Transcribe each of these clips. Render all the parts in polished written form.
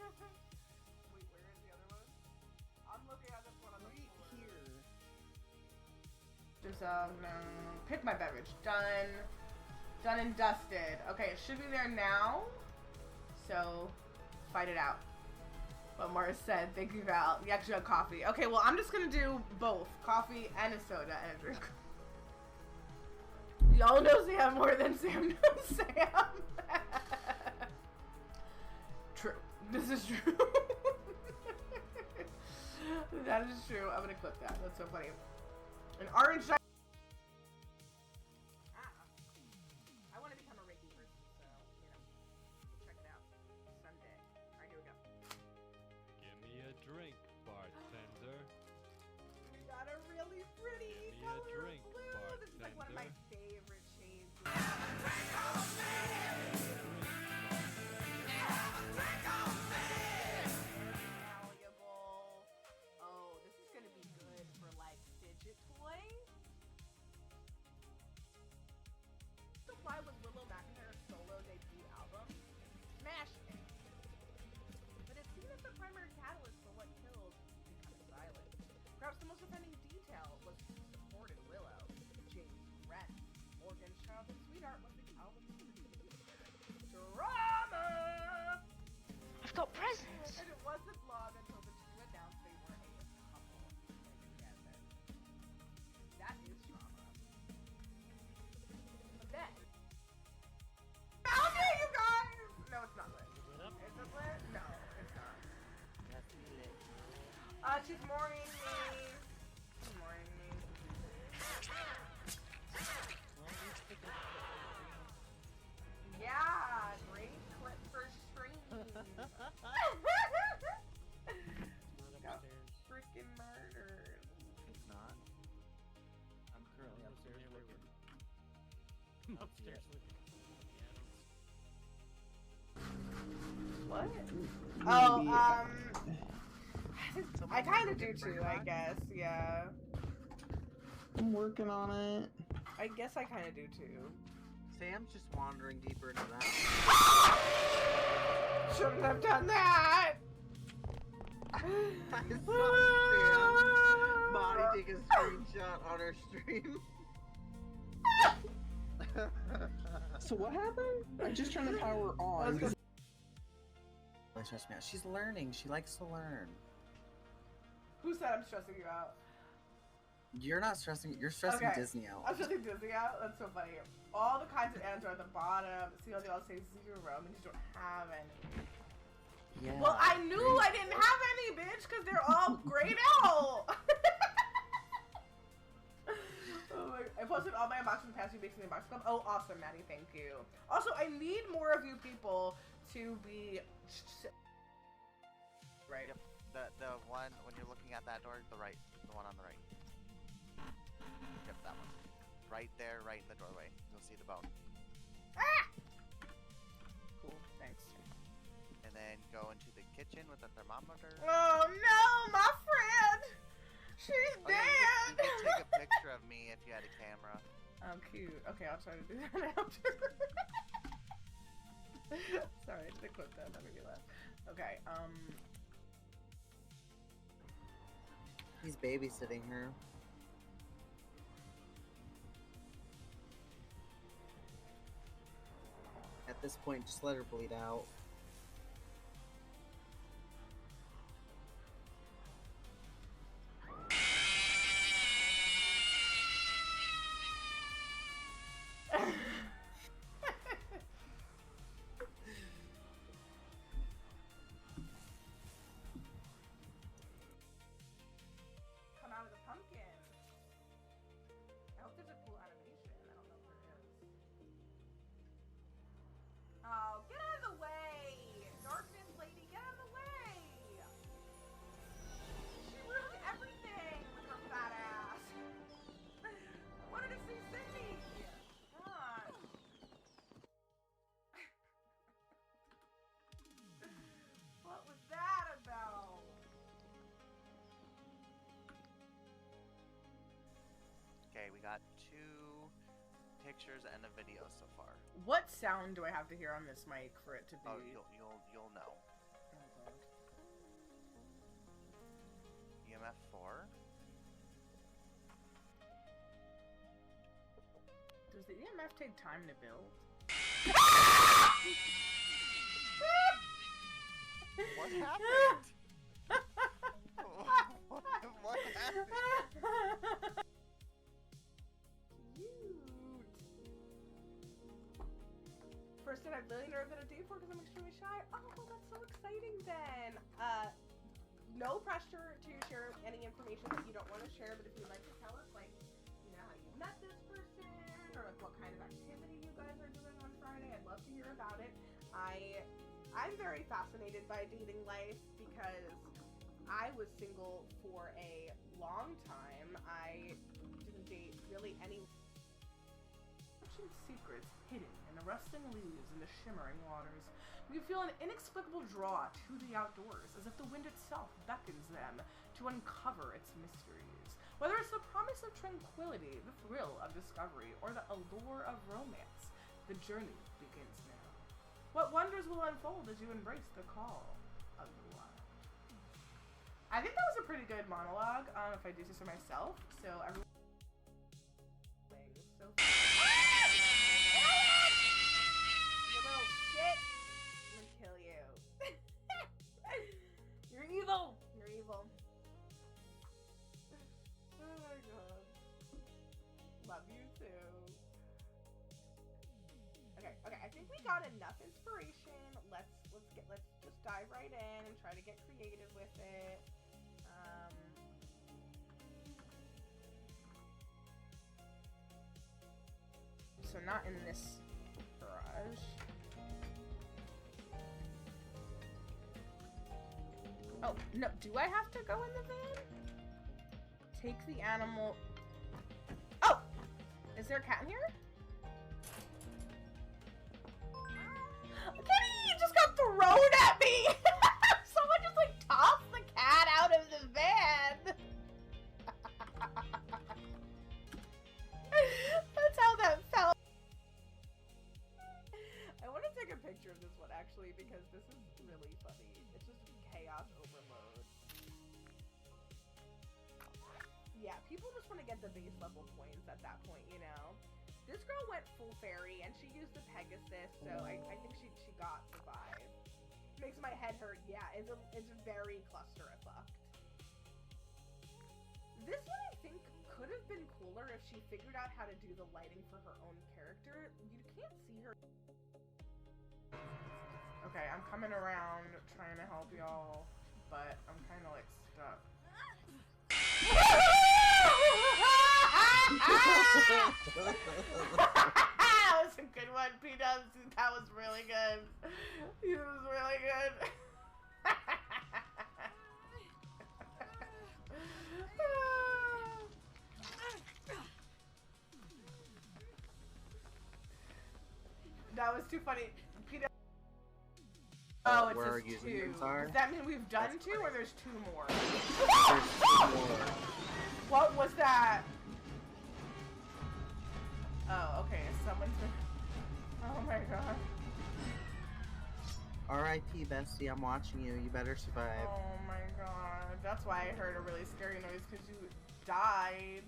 Wait, where is the other one? I'm looking at this one on the right floor. here. Just no. Pick my beverage. Done. Done and dusted. Okay, it should be there now. So, fight it out. What Morris said. Thank you, Val. You actually got coffee. Okay, well, I'm just gonna do both. Coffee and a soda and a drink. Y'all know Sam more than Sam knows Sam. True. This is true. That is true. I'm gonna clip that. That's so funny. An orange. I want to become a Reiki person, so, you know, we'll check it out someday. Alright, here we go. Give me a drink, bartender. We got a really pretty Give me a color drink, of blue. This is like one of my favorite shades. Malleable. Oh, this is gonna be good for like fidget toys. Supply was Willow McIntyre's solo debut album. Smash it! But it seemed as the primary catalyst for what killed Becoming Silent. Perhaps the most offending detail was who supported Willow. James Brent. Morgan's childhood sweetheart was the album's lead. Drama! I've got presents! And it wasn't long until the two announced they were a couple together. That is drama. But then... Found it, you guys! No, it's not lit. Is it lit? No, it's not. That's lit. She's mourning me. She's mourning me. Well, at least pick up Yeah, great clip for stream. not Got upstairs. freaking murdered. It's not. I'm currently upstairs looking. Upstairs with What? Oh, I kind of do too, I guess. Yeah. I'm working on it. I guess I kind of do too. Sam's just wandering deeper into that. Shouldn't have done that. I saw Sam body take a screenshot on her stream. So what happened? I'm just trying to power on. Don't stress me out. She's learning. She likes to learn. Who said I'm stressing you out? You're not stressing. You're stressing Okay. Disney out. I'm stressing Disney out? That's so funny. All the kinds of ends are at the bottom. See how they all say 0, and you don't have any. Yeah. Well, I knew I didn't have any, bitch, because they're all grayed out. Oh my, I posted all my unboxing past few weeks in the unboxing club. Oh, awesome, Maddie. Thank you. Also, I need more of you people to be... Right. Yep. The one when you're looking at that door, the one on the right. Yep, that one. Right there, right in the doorway. You'll see the bone. Ah! Cool. Thanks. And then go into the kitchen with the thermometer. Oh no, my friend! She's Oh, yeah, dead! you could take a picture of me if you had a camera. Oh, cute. Okay, I'll try to do that after. Sorry, I didn't clip that. That made me laugh. Okay, He's babysitting her. At this point, just let her bleed out. come out of the pumpkin. I hope there's a cool animation. I don't know if there is. Oh, get out of the way! Darkness lady, get out of the way! She ruined everything with her fat ass. I wanted to see Cindy! God. What was that about? Okay, we got 2 pictures and a video so far. What sound do I have to hear on this mic for it to be? Oh, you'll know. Oh, God. EMF 4. Does the EMF take time to build? What happened? What happened? Cute. First thing I've really nervous at a date for because I'm extremely shy. Oh, that's so exciting then. No pressure to share any information that you don't want to share, but if you'd like to tell us, like, you know, how you met this person, or like what kind of activity you guys are doing on Friday, I'd love to hear about it. I'm very fascinated by dating life because I was single for a long time. I didn't date really any ancient secrets hidden in the rustling leaves and the shimmering waters. We feel an inexplicable draw to the outdoors, as if the wind itself beckons them to uncover its mysteries. Whether it's the promise of tranquility, the thrill of discovery, or the allure of romance, the journey begins now. What wonders will unfold as you embrace the call of the wild? I think that was a pretty good monologue, if I do this for myself, so everyone... So... You little shit! I'm gonna kill you. You're evil! You're evil. Oh my god. Love you too. Okay, I think we got enough inspiration. Let's just dive right in and try to get creative with it. So not in this garage. Oh, no, do I have to go in the van? Take the animal. Oh! Is there a cat in here? Kitty, you just got thrown at me! Someone just like tossed the cat out of the van! That's how that felt. I want to take a picture of this one actually because this is really funny. It's just chaos overload. Yeah, people just want to get the base level points at that point, you know? This girl went full fairy and she used the Pegasus, so I think she got the vibe. Makes my head hurt. Yeah, it's very cluster-fucked. This one I think could have been cooler if she figured out how to do the lighting for her own character. You can't see her. Okay, I'm coming around trying to help y'all, but I'm kind of like stuck. That was a good one, P-Dubs. That was really good. It was really good. That was too funny. P-Dubs. Oh, it's where just our two. usernames are? Does that mean we've done two, or there's two more? There's 2 more. What was that? Oh, okay. Someone's been... Oh my god. R.I.P. Bestie, I'm watching you. You better survive. Oh my god. That's why I heard a really scary noise, because you died.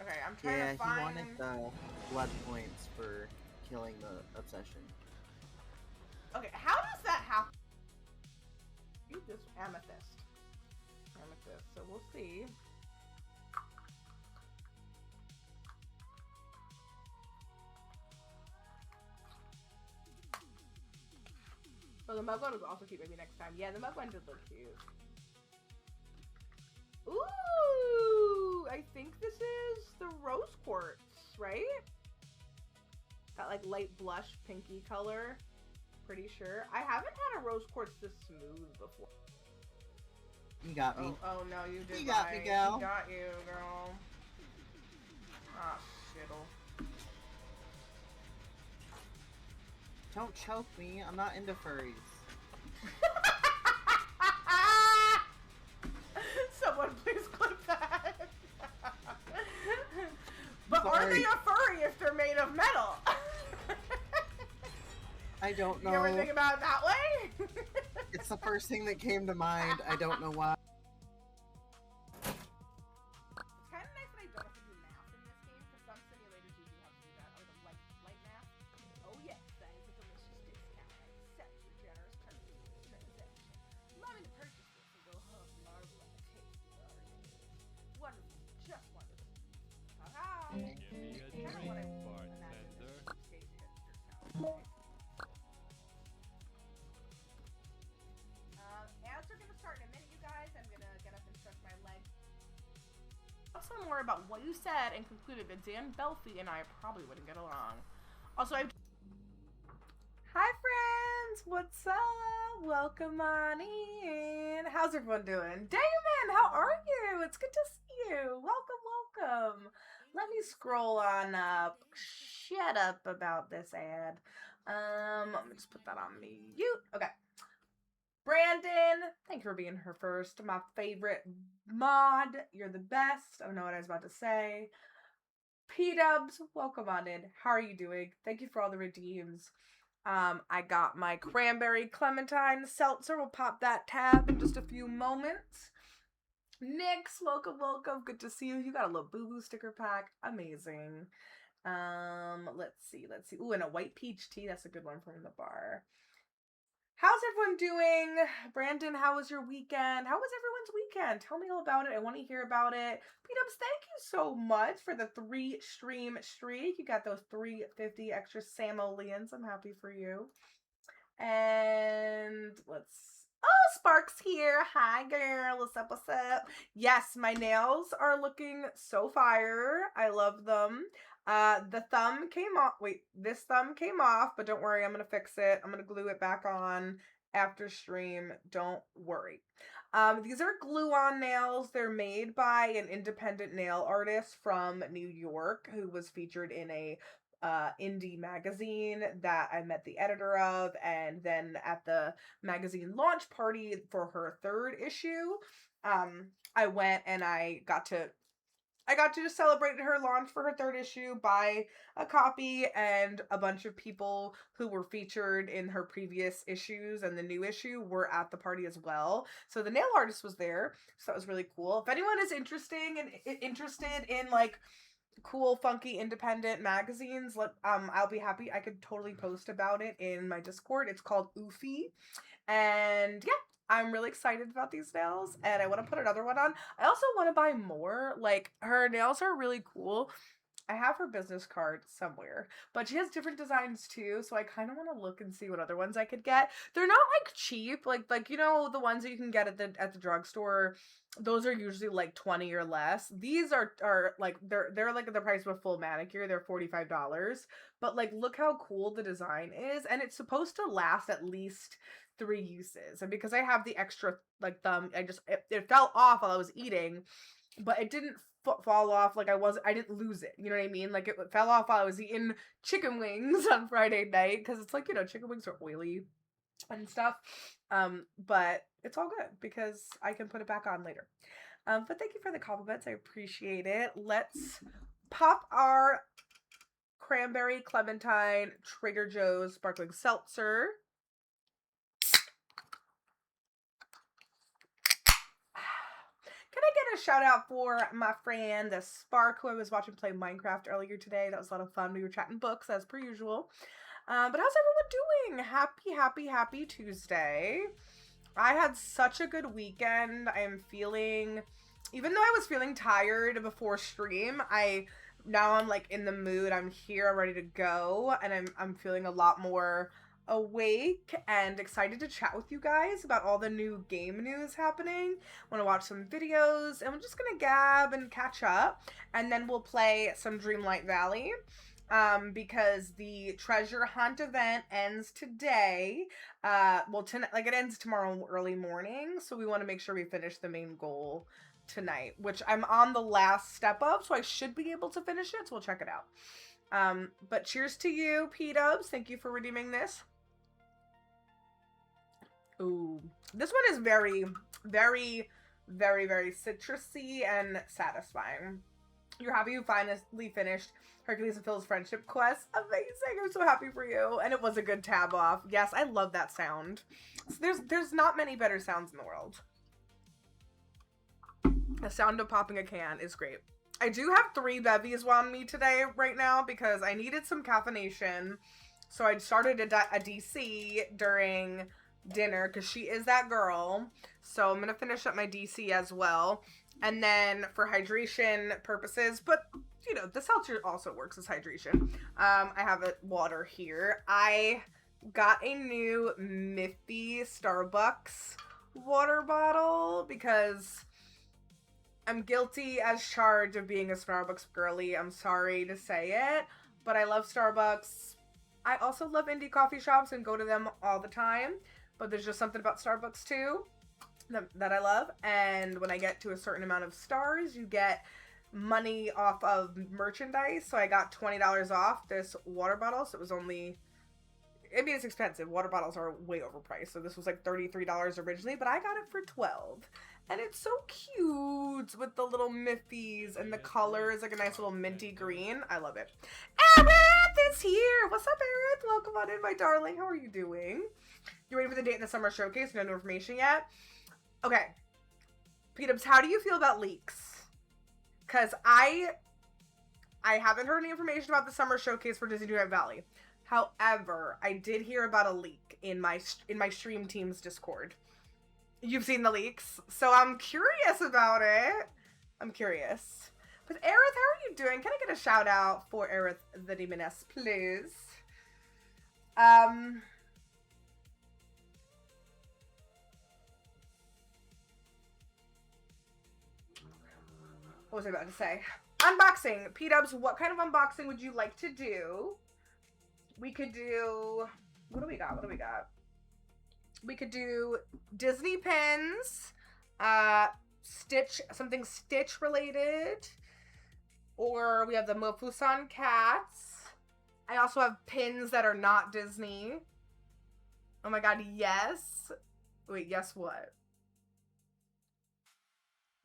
Okay, I'm trying Yeah, to find... he wanted the blood points for killing the obsession. Okay, how does that happen? Use this amethyst. Amethyst, so we'll see. Oh, the mug one was also cute. Maybe next time. Yeah, the mug one did look cute. Ooh! I think this is the rose quartz, right? That like light blush pinky color. Pretty sure. I haven't had a rose quartz this smooth before. You got me. Oh no, you did. You got me, gal. You got you, girl. Ah, shittle. Don't choke me. I'm not into furries. Someone please clip that. But are Sorry. they a furry if they're made of metal? I don't know. You ever think about it that way? It's the first thing that came to mind. I don't know why. about what you said and concluded that Dan Belfi and I probably wouldn't get along. Also, Hi friends, what's up? Welcome on in. How's everyone doing? Damon, how are you? It's good to see you. Welcome. Let me scroll on up. Shut up about this ad. Let me just put that on mute. Okay. Brandon, thank you for being here first. My favorite mod. You're the best. I don't know what I was about to say. P-dubs, welcome on in. How are you doing? Thank you for all the redeems. I got my cranberry clementine seltzer. We'll pop that tab in just a few moments. Nyx, welcome. Good to see you. You got a little boo-boo sticker pack. Amazing. Let's see. Ooh, and a white peach tea. That's a good one from the bar. How's everyone doing? Brandon, how was your weekend? How was everyone's weekend? Tell me all about it. I want to hear about it. P-dubs, thank you so much for the 3-stream streak. You got those 350 extra simoleons. I'm happy for you. And oh, Spark's here. Hi, girl. What's up? Yes, my nails are looking so fire. I love them. The thumb came off. Wait, this thumb came off, but don't worry, I'm gonna fix it. I'm gonna glue it back on after stream. Don't worry. These are glue-on nails. They're made by an independent nail artist from New York who was featured in a indie magazine that I met the editor of, and then at the magazine launch party for her 3rd issue, I went and I got to just celebrate her launch for her 3rd issue, buy a copy, and a bunch of people who were featured in her previous issues and the new issue were at the party as well. So the nail artist was there, so that was really cool. If anyone is interested in like cool, funky, independent magazines, I'll be happy. I could totally post about it in my Discord. It's called Oofy, and yeah. I'm really excited about these nails, and I want to put another one on. I also want to buy more. Like, her nails are really cool. I have her business card somewhere, but she has different designs too, so I kind of want to look and see what other ones I could get. They're not like cheap, like you know the ones that you can get at the drugstore. Those are usually like 20 or less. These are like they're like the price of a full manicure. They're $45, but like look how cool the design is, and it's supposed to last at least 3 uses. And because I have the extra like thumb, it fell off while I was eating, but it didn't fall off. Like I didn't lose it. You know what I mean? Like it fell off while I was eating chicken wings on Friday night, because it's like, you know, chicken wings are oily and stuff. But it's all good because I can put it back on later. But thank you for the compliments. I appreciate it. Let's pop our cranberry clementine Trader Joe's sparkling seltzer. Can I get a shout out for my friend Spark, who I was watching play Minecraft earlier today? That was a lot of fun. We were chatting books as per usual. But how's everyone doing? Happy Tuesday. I had such a good weekend. I'm feeling, even though I was feeling tired before stream, now I'm like in the mood. I'm here, I'm ready to go, and I'm feeling a lot more awake and excited to chat with you guys about all the new game news happening. Want to watch some videos, and we're just gonna gab and catch up, and then we'll play some Dreamlight Valley, because the treasure hunt event ends today. Tonight, like it ends tomorrow early morning, so we want to make sure we finish the main goal tonight, which I'm on the last step of, so I should be able to finish it, so we'll check it out. But cheers to you, P-dubs. Thank you for redeeming this. Ooh, this one is very, very, very, very citrusy and satisfying. You're happy you finally finished Hercules and Phil's friendship quest. Amazing. I'm so happy for you. And it was a good tab off. Yes, I love that sound. So there's not many better sounds in the world. The sound of popping a can is great. I do have 3 bevies on me today right now because I needed some caffeination. So I started a DC during dinner because she is that girl. So I'm going to finish up my DC as well. And then for hydration purposes, but you know, the seltzer also works as hydration. I have a water here. I got a new Miffy Starbucks water bottle because I'm guilty as charged of being a Starbucks girly. I'm sorry to say it, but I love Starbucks. I also love indie coffee shops and go to them all the time, but there's just something about Starbucks too that I love. And when I get to a certain amount of stars, you get money off of merchandise. So I got $20 off this water bottle. So it was only, I mean, it's expensive. Water bottles are way overpriced. So this was like $33 originally, but I got it for $12. And it's so cute with the little Miffies and the color is like a nice little minty green. I love it. Aerith is here. What's up, Aerith? Welcome on in, my darling. How are you doing? You ready for the date in the summer showcase? No new information yet? Okay. P-dubs, how do you feel about leaks? Because I haven't heard any information about the summer showcase for Disney Dreamlight Valley. However, I did hear about a leak in my stream team's Discord. You've seen the leaks, so I'm curious about it. I'm curious. But Aerith, how are you doing? Can I get a shout out for Aerith the Demoness, please? What was I about to say? Unboxing. P-dubs, what kind of unboxing would you like to do? We could do... What do we got? What do we got? We could do Disney pins, Stitch, something Stitch related, or we have the Mofusan cats. I also have pins that are not Disney. Oh my god, yes. Wait, yes what?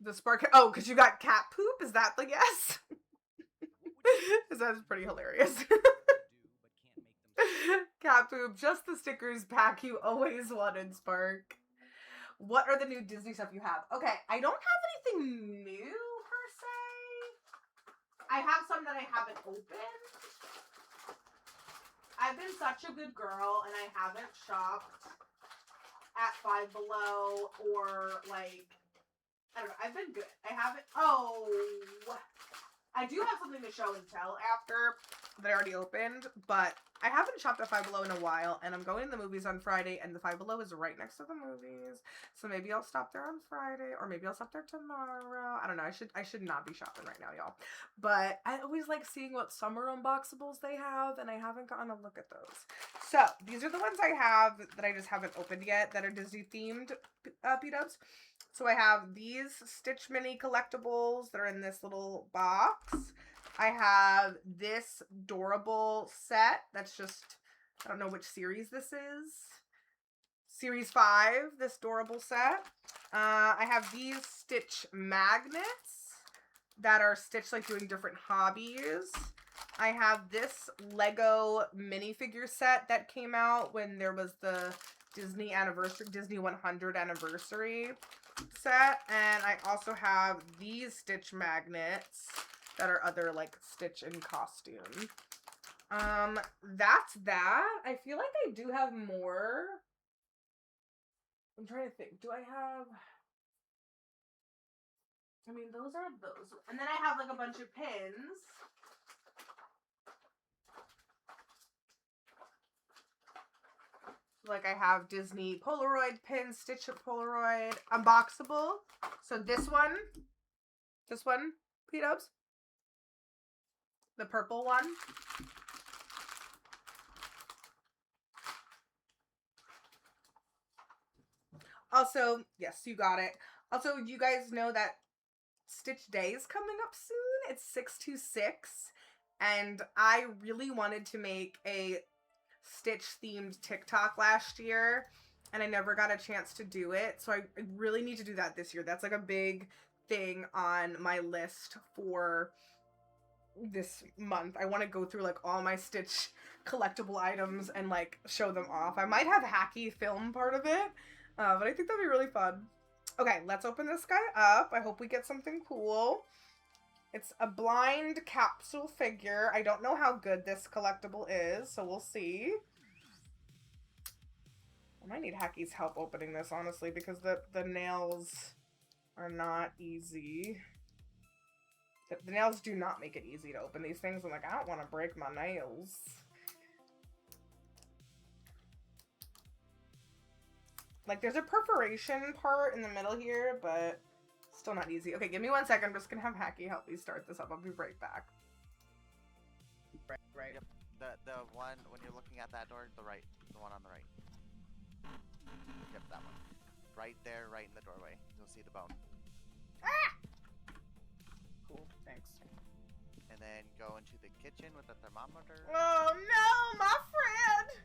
The spark, oh, because you got cat poop? Is that the yes? That's pretty hilarious. Cat poop, just the stickers pack you always wanted, Spark. What are the new Disney stuff you have? Okay, I don't have anything new, per se. I have some that I haven't opened. I've been such a good girl, and I haven't shopped at Five Below, or, like, I don't know, I've been good. I haven't, oh, I do have something to show and tell after that I already opened, but I haven't shopped at Five Below in a while, and I'm going to the movies on Friday, and the Five Below is right next to the movies, so maybe I'll stop there on Friday, or maybe I'll stop there tomorrow. I don't know, I should not be shopping right now, y'all, but I always like seeing what summer unboxables they have, and I haven't gotten a look at those. So, these are the ones I have that I just haven't opened yet that are Disney themed, P-dubs. So I have these Stitch Mini collectibles that are in this little box. I have this Dorable set. That's just, I don't know which series this is. Series 5, this Dorable set. I have these Stitch magnets that are Stitch like doing different hobbies. I have this Lego minifigure set that came out when there was the Disney 100 anniversary set, and I also have these Stitch magnets that are other like Stitch in costume. That's that. I feel like I do have more. I'm trying to think. Do I have? I mean, those are those, and then I have like a bunch of pins. Like I have Disney Polaroid pins, Stitch Polaroid, unboxable. So this one, P-dubs, the purple one. Also, yes, you got it. Also, you guys know that Stitch Day is coming up soon. It's 6/26, and I really wanted to make a Stitch themed TikTok last year, and I never got a chance to do it, so I really need to do that this year. That's like a big thing on my list for this month. I want to go through like all my Stitch collectible items and like show them off. I might have Hacky film part of it, but I think that'd be really fun. Okay, let's open this guy up. I hope we get something cool. It's a blind capsule figure. I don't know how good this collectible is, so we'll see. I might need Hacky's help opening this, honestly, because the nails are not easy. The nails do not make it easy to open these things. I'm like, I don't want to break my nails. Like, there's a perforation part in the middle here, but Still not easy. Okay, give me 1 second. I'm just gonna have Hacky help me start this up. I'll be right back. Right. Yep. The one when you're looking at that door, the one on the right. Yep, that one. Right there, right in the doorway. You'll see the bone. Ah! Cool, thanks. And then go into the kitchen with the thermometer. Oh no, my friend!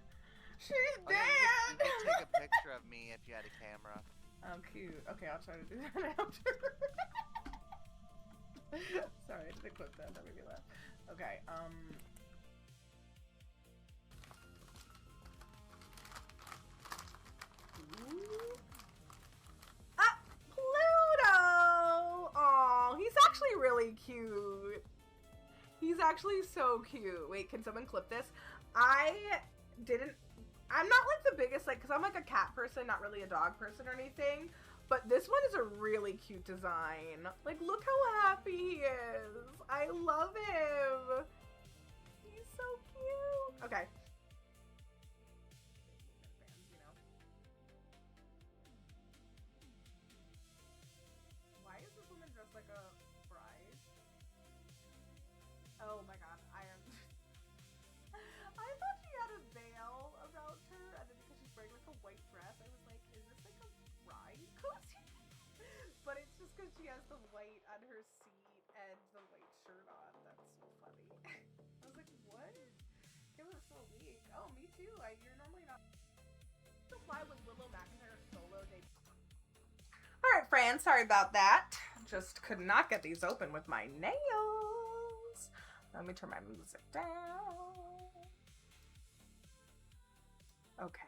She's Oh, yeah, dead! you could take a picture of me if you had a camera. Oh, cute. Okay, I'll try to do that after. Sorry, I didn't clip that. That made me laugh. Okay, Ooh. Ah! Pluto! Aw, he's actually really cute. He's actually so cute. Wait, can someone clip this? I'm not like the biggest, like, because I'm like a cat person, not really a dog person or anything. But this one is a really cute design. Like, look how happy he is. I love him. He's so cute. Okay. You know. Why is this woman dressed like a bride? Oh my god, I thought she had a veil around her, and then because she's wearing like a white dress, I was like, is this like a bride costume? But it's just because she has the white on her seat and the white shirt on. That's so funny. I was like, what? It was so weak. Oh, me too. You're normally not. To fly with Willow McIntyre solo debut. Alright, friends, sorry about that. Just could not get these open with my nails. Let me turn my music down. Okay.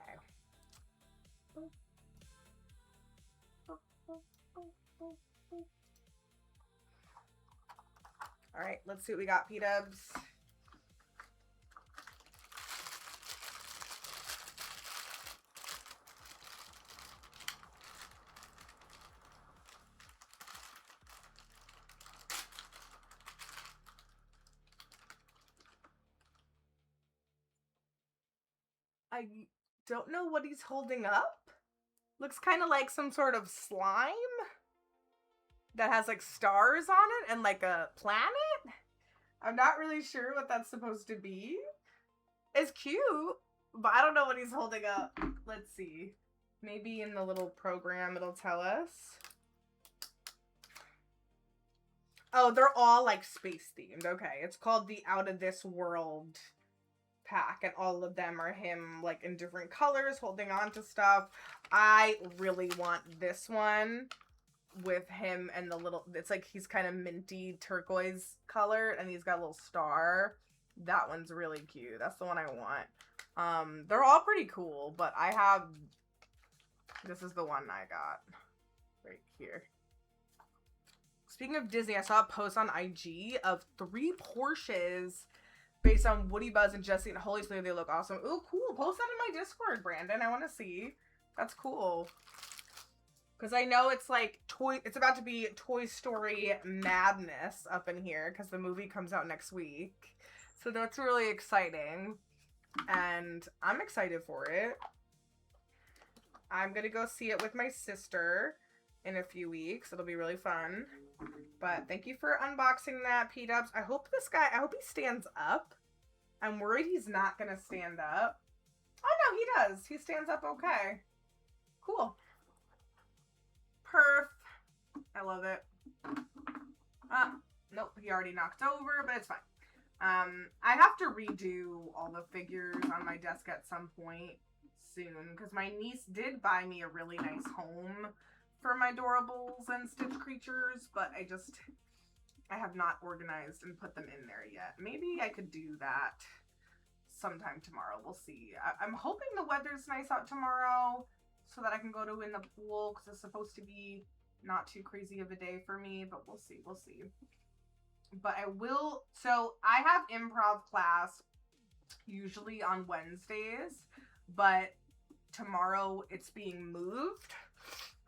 All right, let's see what we got, P-dubs. I don't know what he's holding up. Looks kind of like some sort of slime that has like stars on it and like a planet. I'm not really sure what that's supposed to be. It's cute, but I don't know what he's holding up. Let's see. Maybe in the little program it'll tell us. Oh, they're all like space themed. Okay, it's called the Out of This World pack, and all of them are him like in different colors holding on to stuff. I really want this one with him and the little, it's like he's kind of minty turquoise color and he's got a little star. That one's really cute. That's the one I want. They're all pretty cool, but this is the one I got right here. Speaking of Disney, I saw a post on IG of 3 Porsches based on Woody, Buzz, and Jessie and Holy Slave. They look awesome. Ooh, cool. Post that in my Discord, Brandon. I want to see. That's cool. Because I know it's like it's about to be Toy Story madness up in here because the movie comes out next week. So that's really exciting. And I'm excited for it. I'm going to go see it with my sister in a few weeks. It'll be really fun. But thank you for unboxing that, P-dubs. I hope he stands up. I'm worried he's not going to stand up. Oh, no, he does. He stands up okay. Cool. Perf. I love it. Nope, he already knocked over, but it's fine. I have to redo all the figures on my desk at some point soon, because my niece did buy me a really nice home for my Doorables and Stitch Creatures, but I have not organized and put them in there yet. Maybe I could do that sometime tomorrow. We'll see. I'm hoping the weather's nice out tomorrow so that I can go in the pool, because it's supposed to be not too crazy of a day for me, but we'll see. We'll see. But so I have improv class usually on Wednesdays, but tomorrow it's being moved.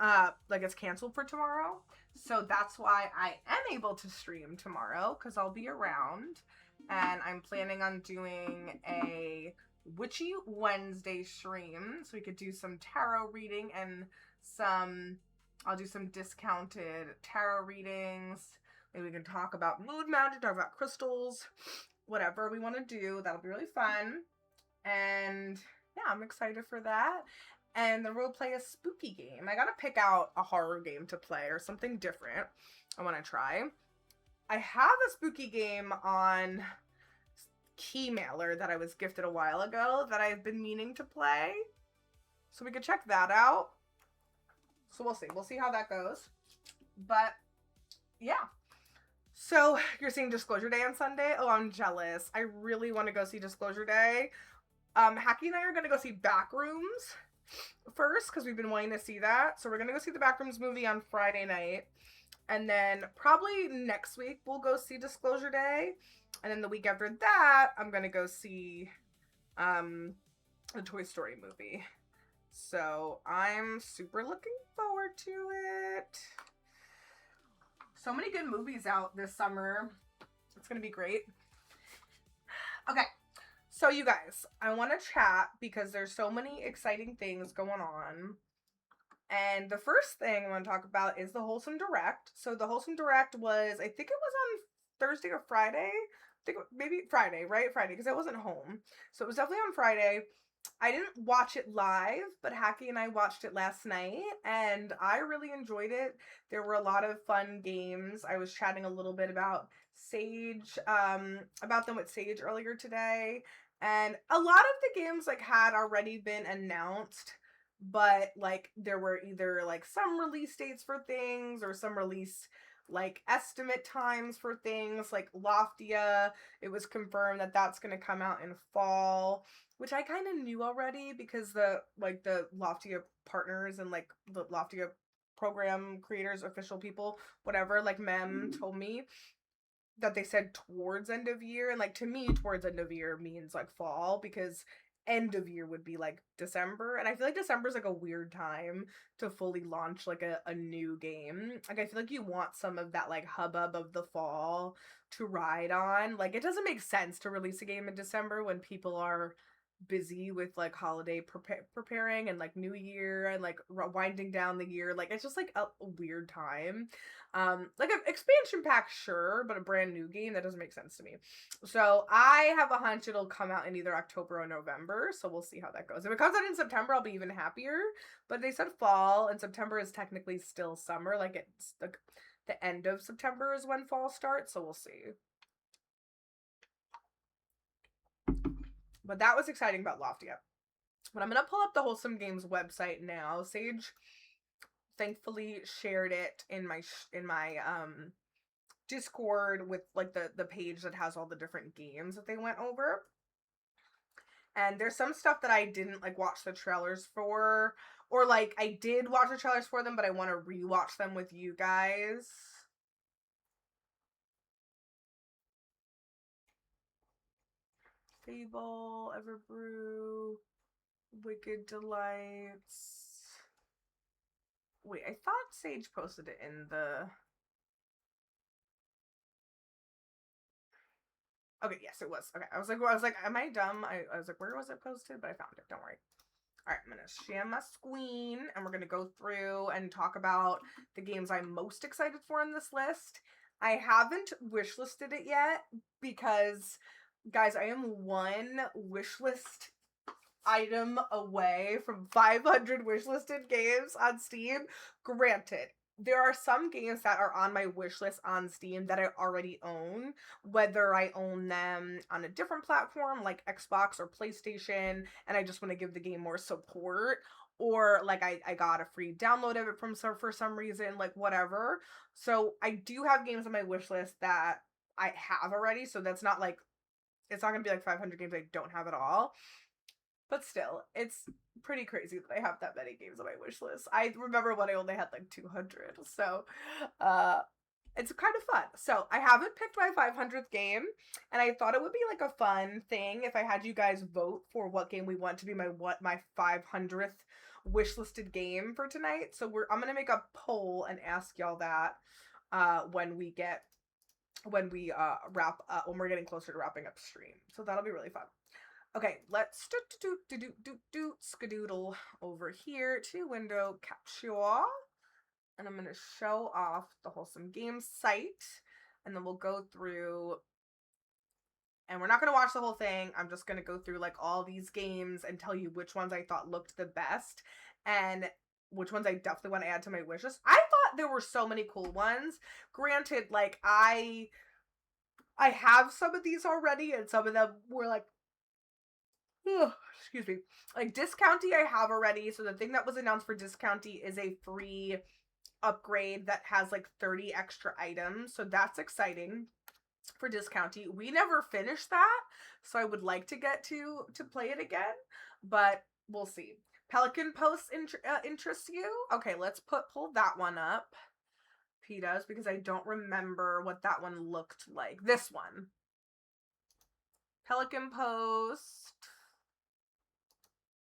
Like it's canceled for tomorrow. So that's why I am able to stream tomorrow, because I'll be around. And I'm planning on doing a Witchy Wednesday stream, so we could do some tarot reading and some I'll do some discounted tarot readings. Maybe we can talk about mood magic, talk about crystals, whatever we want to do. That'll be really fun. And yeah, I'm excited for that. And then we'll play a spooky game. I gotta pick out a horror game to play or something different I want to try. I have a spooky game on Keymailer that I was gifted a while ago that I've been meaning to play. So we could check that out. So we'll see. We'll see how that goes. But yeah. So you're seeing Disclosure Day on Sunday? Oh, I'm jealous. I really want to go see Disclosure Day. Hacky and I are going to go see Backrooms first because we've been wanting to see that. So we're going to go see the Backrooms movie on Friday night. And then probably next week we'll go see Disclosure Day. And then the week after that, I'm going to go see the Toy Story movie. So I'm super looking forward to it. So many good movies out this summer. It's going to be great. Okay. So you guys, I want to chat because there's so many exciting things going on. And the first thing I want to talk about is the Wholesome Direct. So the Wholesome Direct was, I think it was on Thursday or Friday. I think maybe Friday, right? Friday, because I wasn't home. So it was definitely on Friday. I didn't watch it live, but Hacky and I watched it last night, and I really enjoyed it. There were a lot of fun games. I was chatting a little bit about Sage, about them with Sage earlier today, and a lot of the games like had already been announced, but like there were either like some release dates for things or some release like estimate times for things. Like Loftia, it was confirmed that that's going to come out in fall, which I kind of knew already because the Loftia partners and like the Loftia program creators, official people, whatever, like Mem told me that they said towards end of year. And like to me, towards end of year means like fall because end of year would be like December. And I feel like December is like a weird time to fully launch like a new game. Like I feel like you want some of that like hubbub of the fall to ride on. Like it doesn't make sense to release a game in December when people are busy with like holiday preparing and like New Year and like winding down the year. Like it's just like a weird time. Like an expansion pack, sure, but a brand new game, that doesn't make sense to me. So I have a hunch it'll come out in either October or November, so we'll see how that goes. If it comes out in September, I'll be even happier, but they said fall, and September is technically still summer. Like it's the end of September is when fall starts, so we'll see. But that was exciting about Loftia. But I'm going to pull up the Wholesome Games website now. Sage thankfully shared it in my Discord with like the page that has all the different games that they went over. And there's some stuff that I didn't like watch the trailers for, or like I did watch the trailers for them, but I want to rewatch them with you guys. Fable, Everbrew, Wicked Delights. Wait, I thought Sage posted it in the... Okay, yes, it was. Okay, I was like, am I dumb? I was like, where was it posted? But I found it. Don't worry. All right, I'm gonna share my screen, and we're gonna go through and talk about the games I'm most excited for in this list. I haven't wishlisted it yet because, guys, I am one wishlist item away from 500 wishlisted games on Steam. Granted, there are some games that are on my wish list on Steam that I already own, whether I own them on a different platform like Xbox or PlayStation, and I just want to give the game more support, or like I got a free download of it from for some reason, like whatever. So I do have games on my wish list that I have already, so that's not like, it's not gonna be like 500 games I don't have at all. But still, it's pretty crazy that I have that many games on my wish list. I remember when I only had like 200. So, it's kind of fun. So, I haven't picked my 500th game, and I thought it would be like a fun thing if I had you guys vote for what game we want to be my 500th wishlisted game for tonight. So, I'm going to make a poll and ask y'all that when we're getting closer to wrapping up stream. So, that'll be really fun. Okay, let's skadoodle over here to window capture, And I'm going to show off the Wholesome Games site. And then we'll go through. And we're not going to watch the whole thing. I'm just going to go through like all these games and tell you which ones I thought looked the best. And which ones I definitely want to add to my wish list. I thought there were so many cool ones. Granted, like I have some of these already, and some of them were like, ugh, excuse me, like Discounty I have already. So the thing that was announced for Discounty is a free upgrade that has like 30 extra items. So that's exciting for Discounty. We never finished that, so I would like to get to play it again, but we'll see. Pelican Post interests you? Okay, let's pull that one up. Pitas, because I don't remember what that one looked like. This one. Pelican Post.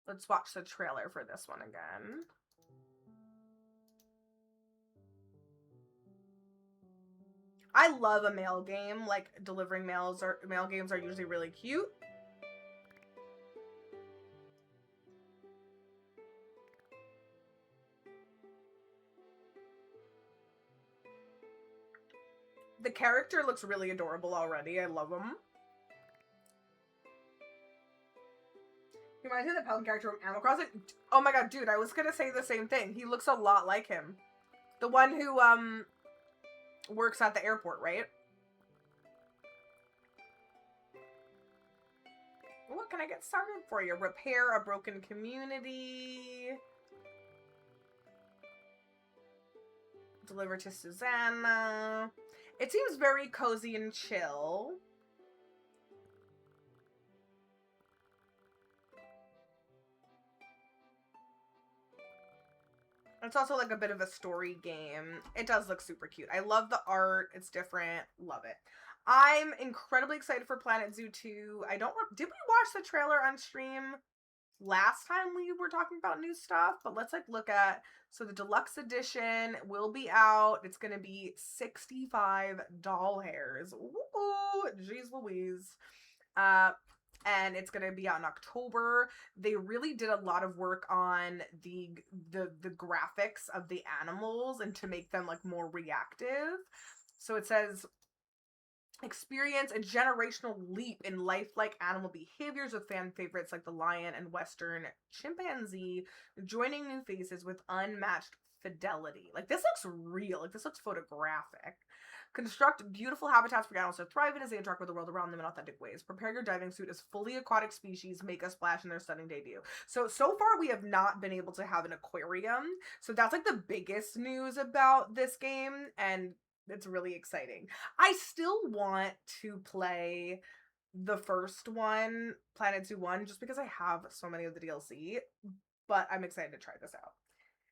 Let's watch the trailer for this one again. I love a mail game. Like, delivering mail games are usually really cute. The character looks really adorable already. I love him. He reminds me of the Pelican character from Animal Crossing. Oh my god, dude, I was gonna say the same thing. He looks a lot like him. The one who, works at the airport, right? What can I get started for you? Repair a broken community. Deliver to Susanna. It seems very cozy and chill. It's also like a bit of a story game. It does look super cute. I love the art. It's different. Love it. I'm incredibly excited for Planet Zoo 2. Did we watch the trailer on stream last time we were talking about new stuff? But let's like look at, so the deluxe edition will be out. It's going to be 65 doll hairs. Ooh, jeez Louise. And it's going to be out in October. They really did a lot of work on the graphics of the animals and to make them like more reactive. So it says, experience a generational leap in lifelike animal behaviors with fan favorites like the lion and western chimpanzee, joining new faces with unmatched fidelity. Like, this looks real. Like, this looks photographic. Construct beautiful habitats for animals to thrive in as they interact with the world around them in authentic ways. Prepare your diving suit as fully aquatic species make a splash in their stunning debut. So far we have not been able to have an aquarium. So that's like the biggest news about this game, and it's really exciting. I still want to play the first one, Planet Zoo 1, just because I have so many of the DLC, but I'm excited to try this out.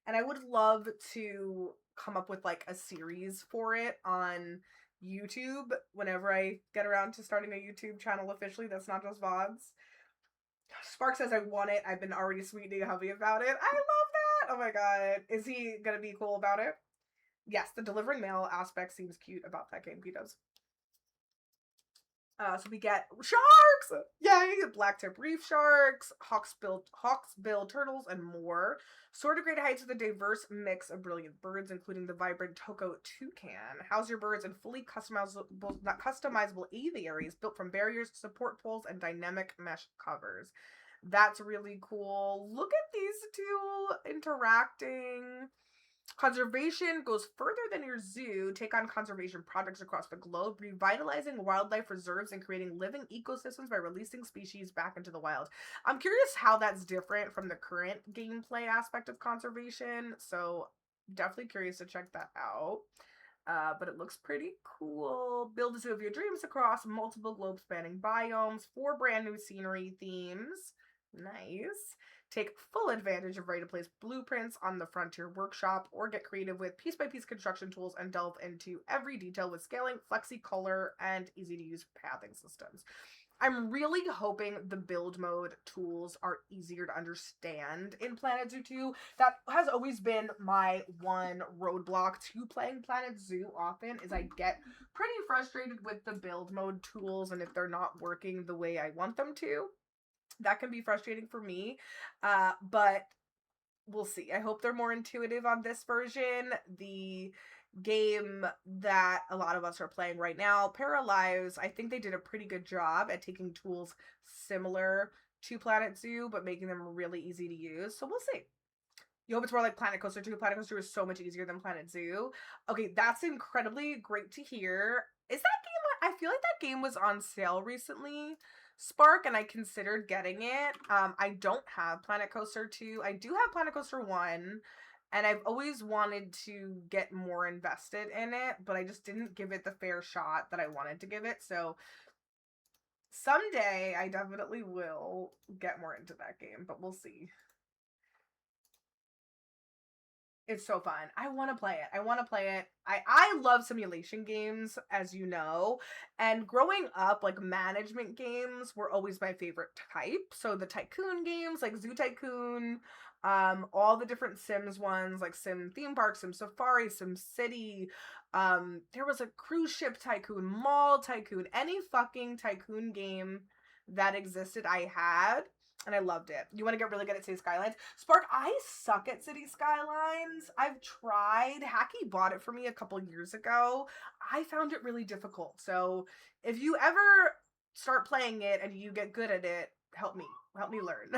And I would love to come up with like a series for it on YouTube whenever I get around to starting a YouTube channel officially that's not just VODs. Spark says I want it. I've been already sweetening hubby about it. I love that. Oh my god. Is he gonna be cool about it? Yes, the delivering mail aspect seems cute about that game, Pitos. So we get sharks! Yay! Blacktip reef sharks, hawksbill turtles, and more. Soar to great heights with a diverse mix of brilliant birds, including the vibrant Toko toucan. House your birds in fully customizable aviaries built from barriers, support poles, and dynamic mesh covers. That's really cool. Look at these two interacting. Conservation goes further than your zoo. Take on conservation projects across the globe, revitalizing wildlife reserves and creating living ecosystems by releasing species back into the wild. I'm curious how that's different from the current gameplay aspect of conservation, so definitely curious to check that out. But it looks pretty cool. Build a zoo of your dreams across multiple globe-spanning biomes, 4 brand new scenery themes. Nice. Take full advantage of ready-to-place blueprints on the Frontier Workshop, or get creative with piece-by-piece construction tools and delve into every detail with scaling, flexi-color, and easy-to-use pathing systems. I'm really hoping the build mode tools are easier to understand in Planet Zoo 2. That has always been my one roadblock to playing Planet Zoo often, is I get pretty frustrated with the build mode tools, and if they're not working the way I want them to. That can be frustrating for me, but we'll see. I hope they're more intuitive on this version. The game that a lot of us are playing right now, Paralives, I think they did a pretty good job at taking tools similar to Planet Zoo, but making them really easy to use. So we'll see. You hope it's more like Planet Coaster 2. Planet Coaster is so much easier than Planet Zoo. Okay, that's incredibly great to hear. Is that game, I feel like that game was on sale recently, Spark, and I considered getting it. I don't have Planet Coaster 2. I do have Planet Coaster 1, and I've always wanted to get more invested in it, but I just didn't give it the fair shot that I wanted to give it. So someday I definitely will get more into that game, but we'll see. It's so fun. I want to play it. I want to play it. I love simulation games, as you know. And growing up, like, management games were always my favorite type. So the tycoon games, like Zoo Tycoon, all the different Sims ones, like Sim Theme Park, Sim Safari, Sim City. There was a cruise ship tycoon, mall tycoon, any fucking tycoon game that existed, I had. And I loved it. You want to get really good at City Skylines? Spark, I suck at City Skylines. I've tried. Hacky bought it for me a couple years ago. I found it really difficult. So if you ever start playing it and you get good at it, help me learn.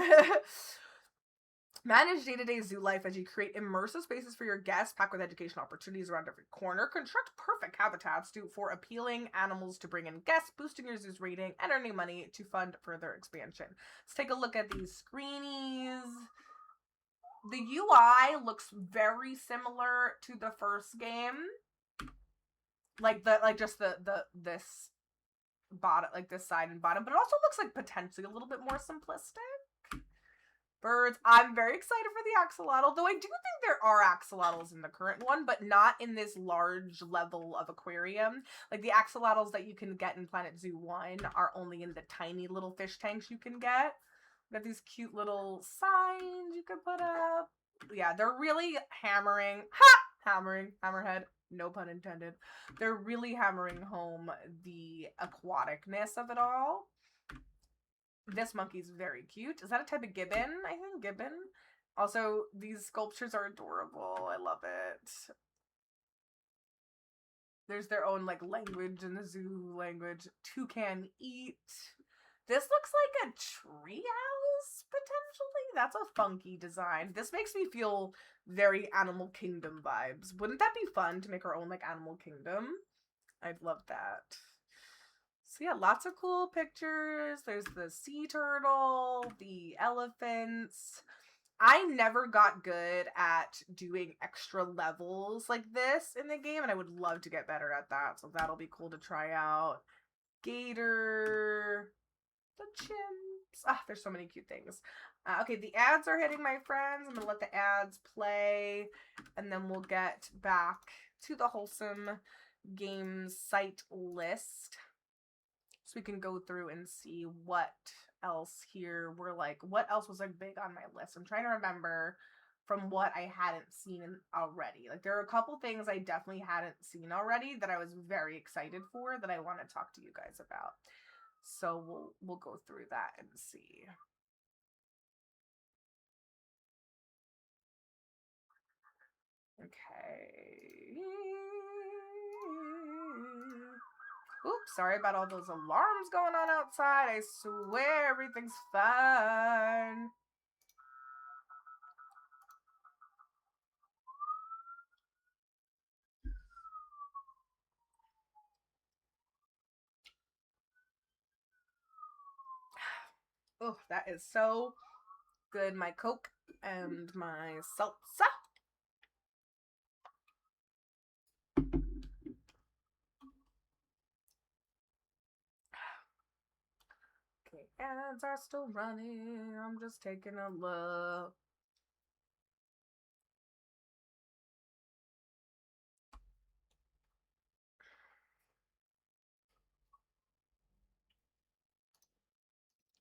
Manage day-to-day zoo life as you create immersive spaces for your guests, packed with educational opportunities around every corner. Construct perfect habitats for appealing animals to bring in guests, boosting your zoo's rating, and earning money to fund further expansion. Let's take a look at these screenies. The UI looks very similar to the first game. This bottom, like this side and bottom, but it also looks like potentially a little bit more simplistic. Birds. I'm very excited for the axolotl, though I do think there are axolotls in the current one, but not in this large level of aquarium. Like, the axolotls that you can get in Planet Zoo 1 are only in the tiny little fish tanks you can get. Got these cute little signs you can put up. Yeah, they're really hammering. Hammerhead. No pun intended. They're really hammering home the aquaticness of it all. This monkey's very cute. Is that a type of gibbon? I think gibbon. Also, these sculptures are adorable. I love it. There's their own, like, language in the zoo language. Toucan eat. This looks like a treehouse, potentially. That's a funky design. This makes me feel very Animal Kingdom vibes. Wouldn't that be fun to make our own, like, Animal Kingdom? I'd love that. So yeah, lots of cool pictures. There's the sea turtle, the elephants. I never got good at doing extra levels like this in the game, and I would love to get better at that. So that'll be cool to try out. Gator, the chimps. Ah, there's so many cute things. Okay, the ads are hitting, my friends. I'm gonna let the ads play, and then we'll get back to the Wholesome Games site list. So we can go through and see what else here we're like, what else was like big on my list. I'm trying to remember from what I hadn't seen already. Like, there are a couple things I definitely hadn't seen already that I was very excited for that I want to talk to you guys about. So we'll go through that and see. Okay. Oops, sorry about all those alarms going on outside. I swear everything's fine. Oh, that is so good. My Coke and my salsa. Okay, ads are still running. I'm just taking a look.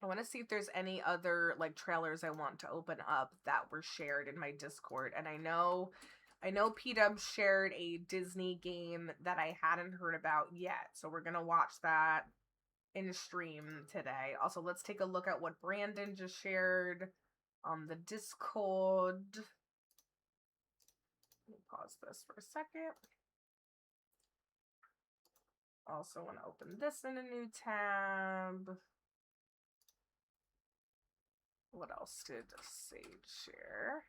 I want to see if there's any other, like, trailers I want to open up that were shared in my Discord. And I know P-Dub shared a Disney game that I hadn't heard about yet. So we're going to watch that in stream today. Also, let's take a look at what Brandon just shared on the Discord. pause this for a second. Also want to open this in a new tab. What else did Sage share?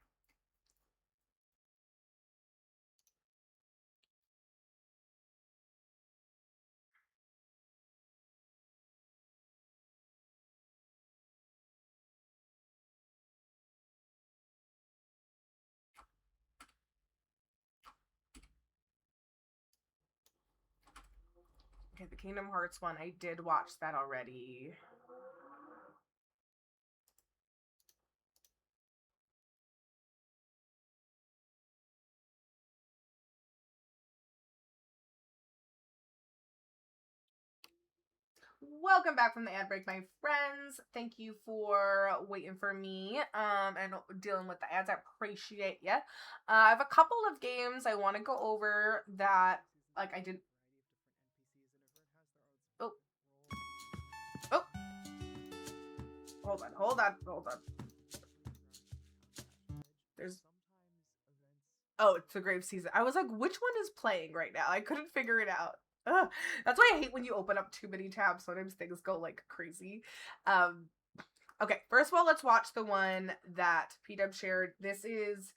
Okay, the Kingdom Hearts one, I did watch that already. Welcome back from the ad break, my friends. Thank you for waiting for me and dealing with the ads. I appreciate you. I have a couple of games I want to go over that, like, I did. Oh. Oh. Hold on. There's. Oh, it's the Grave Season. I was like, which one is playing right now? I couldn't figure it out. Ugh. That's why I hate when you open up too many tabs. Sometimes things go like crazy. Okay, first of all, let's watch the one that P-Dub shared. This is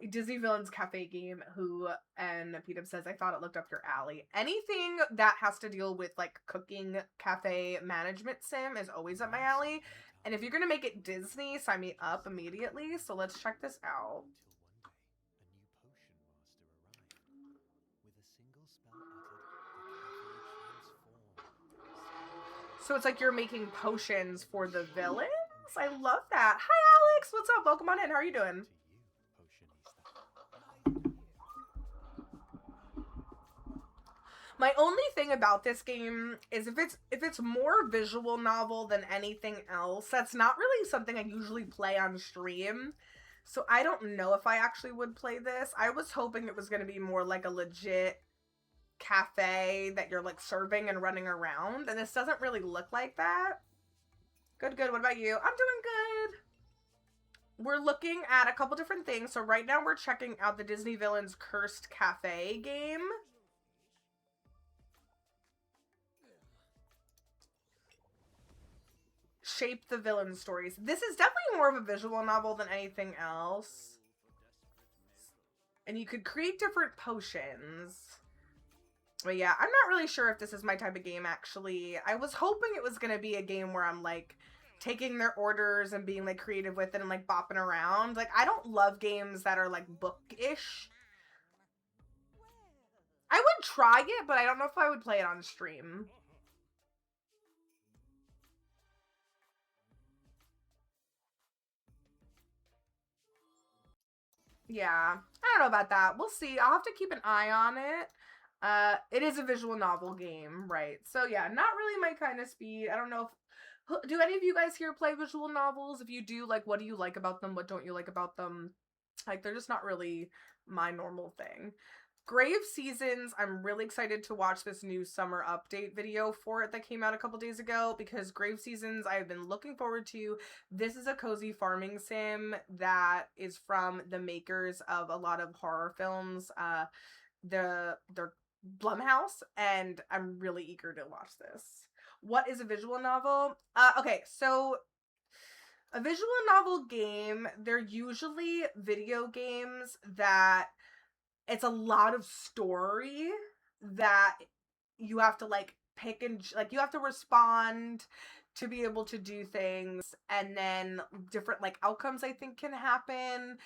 Disney Villains Cafe game, and P-Dub says, I thought it looked up your alley. Anything that has to deal with like cooking cafe management sim is always up my alley. And if you're going to make it Disney, sign me up immediately. So let's check this out. So it's like you're making potions for the villains? I love that. Hi, Alex. What's up? Welcome on in. How are you doing? My only thing about this game is if it's more visual novel than anything else, that's not really something I usually play on stream. So I don't know if I actually would play this. I was hoping it was going to be more like a legit cafe that you're like serving and running around, and this doesn't really look like that. Good. What about you? I'm doing good. We're looking at a couple different things. So right now we're checking out the Disney Villains Cursed Cafe game. Shape the Villain Stories. This is definitely more of a visual novel than anything else. And you could create different potions. But yeah, I'm not really sure if this is my type of game, actually. I was hoping it was going to be a game where I'm, like, taking their orders and being, like, creative with it and, like, bopping around. Like, I don't love games that are, like, book-ish. I would try it, but I don't know if I would play it on stream. Yeah, I don't know about that. We'll see. I'll have to keep an eye on it. It is a visual novel game, right? So yeah, not really my kind of speed. I don't know if, do any of you guys here play visual novels? If you do, like, what do you like about them? What don't you like about them? Like, they're just not really my normal thing. Grave Seasons, I'm really excited to watch this new summer update video for it that came out a couple days ago, because Grave Seasons I've been looking forward to. This is a cozy farming sim that is from the makers of a lot of horror films. They're Blumhouse, and I'm really eager to watch this. What is a visual novel? Okay, so a visual novel game, they're usually video games that it's a lot of story that you have to like pick and like you have to respond to be able to do things, and then different like outcomes I think can happen.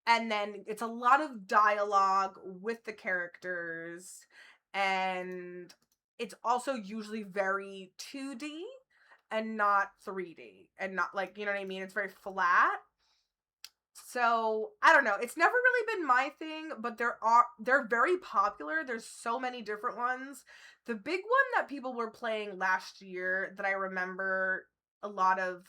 And then it's a lot of dialogue with the characters, and it's also usually very 2D and not 3D, and not like, you know what I mean? It's very flat. So, I don't know. It's never really been my thing, but they're very popular. There's so many different ones. The big one that people were playing last year that I remember a lot of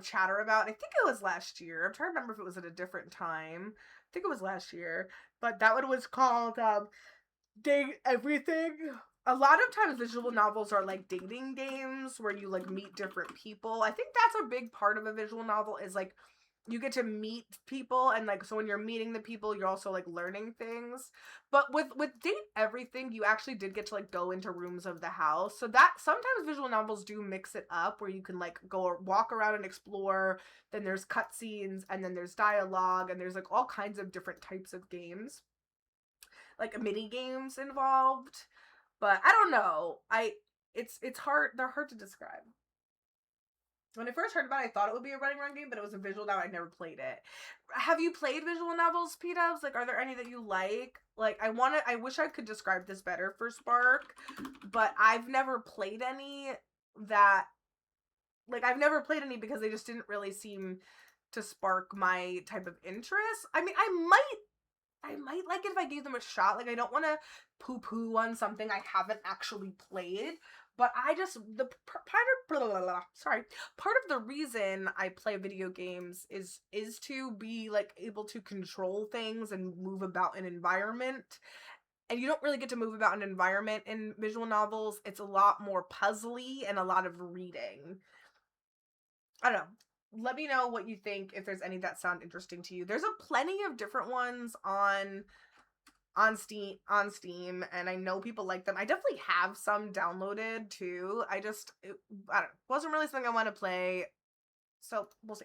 chatter about, I think it was last year. I'm trying to remember if it was at a different time. I think it was last year. But that one was called Date Everything. A lot of times visual novels are like dating games where you like meet different people. I think that's a big part of a visual novel, is like you get to meet people, and like, so when you're meeting the people, you're also like learning things. But with Date Everything, you actually did get to like go into rooms of the house. So that sometimes visual novels do mix it up, where you can like go or walk around and explore. Then there's cutscenes, and then there's dialogue, and there's like all kinds of different types of games, like mini games involved. But I don't know. It's hard. They're hard to describe. When I first heard about it, I thought it would be a running run game, but it was a visual novel. I never played it. Have you played visual novels, P-Dubs? Like, are there any that you like? Like, I wish I could describe this better for Spark, but I've never played any that, like, I've never played any because they just didn't really seem to spark my type of interest. I mean, I might like it if I gave them a shot. Like, I don't want to poo-poo on something I haven't actually played. But I just, part of the reason I play video games is to be, like, able to control things and move about an environment. And you don't really get to move about an environment in visual novels. It's a lot more puzzly and a lot of reading. I don't know. Let me know what you think, if there's any that sound interesting to you. There's a plenty of different ones on Steam, and I know people like them. I definitely have some downloaded too. I don't know, wasn't really something I want to play, so we'll see.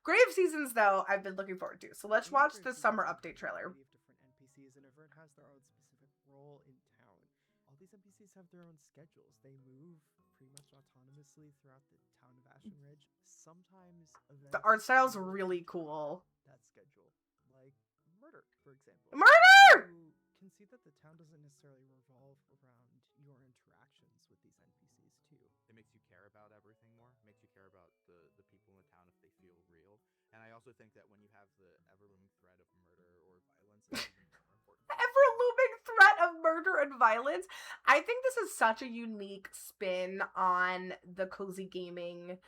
Grave Seasons, though, I've been looking forward to. So let's watch the summer update trailer. Different NPCs, and everyone has their own specific role in town. All these NPCs have their own schedules. They move pretty much autonomously throughout the town of Ashen Ridge. Sometimes The art style's really cool. that schedule, like murder, for example. Murder! You can see that the town doesn't necessarily revolve around your interactions with these NPCs too. It makes you care about everything more. It makes you care about the people in the town if they feel real. And I also think that when you have the ever-looming threat of murder or violence, it's even more important. Ever-looming threat of murder and violence. I think this is such a unique spin on the cozy gaming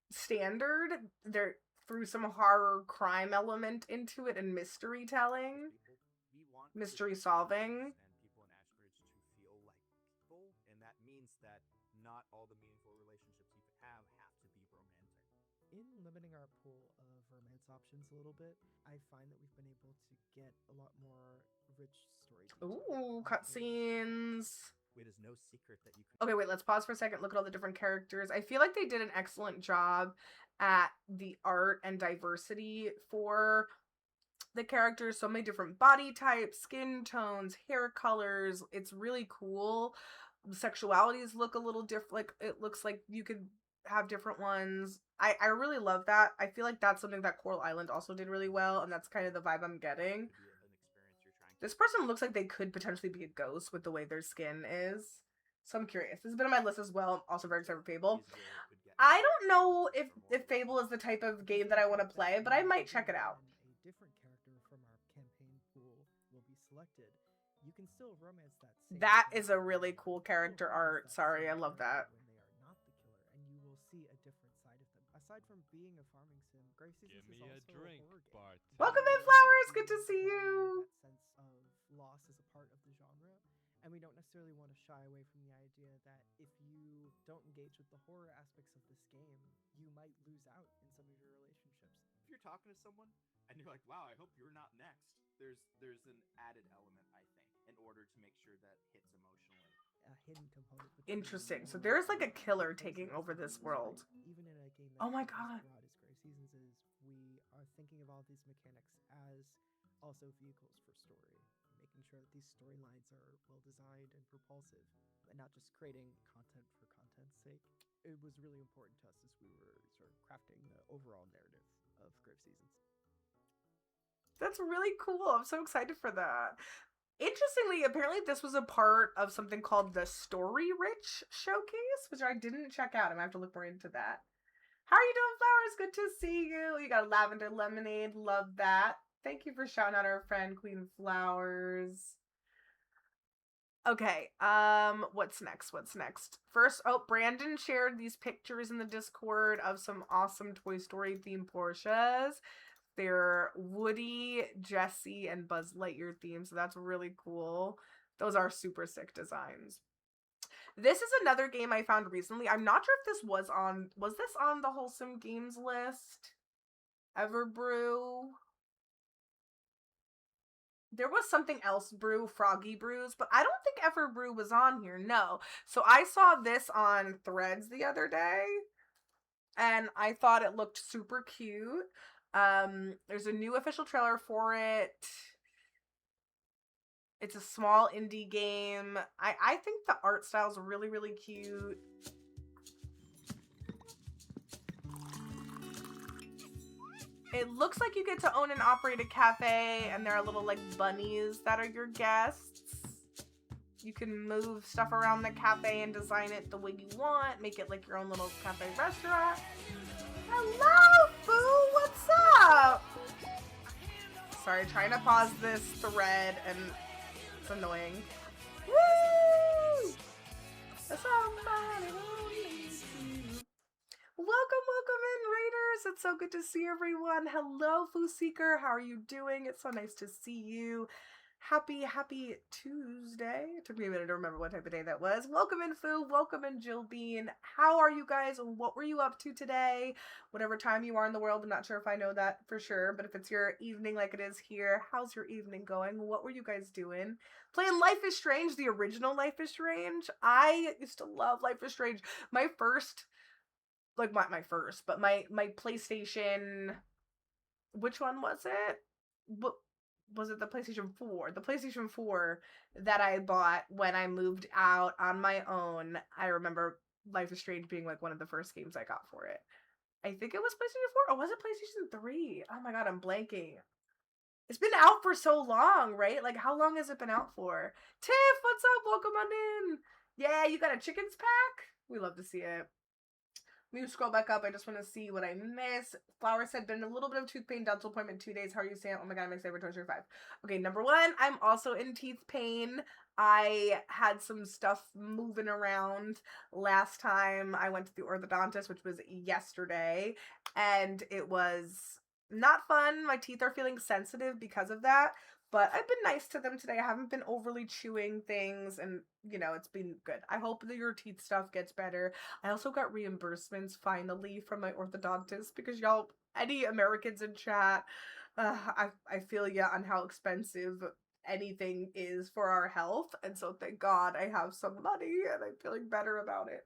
standard. There, through some horror crime element into it and mystery telling. Mystery solving. And people in Ashbridge to feel like people, and that means that not all the meaningful relationships you have to be romantic. In limiting our pool of romance options a little bit, I find that we've been able to get a lot more rich story. Ooh, cutscenes. It is no secret that you can. Okay, wait, let's pause for a second. Look at all the different characters. I feel like they did an excellent job at the art and diversity for the characters. So many different body types, skin tones, hair colors. It's really cool. The sexualities look a little different. Like, it looks like you could have different ones. I really love that. I feel like that's something that Coral Island also did really well, and that's kind of the vibe I'm getting. This person looks like they could potentially be a ghost with the way their skin is. So I'm curious. This has been on my list as well. I'm also very excited for Fable. I don't know if Fable is the type of game that I want to play, but I might check it out. A different character from our campaign pool will be selected. You can still romance that same That character, is a really cool character romance art. that Sorry, I same love that. character when they are not the killer, and you will see a different side of them. Aside from being a farming sim, Grave Seasons Give is me a also drink, a horror game. bartender. Welcome in, Flowers. Good to see you. That sense of loss is a part of the genre, and we don't necessarily want to shy away from the idea that if you don't engage with the horror aspects of this game, you might lose out in some of your relationships. If you're talking to someone and you're like, "Wow, I hope you're not next," there's an added element, I think, in order to make sure that hits emotionally. A hidden component. between Interesting. So horror there's like a and killer Grave taking Seasons over and this Grave world. Seasons, even in a game Oh my that's God. as broad as Grave Seasons is, we are thinking of all these mechanics as also vehicles for story, making sure that these storylines are well designed and propulsive, and not just creating content for content's sake. It was really important to us as we were sort of crafting the overall narrative of Grave Seasons. That's really cool. I'm so excited for that. Interestingly, apparently this was a part of something called the Story Rich Showcase, which I didn't check out. I'm gonna have to look more into that. How are you doing, Flowers? Good to see you. You got a lavender lemonade. Love that. Thank you for shouting out our friend Queen Flowers. Okay, what's next? First, Brandon shared these pictures in the Discord of some awesome Toy Story themed Porsches. They're Woody, Jessie, and Buzz Lightyear themed, so that's really cool. Those are super sick designs. This is another game I found recently. I'm not sure if this was this on the Wholesome Games list? Everbrew. There was something else brew, Froggy Brews, but I don't think Everbrew was on here, no. So I saw this on Threads the other day, and I thought it looked super cute. There's a new official trailer for it. It's a small indie game. I think the art style's really, really cute. It looks like you get to own and operate a cafe, and there are little like bunnies that are your guests. You can move stuff around the cafe and design it the way you want, make it like your own little cafe restaurant. Hello, Boo, what's up? Sorry, trying to pause this thread and it's annoying. Woo! Somebody needs you. Welcome in, Raiders. It's so good to see everyone. Hello, Foo Seeker. How are you doing? It's so nice to see you. Happy Tuesday. It took me a minute to remember what type of day that was. Welcome in, Foo. Welcome in, Jill Bean. How are you guys? What were you up to today? Whatever time you are in the world. I'm not sure if I know that for sure, but if it's your evening like it is here, how's your evening going? What were you guys doing? Playing Life is Strange, the original Life is Strange. I used to love Life is Strange. My first, like my first, but my PlayStation, which one was it? What was it? The PlayStation 4. The PlayStation 4 that I bought when I moved out on my own. I remember Life is Strange being like one of the first games I got for it. I think it was PlayStation 4 or was it PlayStation 3? Oh my god, I'm blanking. It's been out for so long, right? Like, how long has it been out for? Tiff, what's up? Welcome on in. Yeah, you got a chickens pack? We love to see it. Let me scroll back up. I just want to see what I missed. Flower said, been a little bit of tooth pain, dental appointment 2 days. How are you, Sam? Oh my god, I'm excited for 2025. Okay, number one, I'm also in teeth pain. I had some stuff moving around last time I went to the orthodontist, which was yesterday, and it was not fun. My teeth are feeling sensitive because of that. But I've been nice to them today. I haven't been overly chewing things, and, you know, it's been good. I hope that your teeth stuff gets better. I also got reimbursements, finally, from my orthodontist, because y'all, any Americans in chat, I feel ya on how expensive anything is for our health, and so thank God I have some money, and I'm feeling better about it.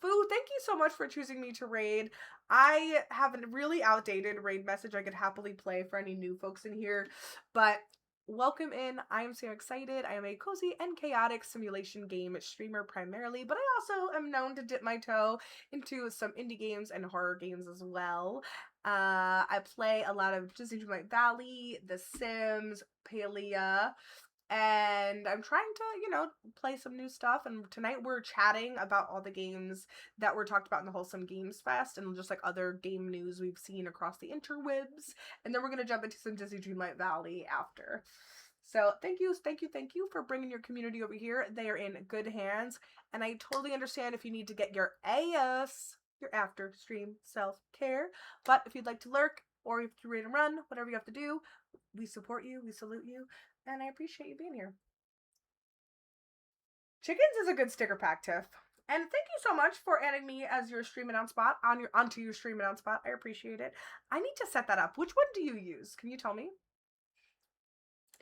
Foo, thank you so much for choosing me to raid. I have a really outdated raid message I could happily play for any new folks in here, but welcome in. I am so excited. I am a cozy and chaotic simulation game streamer primarily, but I also am known to dip my toe into some indie games and horror games as well. I play a lot of Disney Dreamlight Valley, The Sims, Palia, and I'm trying to, you know, play some new stuff. And tonight we're chatting about all the games that were talked about in the Wholesome Games Fest and just like other game news we've seen across the interwebs. And then we're going to jump into some Disney Dreamlight Valley after. So thank you for bringing your community over here. They are in good hands. And I totally understand if you need to get your AS, your after stream self-care. But if you'd like to lurk or if you're ready to run, whatever you have to do, we support you, we salute you, and I appreciate you being here. Chickens is a good sticker pack, Tiff. And thank you so much for adding me as your stream announce spot onto your stream announce spot. I appreciate it. I need to set that up. Which one do you use? Can you tell me?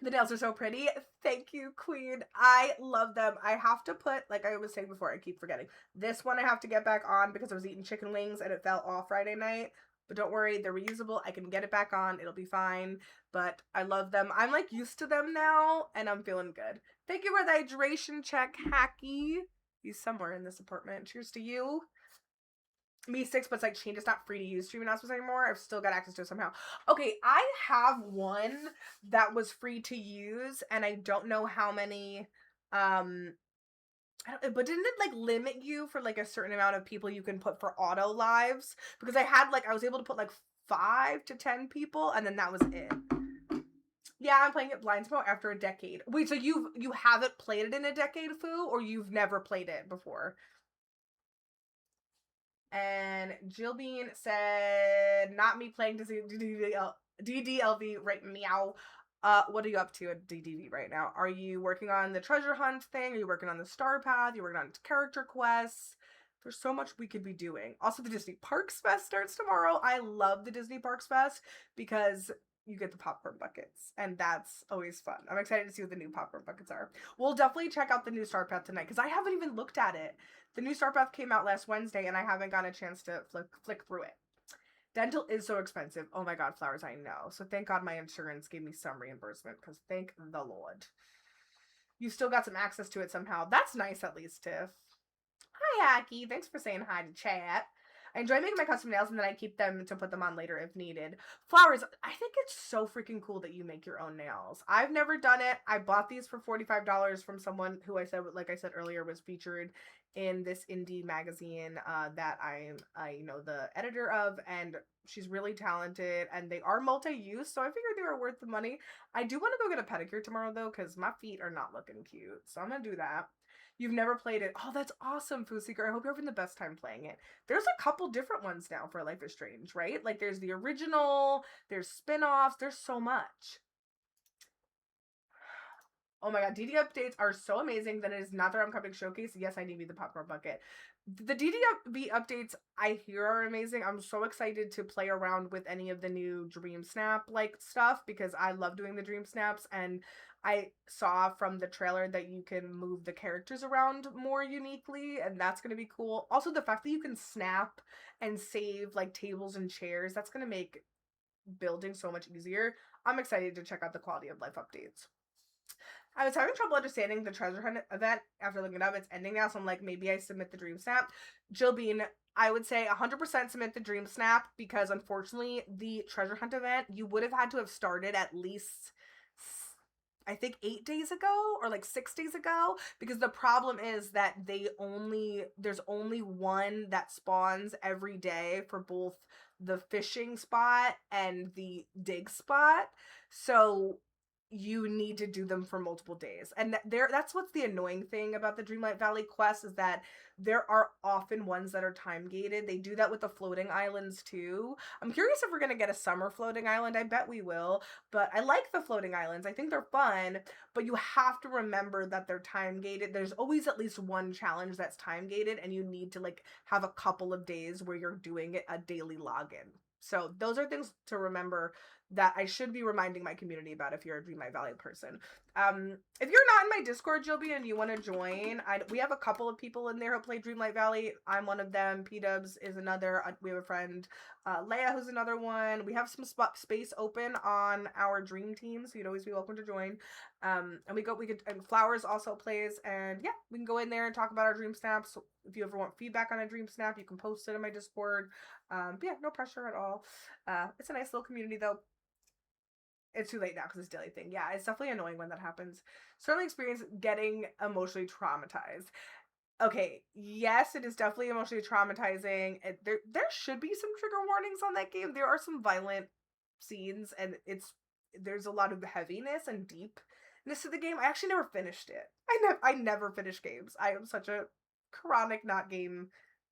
The nails are so pretty. Thank you, Queen. I love them. I have to put, like I was saying before, I keep forgetting. This one I have to get back on because I was eating chicken wings and it fell off Friday night. But don't worry, they're reusable. I can get it back on. It'll be fine. But I love them. I'm like used to them now and I'm feeling good. Thank you for the hydration check, Hacky. He's somewhere in this apartment. Cheers to you. Me 6, but it's like Shane is not free to use stream announcements anymore. I've still got access to it somehow. Okay, I have one that was free to use, and I don't know how many, but didn't it like limit you for like a certain amount of people you can put for auto lives? Because I was able to put like 5 to 10 people, and then that was it. Yeah, I'm playing it blind spot after a decade. Wait, so you haven't played it in a decade, Foo, or you've never played it before? And Jill Bean said, not me playing DDLV right meow. What are you up to at DDV right now? Are you working on the treasure hunt thing? Are you working on the star path? Are you working on character quests? There's so much we could be doing. Also, the Disney Parks Fest starts tomorrow. I love the Disney Parks Fest because you get the popcorn buckets, and that's always fun. I'm excited to see what the new popcorn buckets are. We'll definitely check out the new Star Path tonight because I haven't even looked at it. The new Star Path came out last Wednesday, and I haven't gotten a chance to flick through it. Dental is so expensive. Oh my god, Flowers, I know. So thank god my insurance gave me some reimbursement because thank the Lord. You still got some access to it somehow. That's nice at least, Tiff. Hi, Aki. Thanks for saying hi to chat. I enjoy making my custom nails and then I keep them to put them on later if needed. Flowers, I think it's so freaking cool that you make your own nails. I've never done it. I bought these for $45 from someone who like I said earlier, was featured in this indie magazine that I know the editor of, and she's really talented and they are multi-use, so I figured they were worth the money. I do want to go get a pedicure tomorrow though, because my feet are not looking cute, so I'm gonna do that. You've never played it. Oh, that's awesome, Food Seeker. I hope you're having the best time playing it. There's a couple different ones now for Life is Strange, right? Like there's the original, there's spin-offs, there's so much. Oh my god, DD updates are so amazing that it is not their upcoming showcase. Yes, I need the popcorn bucket. The DDB updates I hear are amazing. I'm so excited to play around with any of the new Dream Snap like stuff because I love doing the Dream Snaps, and I saw from the trailer that you can move the characters around more uniquely, and that's going to be cool. Also, the fact that you can snap and save like tables and chairs, that's going to make building so much easier. I'm excited to check out the quality of life updates. I was having trouble understanding the treasure hunt event after looking it up. It's ending now, so I'm like, maybe I submit the Dream Snap. Jill Bean, I would say 100% submit the Dream Snap because unfortunately the treasure hunt event, you would have had to have started at least, I think 8 days ago or like 6 days ago, because the problem is that there's only one that spawns every day for both the fishing spot and the dig spot. So you need to do them for multiple days. And that's what's the annoying thing about the Dreamlight Valley quest, is that there are often ones that are time gated. They do that with the floating islands too. I'm curious if we're going to get a summer floating island. I bet we will. But I like the floating islands. I think they're fun, but you have to remember that they're time gated. There's always at least one challenge that's time gated, and you need to like have a couple of days where you're doing it a daily login. So those are things to remember that I should be reminding my community about if you're a Dreamlight Valley person. If you're not in my Discord, Joby, and you want to join, we have a couple of people in there who play Dreamlight Valley. I'm one of them. P-Dubs is another. We have a friend, Leia, who's another one. We have some space open on our Dream Team, so you'd always be welcome to join. And Flowers also plays, and yeah, we can go in there and talk about our Dream Snaps. So if you ever want feedback on a Dream Snap, you can post it in my Discord. Yeah, no pressure at all. It's a nice little community though. It's too late now because it's a daily thing. Yeah, it's definitely annoying when that happens. Certainly experience getting emotionally traumatized. Okay, yes, it is definitely emotionally traumatizing. There should be some trigger warnings on that game. There are some violent scenes, and there's a lot of heaviness and deepness to the game. I actually never finished it. I never finish games. I am such a chronic not game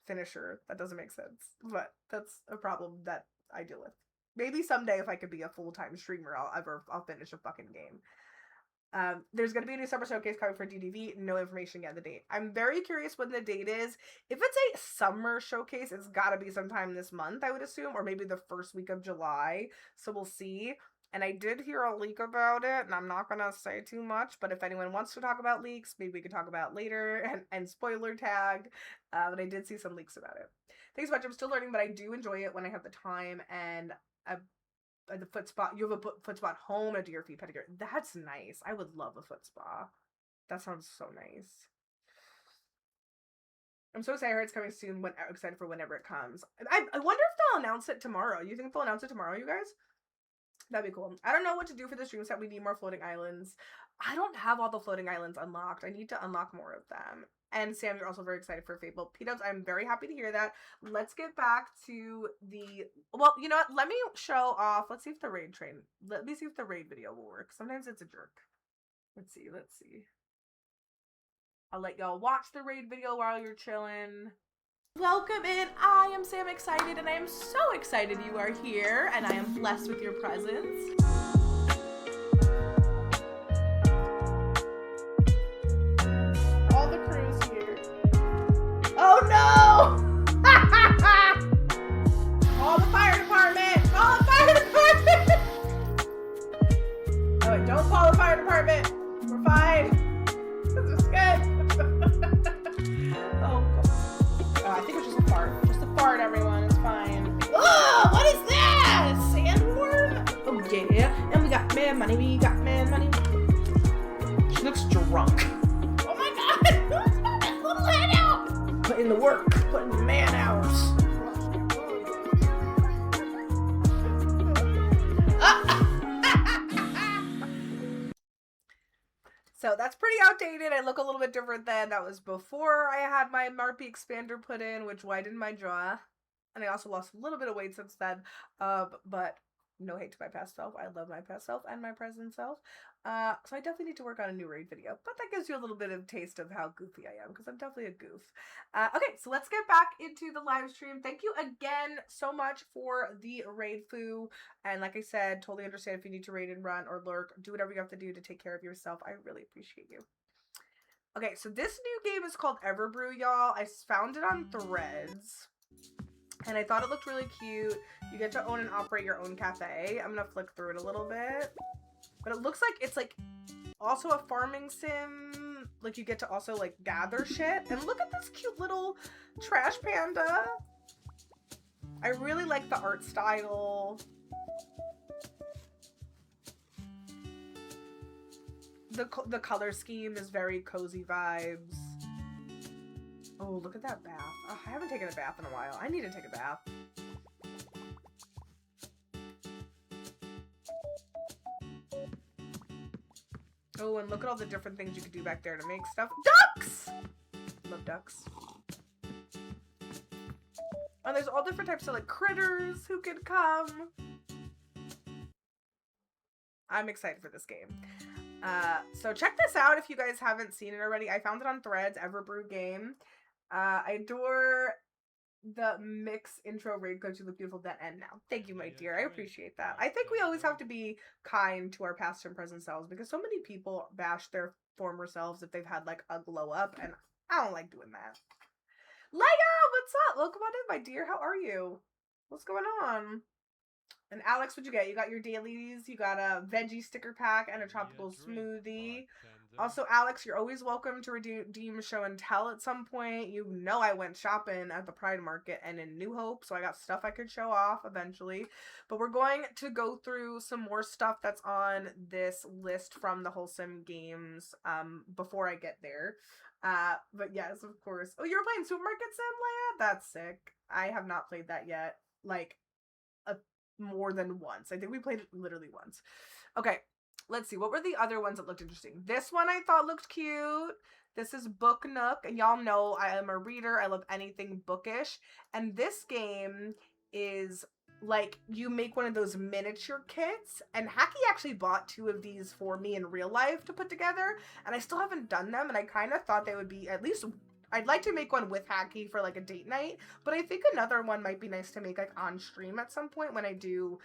finisher. That doesn't make sense, but that's a problem that I deal with. Maybe someday if I could be a full-time streamer, I'll finish a fucking game. There's going to be a new summer showcase coming for DDV. No information yet, the date. I'm very curious when the date is. If it's a summer showcase, it's got to be sometime this month, I would assume, or maybe the first week of July. So we'll see. And I did hear a leak about it, and I'm not going to say too much, but if anyone wants to talk about leaks, maybe we can talk about it later and spoiler tag. But I did see some leaks about it. Thanks so much. I'm still learning, but I do enjoy it when I have the time, and the foot spa. You have a foot spa at home and do your feet pedicure. That's nice. I would love a foot spa. That sounds so nice. I'm so excited it's coming soon. Excited for whenever it comes. I wonder if they'll announce it tomorrow. You think they'll announce it tomorrow, you guys? That'd be cool. I don't know what to do for the stream set. We need more floating islands. I don't have all the floating islands unlocked. I need to unlock more of them. And Sam, you're also very excited for Fable. P-Dubs, I'm very happy to hear that. Let's get back to well, you know what? Let me show off. Let's see if the raid video will work. Sometimes it's a jerk. Let's see. I'll let y'all watch the raid video while you're chilling. Welcome in. I am Sam Excited, and I am so excited you are here, and I am blessed with your presence. Oh no! Don't call the fire department. We're fine. This is good. Oh, I think it was just a fart. Just a fart, everyone. It's fine. Oh, what is that? A sandworm? Oh, yeah. And we got man money. We got man money. She looks drunk. Oh my god. Who's got that little head out? Put in the work. Put in the man hours. So that's pretty outdated. I look a little bit different then. That was before I had my Marpy expander put in, which widened my jaw. And I also lost a little bit of weight since then. But no hate to my past self. I love my past self and my present self. So I definitely need to work on a new raid video. But that gives you a little bit of taste of how goofy I am, because I'm definitely a goof. Okay, so let's get back into the live stream. Thank you again so much for the raid foo. And like I said, totally understand if you need to raid and run or lurk. Do whatever you have to do to take care of yourself. I really appreciate you. Okay, so this new game is called Everbrew, y'all. I found it on Threads. And I thought it looked really cute. You get to own and operate your own cafe. I'm gonna flick through it a little bit. But it looks like it's like also a farming sim. Like you get to also like gather shit. And look at this cute little trash panda. I really like the art style. The color scheme is very cozy vibes. Oh, look at that bath. Oh, I haven't taken a bath in a while. I need to take a bath. Oh, and look at all the different things you could do back there to make stuff. Ducks! Love ducks. And there's all different types of like critters who could come. I'm excited for this game. So check this out if you guys haven't seen it already. I found it on Threads, Everbrew game. I adore the mix intro raid coach. You look beautiful. That end now. Thank you, my dear. I appreciate that. I think we always have to be kind to our past and present selves because so many people bash their former selves if they've had like a glow up, and I don't like doing that. Lego, what's up? Welcome on in, my dear. How are you? What's going on? And Alex, what'd you get? You got your dailies, you got a veggie sticker pack, and a tropical smoothie. Also, Alex, you're always welcome to redeem show and tell at some point. You know I went shopping at the Pride Market and in New Hope, so I got stuff I could show off eventually. But we're going to go through some more stuff that's on this list from the Wholesome Games before I get there. But yes, of course. Oh, you're playing Supermarket Sim, Leia? That's sick. I have not played that yet. Like, more than once. I think we played it literally once. Okay, let's see. What were the other ones that looked interesting? This one I thought looked cute. This is Book Nook, and y'all know I am a reader. I love anything bookish. And this game is like you make one of those miniature kits, and Hacky actually bought 2 of these for me in real life to put together, and I still haven't done them, and I kind of thought they would be at least... I'd like to make one with Hacky for like a date night, but I think another one might be nice to make like on stream at some point when I do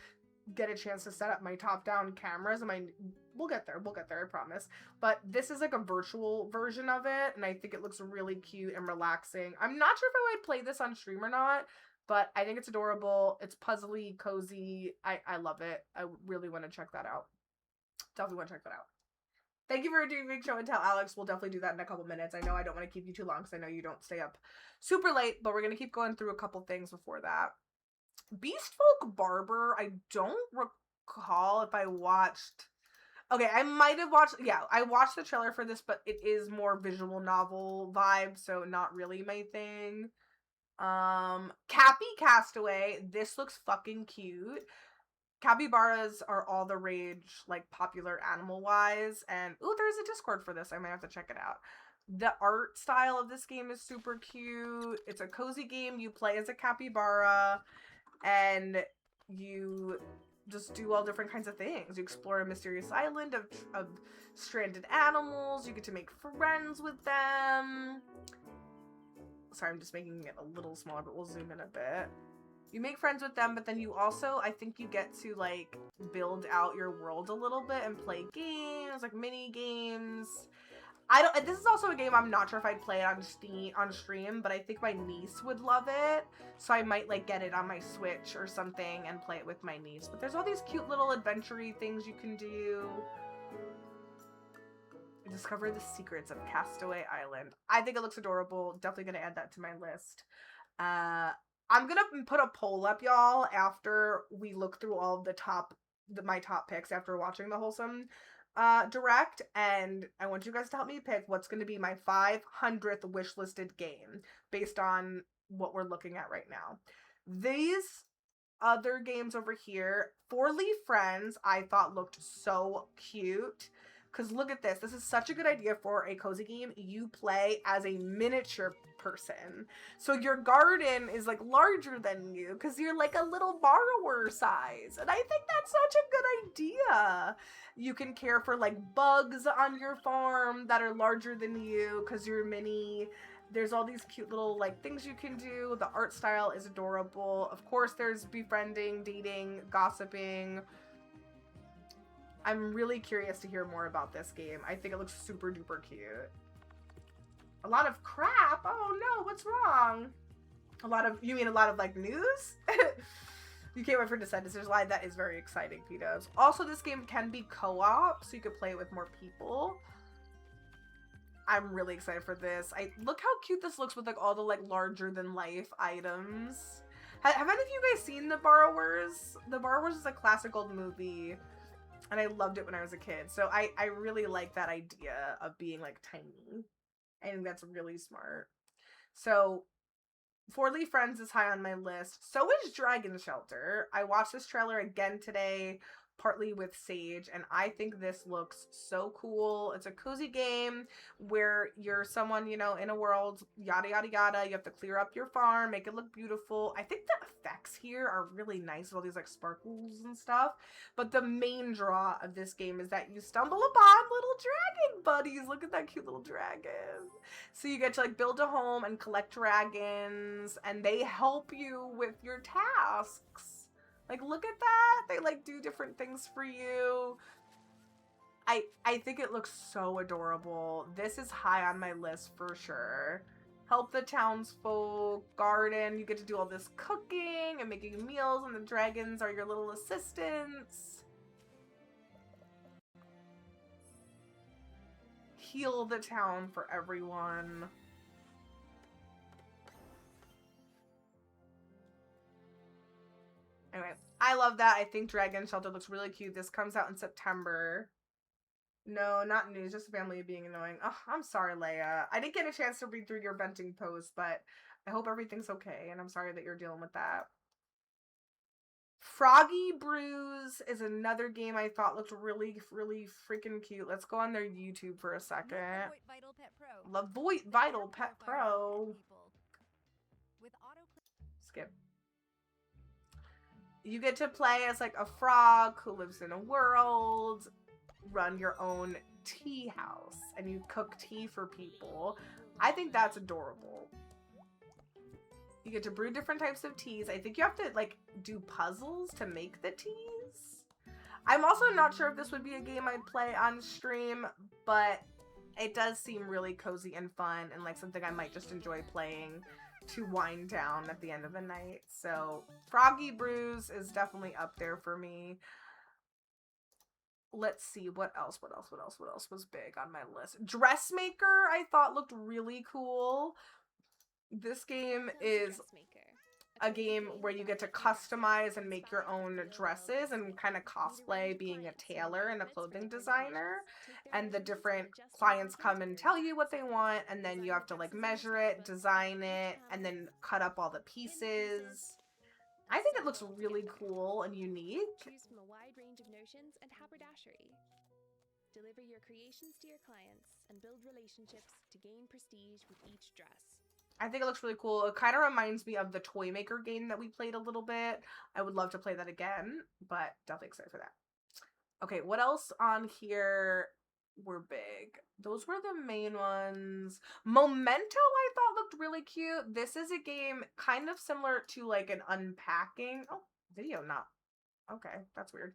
get a chance to set up my top-down cameras and we'll get there, I promise. But this is like a virtual version of it, and I think it looks really cute and relaxing. I'm not sure if I would play this on stream or not, but I think it's adorable. It's puzzly, cozy. I love it. I really want to check that out. Definitely want to check that out. Thank you for doing Big Show and Tell, Alex. We'll definitely do that in a couple minutes. I know I don't want to keep you too long because I know you don't stay up super late, but we're going to keep going through a couple things before that. Beastfolk Barber, I don't recall if I watched... Okay, I might have watched... Yeah, I watched the trailer for this, but it is more visual novel vibe, so not really my thing. Cappy Castaway. This looks fucking cute. Capybaras are all the rage, like, popular animal-wise, and, ooh, there's a Discord for this. I might have to check it out. The art style of this game is super cute. It's a cozy game. You play as a capybara, and you just do all different kinds of things. You explore a mysterious island of stranded animals. You get to make friends with them. Sorry, I'm just making it a little smaller, but we'll zoom in a bit. You make friends with them, but then you also, I think you get to, like, build out your world a little bit and play games, like mini games. This is also a game I'm not sure if I'd play it on stream, but I think my niece would love it. So I might, like, get it on my Switch or something and play it with my niece. But there's all these cute little adventure-y things you can do. Discover the secrets of Castaway Island. I think it looks adorable. Definitely gonna add that to my list. I'm gonna put a poll up, y'all, after we look through all of my top picks after watching the Wholesome direct, and I want you guys to help me pick what's gonna be my 500th wishlisted game based on what we're looking at right now. These other games over here, Four Leaf Friends, I thought looked so cute. Because look at this. This is such a good idea for a cozy game. You play as a miniature person. So your garden is like larger than you because you're like a little borrower size. And I think that's such a good idea. You can care for like bugs on your farm that are larger than you because you're mini. There's all these cute little like things you can do. The art style is adorable. Of course, there's befriending, dating, gossiping. I'm really curious to hear more about this game. I think it looks super duper cute. A lot of crap? Oh no, what's wrong? You mean a lot of like news? You can't wait for Descendants Live. That is very exciting, Pedos. Also, this game can be co-op, so you could play it with more people. I'm really excited for this. Look how cute this looks with like all the like larger than life items. Have any of you guys seen The Borrowers? The Borrowers is a classic old movie. And I loved it when I was a kid. So I really like that idea of being like tiny. I think that's really smart. So Four Leaf Friends is high on my list. So is Dragon Shelter. I watched this trailer again today, partly with Sage, and I think this looks so cool. It's a cozy game where you're someone, you know, in a world, yada yada yada. You have to clear up your farm, make it look beautiful. I think the effects here are really nice with all these like sparkles and stuff. But the main draw of this game is that you stumble upon little dragon buddies. Look at that cute little dragon. So you get to like build a home and collect dragons, and they help you with your tasks. Like, look at that. They like do different things for you. I think it looks so adorable. This is high on my list for sure. Help the townsfolk, garden. You get to do all this cooking and making meals, and the dragons are your little assistants. Heal the town for everyone. Anyway, I love that. I think Dragon Shelter looks really cute. This comes out in September. No, not news, just family being annoying. Oh, I'm sorry, Leia. I didn't get a chance to read through your venting post, but I hope everything's okay, and I'm sorry that you're dealing with that. Froggy Brews is another game I thought looked really, really freaking cute. Let's go on their YouTube for a second. Lavoit Vital Pet Pro. Skip. You get to play as like a frog who lives in a world, run your own tea house, and you cook tea for people. I think that's adorable. You get to brew different types of teas. I think you have to like do puzzles to make the teas. I'm also not sure if this would be a game I'd play on stream, but it does seem really cozy and fun and like something I might just enjoy playing to wind down at the end of the night. So Froggy Brews is definitely up there for me. Let's see what else was big on my list. Dressmaker I thought looked really cool. This game is a game where you get to customize and make your own dresses and kind of cosplay being a tailor and a clothing designer, and the different clients come and tell you what they want, and then you have to like measure it, design it, and then cut up all the pieces. I think it looks really cool and unique. Choose from a wide range of notions and haberdashery. Deliver your creations to your clients and build relationships to gain prestige with each dress. I think it looks really cool. It kind of reminds me of the Toy Maker game that we played a little bit. I would love to play that again, but definitely excited for that. Okay, what else on here were big? Those were the main ones. Memento I thought looked really cute. This is a game kind of similar to like an unpacking. Oh, video not. Okay, that's weird.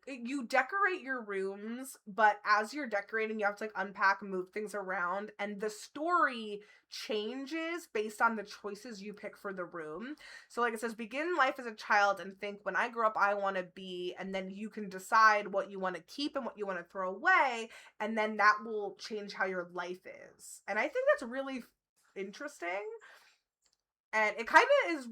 you decorate your rooms, but as you're decorating, you have to like unpack, move things around, and the story changes based on the choices you pick for the room. So like it says, begin life as a child and think, when I grow up, I want to be, and then you can decide what you want to keep and what you want to throw away, and then that will change how your life is. And I think that's really interesting. And it kind of is.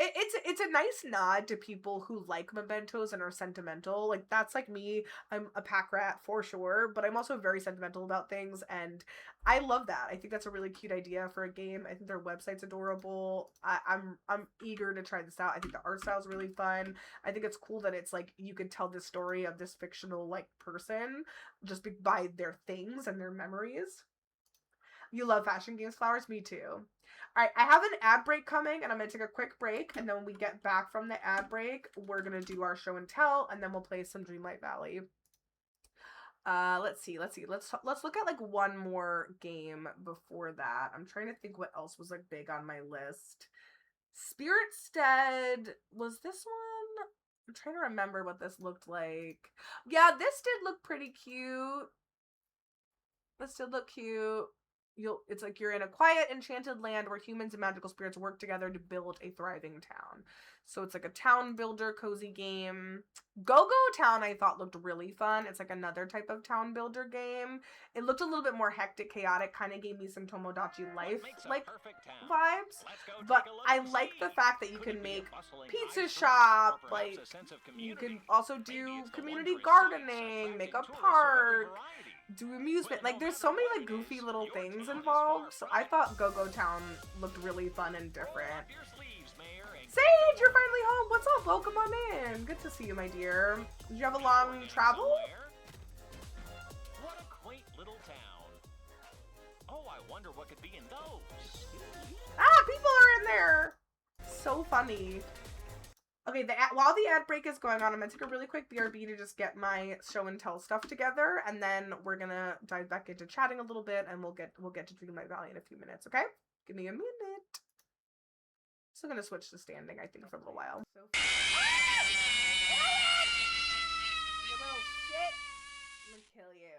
It's a nice nod to people who like mementos and are sentimental. Like, that's like me. I'm a pack rat for sure, but I'm also very sentimental about things, and I love that. I think that's a really cute idea for a game. I think their website's adorable. I'm eager to try this out. I think the art style's really fun. I think it's cool that it's like you could tell the story of this fictional like person just by their things and their memories. You love fashion games, Flowers? Me too. All right, I have an ad break coming, and I'm going to take a quick break, and then when we get back from the ad break, we're going to do our show and tell, and then we'll play some Dreamlight Valley. Let's see. Let's look at, like, one more game before that. I'm trying to think what else was, like, big on my list. Spiritstead, was this one? I'm trying to remember what this looked like. Yeah, this did look pretty cute. This did look cute. It's like you're in a quiet, enchanted land where humans and magical spirits work together to build a thriving town. So it's like a town builder cozy game. Go-Go Town I thought looked really fun. It's like another type of town builder game. It looked a little bit more hectic, chaotic, kind of gave me some Tomodachi Life like vibes. But I like the fact that you can make pizza shop, like you can also do community gardening, make a park, do amusement. Like, there's so many like goofy little things involved. So I thought Go-Go Town looked really fun and different. Sage, you're finally home. What's up? Welcome on in. Good to see you, my dear. Did you have a long travel? What a quaint little town. Oh, I wonder what could be in those. Ah, people are in there. So funny. Okay, while the ad break is going on, I'm gonna take a really quick BRB to just get my show and tell stuff together, and then we're gonna dive back into chatting a little bit, and we'll get to Dreamlight Valley in a few minutes. Okay, give me a minute. Still gonna switch to standing, I think, for a little while. So you little shit! I'm gonna kill you.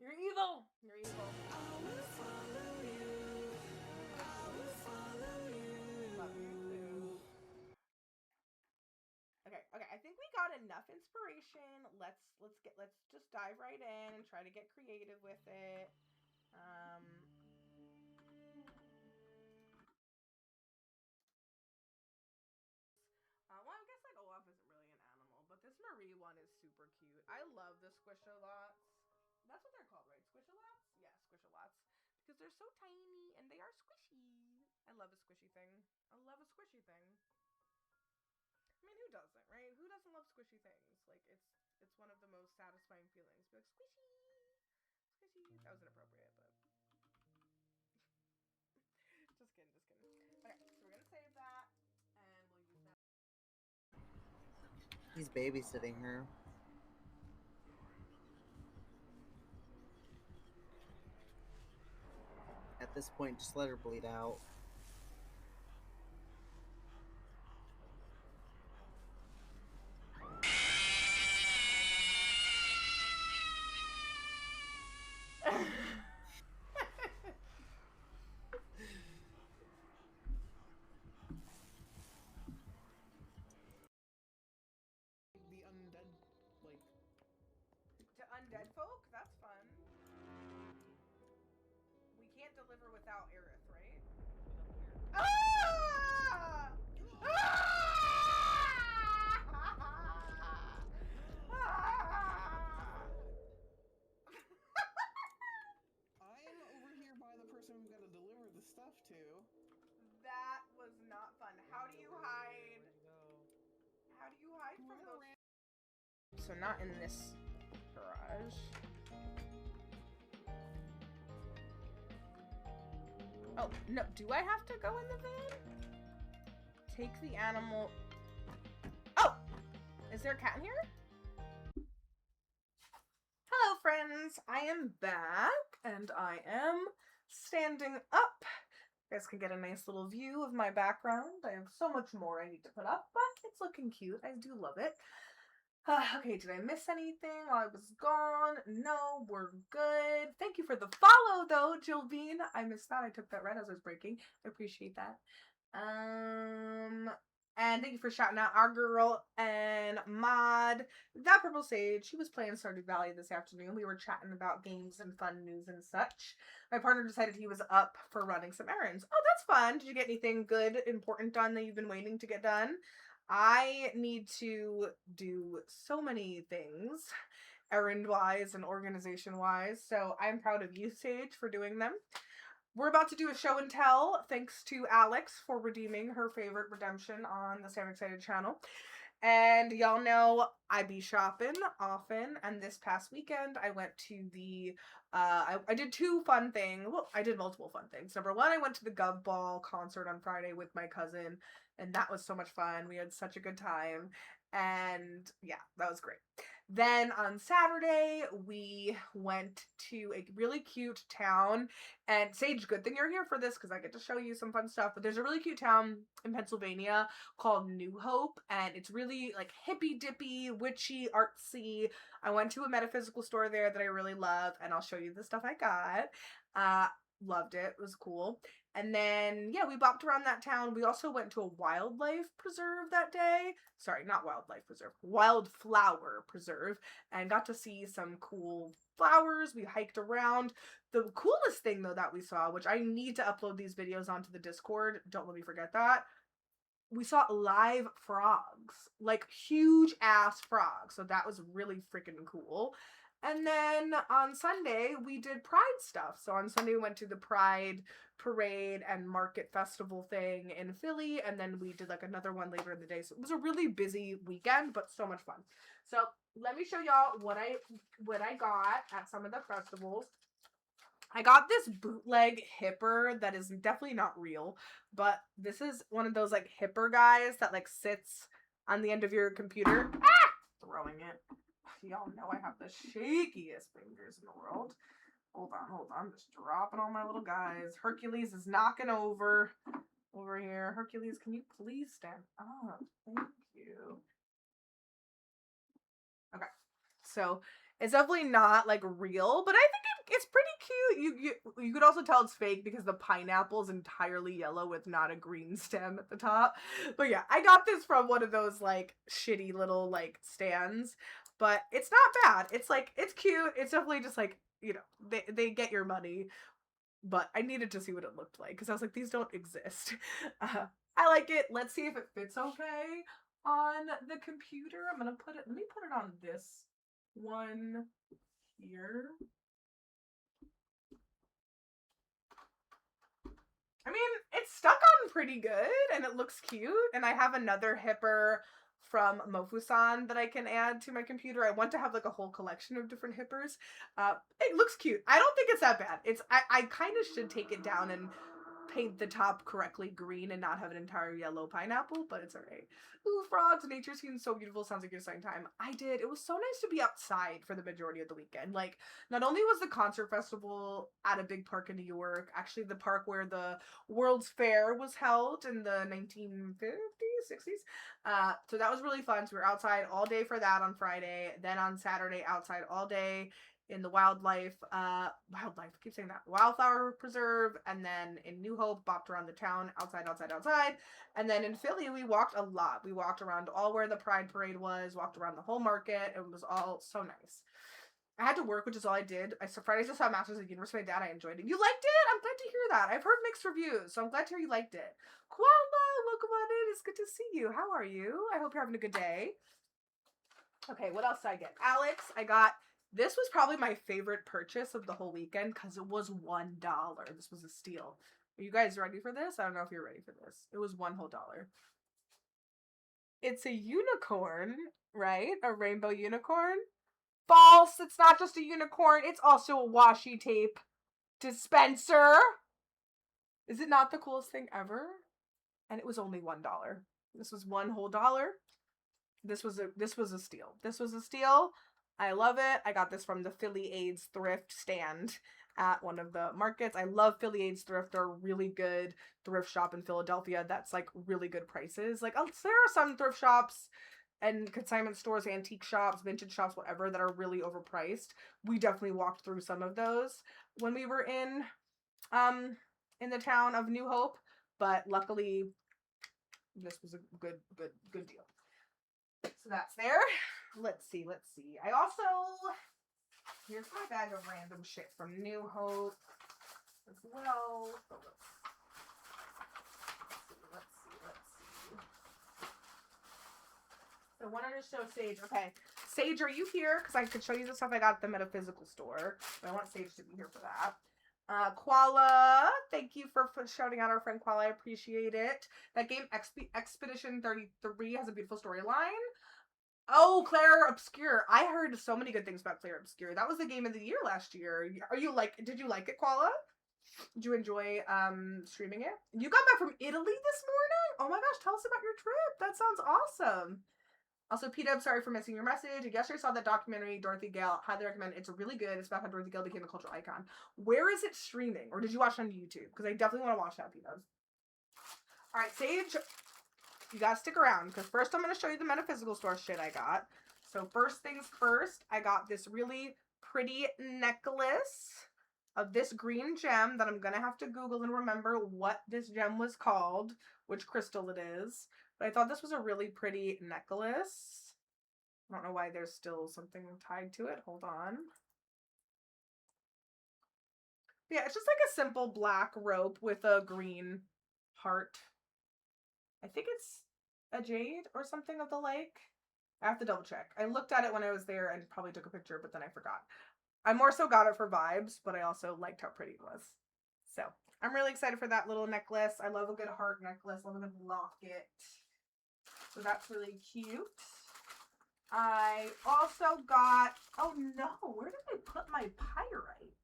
You're evil. You're evil. Love you too. Okay, I think we got enough inspiration. Let's just dive right in and try to get creative with it. Well, I guess like Olaf isn't really an animal, but this Marie one is super cute. I love the squishalots. That's what they're called, right? Squishalots? Yeah, squishalots. Because they're so tiny and they are squishy. I love a squishy thing. I love a squishy thing. I mean, who doesn't, right? Who doesn't love squishy things? Like, it's one of the most satisfying feelings. Be like, squishy! Squishy! That was inappropriate, but... just kidding. Okay, so we're gonna save that, and we'll use that. He's babysitting her. At this point, just let her bleed out. Undead folk? That's fun. We can't deliver without Aerith, right? Ah! I'm over here by the person we've got to deliver the stuff to. That was not fun. How do you hide? How do you hide from those? So not in this garage. Oh, no. Do I have to go in the van? Take the animal. Oh! Is there a cat in here? Hello, friends. I am back, and I am standing up. You guys can get a nice little view of my background. I have so much more I need to put up, but it's looking cute. I do love it. Okay, did I miss anything while I was gone? No, we're good. Thank you for the follow, though, Jill Bean. I missed that. I took that right as I was breaking. I appreciate that. And thank you for shouting out our girl and Mod. That Purple Sage, she was playing Stardew Valley this afternoon. We were chatting about games and fun news and such. My partner decided he was up for running some errands. Oh, that's fun. Did you get anything good, important done that you've been waiting to get done? I need to do so many things, errand-wise and organization-wise, so I'm proud of you, Sage, for doing them. We're about to do a show and tell, thanks to Alex for redeeming her favorite redemption on the Sam Excited channel. And y'all know I be shopping often, and this past weekend I went to the, I did two fun things. Well, I did multiple fun things. Number one, I went to the Gov Ball concert on Friday with my cousin, and that was so much fun. We had such a good time, and yeah, that was great. Then on Saturday, we went to a really cute town, and Sage, good thing you're here for this because I get to show you some fun stuff, but there's a really cute town in Pennsylvania called New Hope, and it's really like hippy-dippy, witchy, artsy. I went to a metaphysical store there that I really love, and I'll show you the stuff I got. Loved it. It was cool. And then, yeah, we bopped around that town. We also went to a wildlife preserve that day. Sorry, not wildlife preserve. Wildflower preserve. And got to see some cool flowers. We hiked around. The coolest thing, though, that we saw, which I need to upload these videos onto the Discord. Don't let me forget that. We saw live frogs. Like, huge-ass frogs. So that was really freaking cool. And then on Sunday, we did Pride stuff. So on Sunday, we went to the Pride Parade and Market Festival thing in Philly. And then we did like another one later in the day. So it was a really busy weekend, but so much fun. So let me show y'all what I got at some of the festivals. I got this bootleg hipper that is definitely not real, but this is one of those like hipper guys that like sits on the end of your computer. Ah! Throwing it. Y'all know I have the shakiest fingers in the world. Hold on. I'm just dropping all my little guys. Hercules is knocking over here. Hercules, can you please stand up? Thank you. Okay. So it's definitely not like real, but I think it's pretty cute. You could also tell it's fake because the pineapple is entirely yellow with not a green stem at the top. But yeah, I got this from one of those like shitty little like stands. But it's not bad. It's like, it's cute. It's definitely just like, you know, they get your money. But I needed to see what it looked like because I was like, these don't exist. I like it. Let's see if it fits okay on the computer. Let me put it on this one here. I mean, it's stuck on pretty good and it looks cute. And I have another hipper from Mofusan that I can add to my computer. I want to have like a whole collection of different hippers. It looks cute. I don't think it's that bad. I kind of should take it down and paint the top correctly green and not have an entire yellow pineapple, but it's alright. Ooh, frogs, nature seems so beautiful. Sounds like you're exciting time. I did. It was so nice to be outside for the majority of the weekend. Like, not only was the concert festival at a big park in New York, actually the park where the World's Fair was held in the 1950s, 60s. So that was really fun. So we were outside all day for that on Friday. Then on Saturday, outside all day in the wildlife, keep saying that, wildflower preserve, and then in New Hope, bopped around the town, outside, and then in Philly, we walked a lot. We walked around all where the Pride Parade was, walked around the whole market. It was all so nice. I had to work, which is all I did. Fridays I saw Masters of the Universe with my dad. I enjoyed it. You liked it? I'm glad to hear that. I've heard mixed reviews, so I'm glad to hear you liked it. Koala, welcome on in. It's good to see you. How are you? I hope you're having a good day. Okay, what else did I get? Alex, this was probably my favorite purchase of the whole weekend because it was $1. This was a steal. Are you guys ready for this? I don't know if you're ready for this. It was $1 whole. It's a unicorn, right? A rainbow unicorn? False! It's not just a unicorn. It's also a washi tape dispenser. Is it not the coolest thing ever? And it was only $1. This was $1 whole. This was a steal. This was a steal. I love it. I got this from the Philly AIDS thrift stand. at one of the markets. I love Philly Aids Thrift. They're a really good thrift shop in Philadelphia that's like really good prices. Like there are some thrift shops and consignment stores, antique shops, vintage shops, whatever, that are really overpriced. We definitely walked through some of those when we were in the town of New Hope, but luckily this was a good deal. So that's there. Let's see. I also, here's my bag of random shit from New Hope as well. So let's see. So I wanted to show Sage. Okay, Sage, are you here? Because I could show you the stuff I got at the metaphysical store. But I want Sage to be here for that. Koala, thank you for shouting out our friend Koala. I appreciate it. That game, Expedition 33, has a beautiful storyline. Oh, Claire Obscure. I heard so many good things about Claire Obscure. That was the game of the year last year. Did you like it, Koala? Did you enjoy streaming it? You got back from Italy this morning? Oh my gosh, tell us about your trip. That sounds awesome. Also, P-Dub, sorry for missing your message. Yesterday saw that documentary, Dorothy Gale. Highly recommend. It's really good. It's about how Dorothy Gale became a cultural icon. Where is it streaming? Or did you watch it on YouTube? Because I definitely want to watch that, P-Dubs. Alright, Sage, you gotta stick around. Because first I'm going to show you the metaphysical store shit I got. So first things first, I got this really pretty necklace of this green gem that I'm going to have to Google and remember what this gem was called, which crystal it is. But I thought this was a really pretty necklace. I don't know why there's still something tied to it. Hold on. Yeah, it's just like a simple black rope with a green heart. I think it's a jade or something of the like. I have to double check. I looked at it when I was there and probably took a picture, but then I forgot. I more so got it for vibes, but I also liked how pretty it was. So I'm really excited for that little necklace. I love a good heart necklace. Love a good locket. So that's really cute. I also got, oh no, where did I put my pyrite?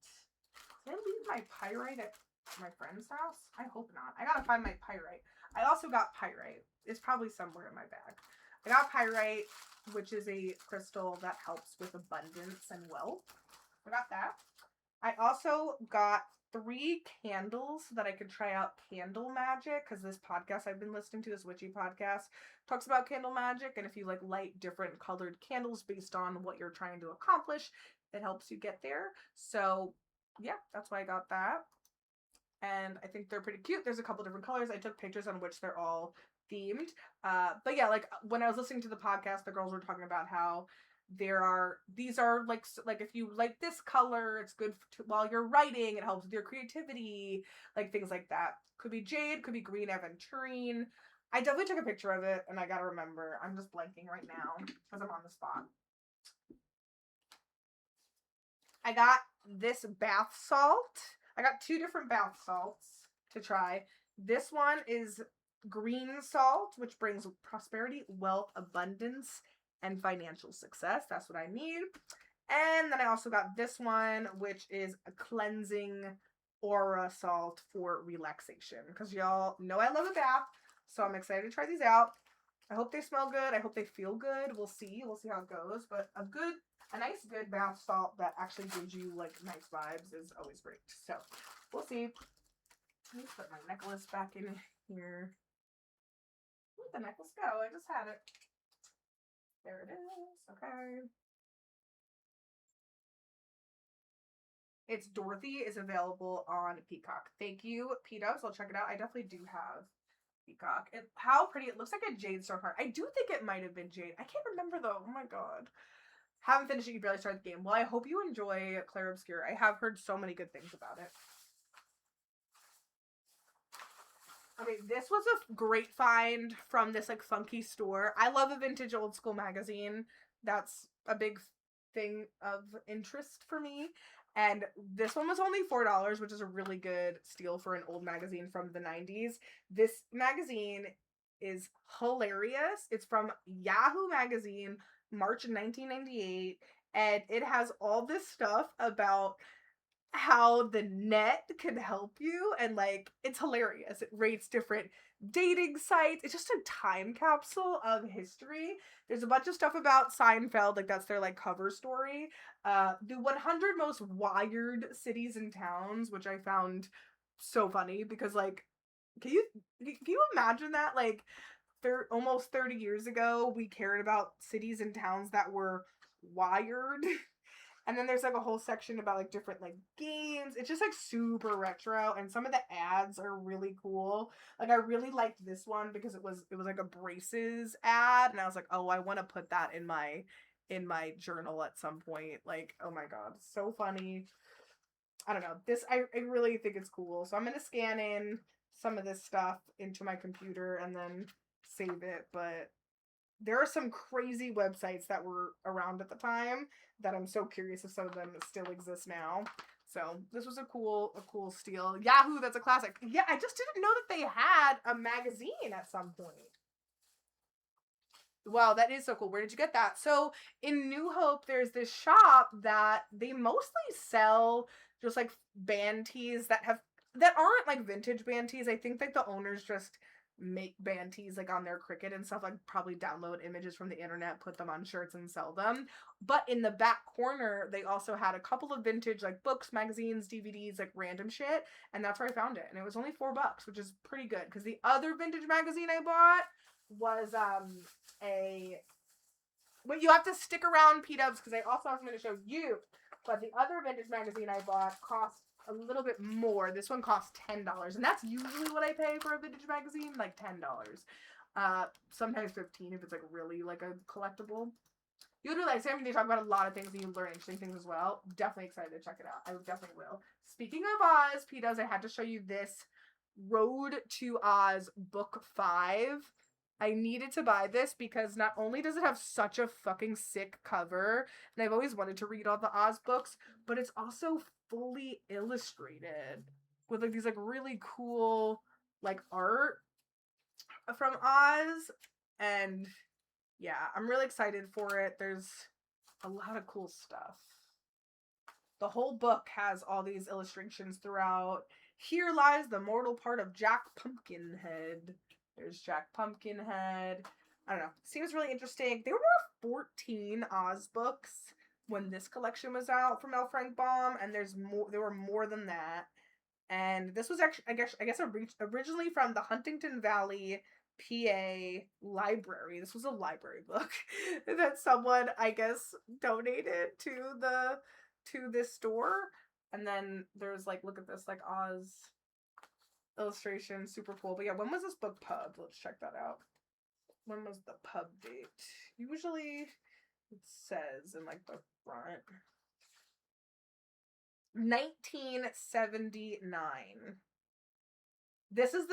Did I leave my pyrite at my friend's house? I hope not. I gotta find my pyrite. I also got pyrite. It's probably somewhere in my bag. I got pyrite, which is a crystal that helps with abundance and wealth. I got that. I also got 3 candles that I could try out candle magic, because this podcast I've been listening to, this witchy podcast, talks about candle magic, and if you like light different colored candles based on what you're trying to accomplish, it helps you get there. So yeah, that's why I got that. And I think they're pretty cute. There's a couple different colors. I took pictures on which they're all themed. But yeah, like when I was listening to the podcast, the girls were talking about how these are like if you like this color, it's good while you're writing, it helps with your creativity, like things like that. Could be jade, could be green aventurine. I definitely took a picture of it, and I gotta remember. I'm just blanking right now because I'm on the spot. I got this bath salt. I got 2 different bath salts to try. This one is green salt, which brings prosperity, wealth, abundance, and financial success. That's what I need. And then I also got this one, which is a cleansing aura salt for relaxation. Because y'all know I love a bath, so I'm excited to try these out. I hope they smell good. I hope they feel good. We'll see. We'll see how it goes. But a nice good bath salt that actually gives you like nice vibes is always great. So we'll see. Let me put my necklace back in here. Where'd the necklace go? I just had it. There it is. Okay. It's Dorothy is available on Peacock. Thank you, P-Dubs. I'll check it out. I definitely do have Peacock. How pretty. It looks like a jade stone heart. I do think it might have been jade. I can't remember though. Oh my god. Haven't finished it. You barely started the game. Well, I hope you enjoy Claire Obscure. I have heard so many good things about it. Okay, this was a great find from this like funky store. I love a vintage old school magazine. That's a big thing of interest for me. And this one was only $4, which is a really good steal for an old magazine from the 90s. This magazine is hilarious. It's from Yahoo Magazine, March 1998, and it has all this stuff about how the net can help you, and like it's hilarious. It rates different dating sites. It's just a time capsule of history. There's a bunch of stuff about Seinfeld, like that's their like cover story. The 100 most wired cities and towns, which I found so funny because like, can you imagine that? Like, almost 30 years ago, we cared about cities and towns that were wired. And then there's like a whole section about like different like games. It's just like super retro, and some of the ads are really cool. Like I really liked this one because it was like a braces ad, and I was like, oh, I want to put that in my journal at some point. Like, oh my god, so funny. I don't know. I really think it's cool. So I'm gonna scan in some of this stuff into my computer and then save it. But there are some crazy websites that were around at the time that I'm so curious if some of them still exist now. So this was a cool steal. Yahoo, that's a classic. Yeah, I just didn't know that they had a magazine at some point. Wow, that is so cool. Where did you get that? So in New Hope, there's this shop that they mostly sell just like band tees that aren't like vintage band tees. I think like the owners just make band tees like on their Cricut and stuff, like probably download images from the internet, put them on shirts and sell them. But in the back corner, they also had a couple of vintage like books, magazines, DVDs, like random shit, and that's where I found it. And it was only $4, which is pretty good because the other vintage magazine I bought was but you have to stick around, P-dubs, because I also have something to show you. But the other vintage magazine I bought cost a little bit more. This one costs $10, and that's usually what I pay for a vintage magazine, like $10. Sometimes $15 if it's like really like a collectible. You'll do like Sam, they talk about a lot of things and you learn interesting things as well. Definitely excited to check it out. I definitely will. Speaking of Oz, P-dubs, I had to show you this Road to Oz book 5. I needed to buy this because not only does it have such a fucking sick cover, and I've always wanted to read all the Oz books, but it's also fully illustrated with like these like really cool like art from Oz. And yeah, I'm really excited for it. There's a lot of cool stuff. The whole book has all these illustrations throughout. Here lies the mortal part of Jack Pumpkinhead. There's Jack Pumpkinhead. I don't know. Seems really interesting. There were 14 Oz books when this collection was out from L. Frank Baum, and there were more than that. And this was actually, I guess originally from the Huntington Valley, PA library. This was a library book that someone, I guess, donated to this store. And then there's like, look at this, like Oz illustration, super cool. But yeah, when was this book pubbed? Let's check that out. When was the pub date? Usually it says in like the front. 1979. This is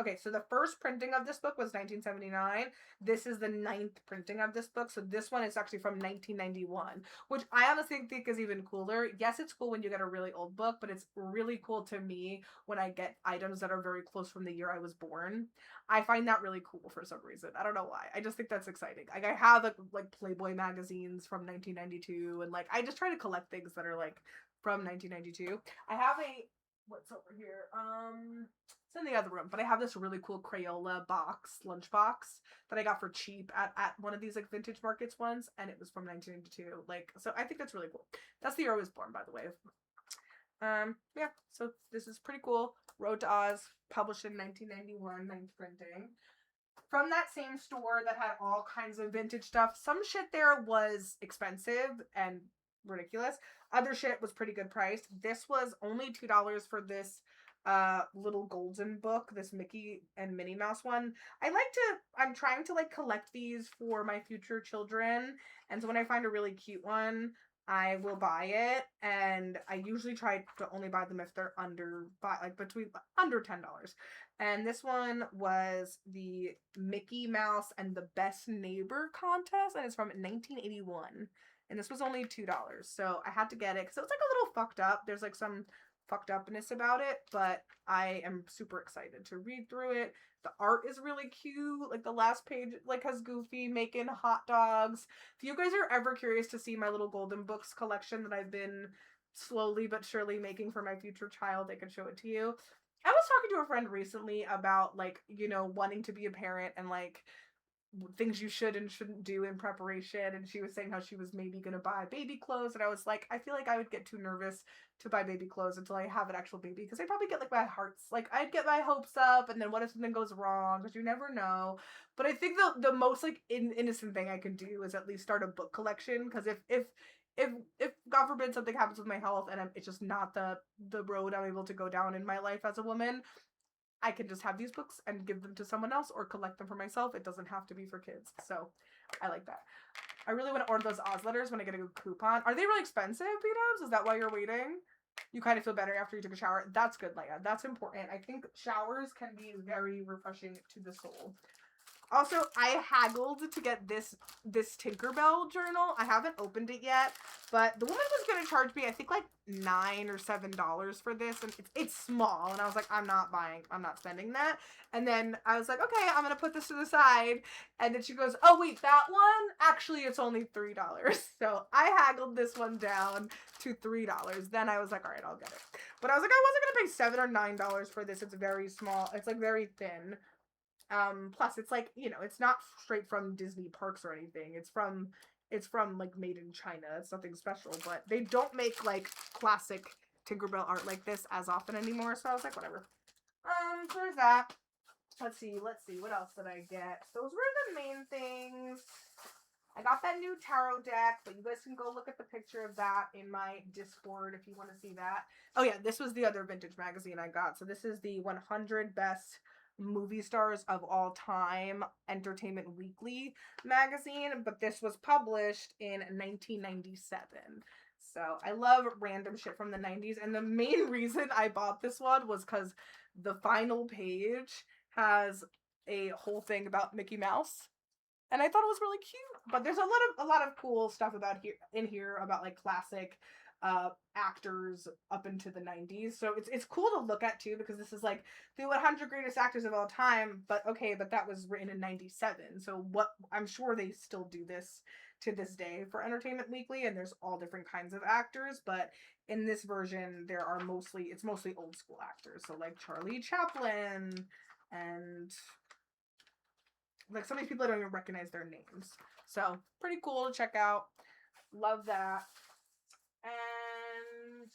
okay, so the first printing of this book was 1979. This is the 9th printing of this book, so this one is actually from 1991, which I honestly think is even cooler. Yes, it's cool when you get a really old book, but it's really cool to me when I get items that are very close from the year I was born. I find that really cool for some reason. I don't know why. I just think that's exciting. Like, I have like Playboy magazines from 1992, and like I just try to collect things that are like from 1992. I have what's over here? It's in the other room, but I have this really cool Crayola lunchbox that I got for cheap at one of these like vintage markets once, and it was from 1992. Like, so I think that's really cool. That's the year I was born, by the way. Yeah, so this is pretty cool. Road to Oz, published in 1991, 9th printing. From that same store that had all kinds of vintage stuff. Some shit there was expensive and ridiculous. Other shit was pretty good priced. This was only $2 for this little golden book, this Mickey and Minnie Mouse one. I'm trying to like collect these for my future children, and so when I find a really cute one, I will buy it, and I usually try to only buy them if they're under $10. And this one was the Mickey Mouse and the Best Neighbor contest, and it's from 1981. And this was only $2, so I had to get it because it was like a little fucked up. There's like some fucked upness about it, but I am super excited to read through it. The art is really cute. Like the last page like has Goofy making hot dogs. If you guys are ever curious to see my little golden books collection that I've been slowly but surely making for my future child, I can show it to you. I was talking to a friend recently about, like, you know, wanting to be a parent and, like, things you should and shouldn't do in preparation, and she was saying how she was maybe gonna buy baby clothes, and I was like, I feel like I would get too nervous to buy baby clothes until I have an actual baby, because I'd probably get like my heart's like I'd get my hopes up, and then what if something goes wrong, because you never know. But I think the most like innocent thing I can do is at least start a book collection, because if God forbid something happens with my health and it's just not the road I'm able to go down in my life as a woman, I can just have these books and give them to someone else or collect them for myself. It doesn't have to be for kids. So I like that. I really want to order those Oz letters when I get a good coupon. Are they really expensive, P-Dubs? Is that why you're waiting? You kind of feel better after you took a shower. That's good, Leia. That's important. I think showers can be very refreshing to the soul. Also, I haggled to get this Tinkerbell journal. I haven't opened it yet, but the woman was going to charge me, I think, like $9 or $7 for this, and it's small, and I was like, I'm not spending that. And then I was like, okay, I'm going to put this to the side, and then she goes, oh, wait, that one? Actually, it's only $3. So I haggled this one down to $3. Then I was like, all right, I'll get it. But I was like, I wasn't going to pay $7 or $9 for this. It's very small. It's, like, very thin. Plus it's like, you know, it's not straight from Disney parks or anything. It's from like made in China. It's nothing special, but they don't make like classic Tinkerbell art like this as often anymore. So I was like, whatever. So there's that. Let's see. What else did I get? Those were the main things. I got that new tarot deck, but you guys can go look at the picture of that in my Discord if you want to see that. Oh yeah, this was the other vintage magazine I got. So this is the 100 Best Movie Stars of All Time Entertainment Weekly magazine, but this was published in 1997. So I love random shit from the 90s, and the main reason I bought this one was because the final page has a whole thing about Mickey Mouse, and I thought it was really cute. But there's a lot of cool stuff about here about like classic actors up into the 90s. So it's cool to look at too, because this is like the 100 greatest actors of all time, but that was written in 97. So what I'm sure they still do this to this day for Entertainment Weekly, and there's all different kinds of actors, but in this version it's mostly old school actors. So like Charlie Chaplin and like some of these people I don't even recognize their names. So pretty cool to check out. Love that. And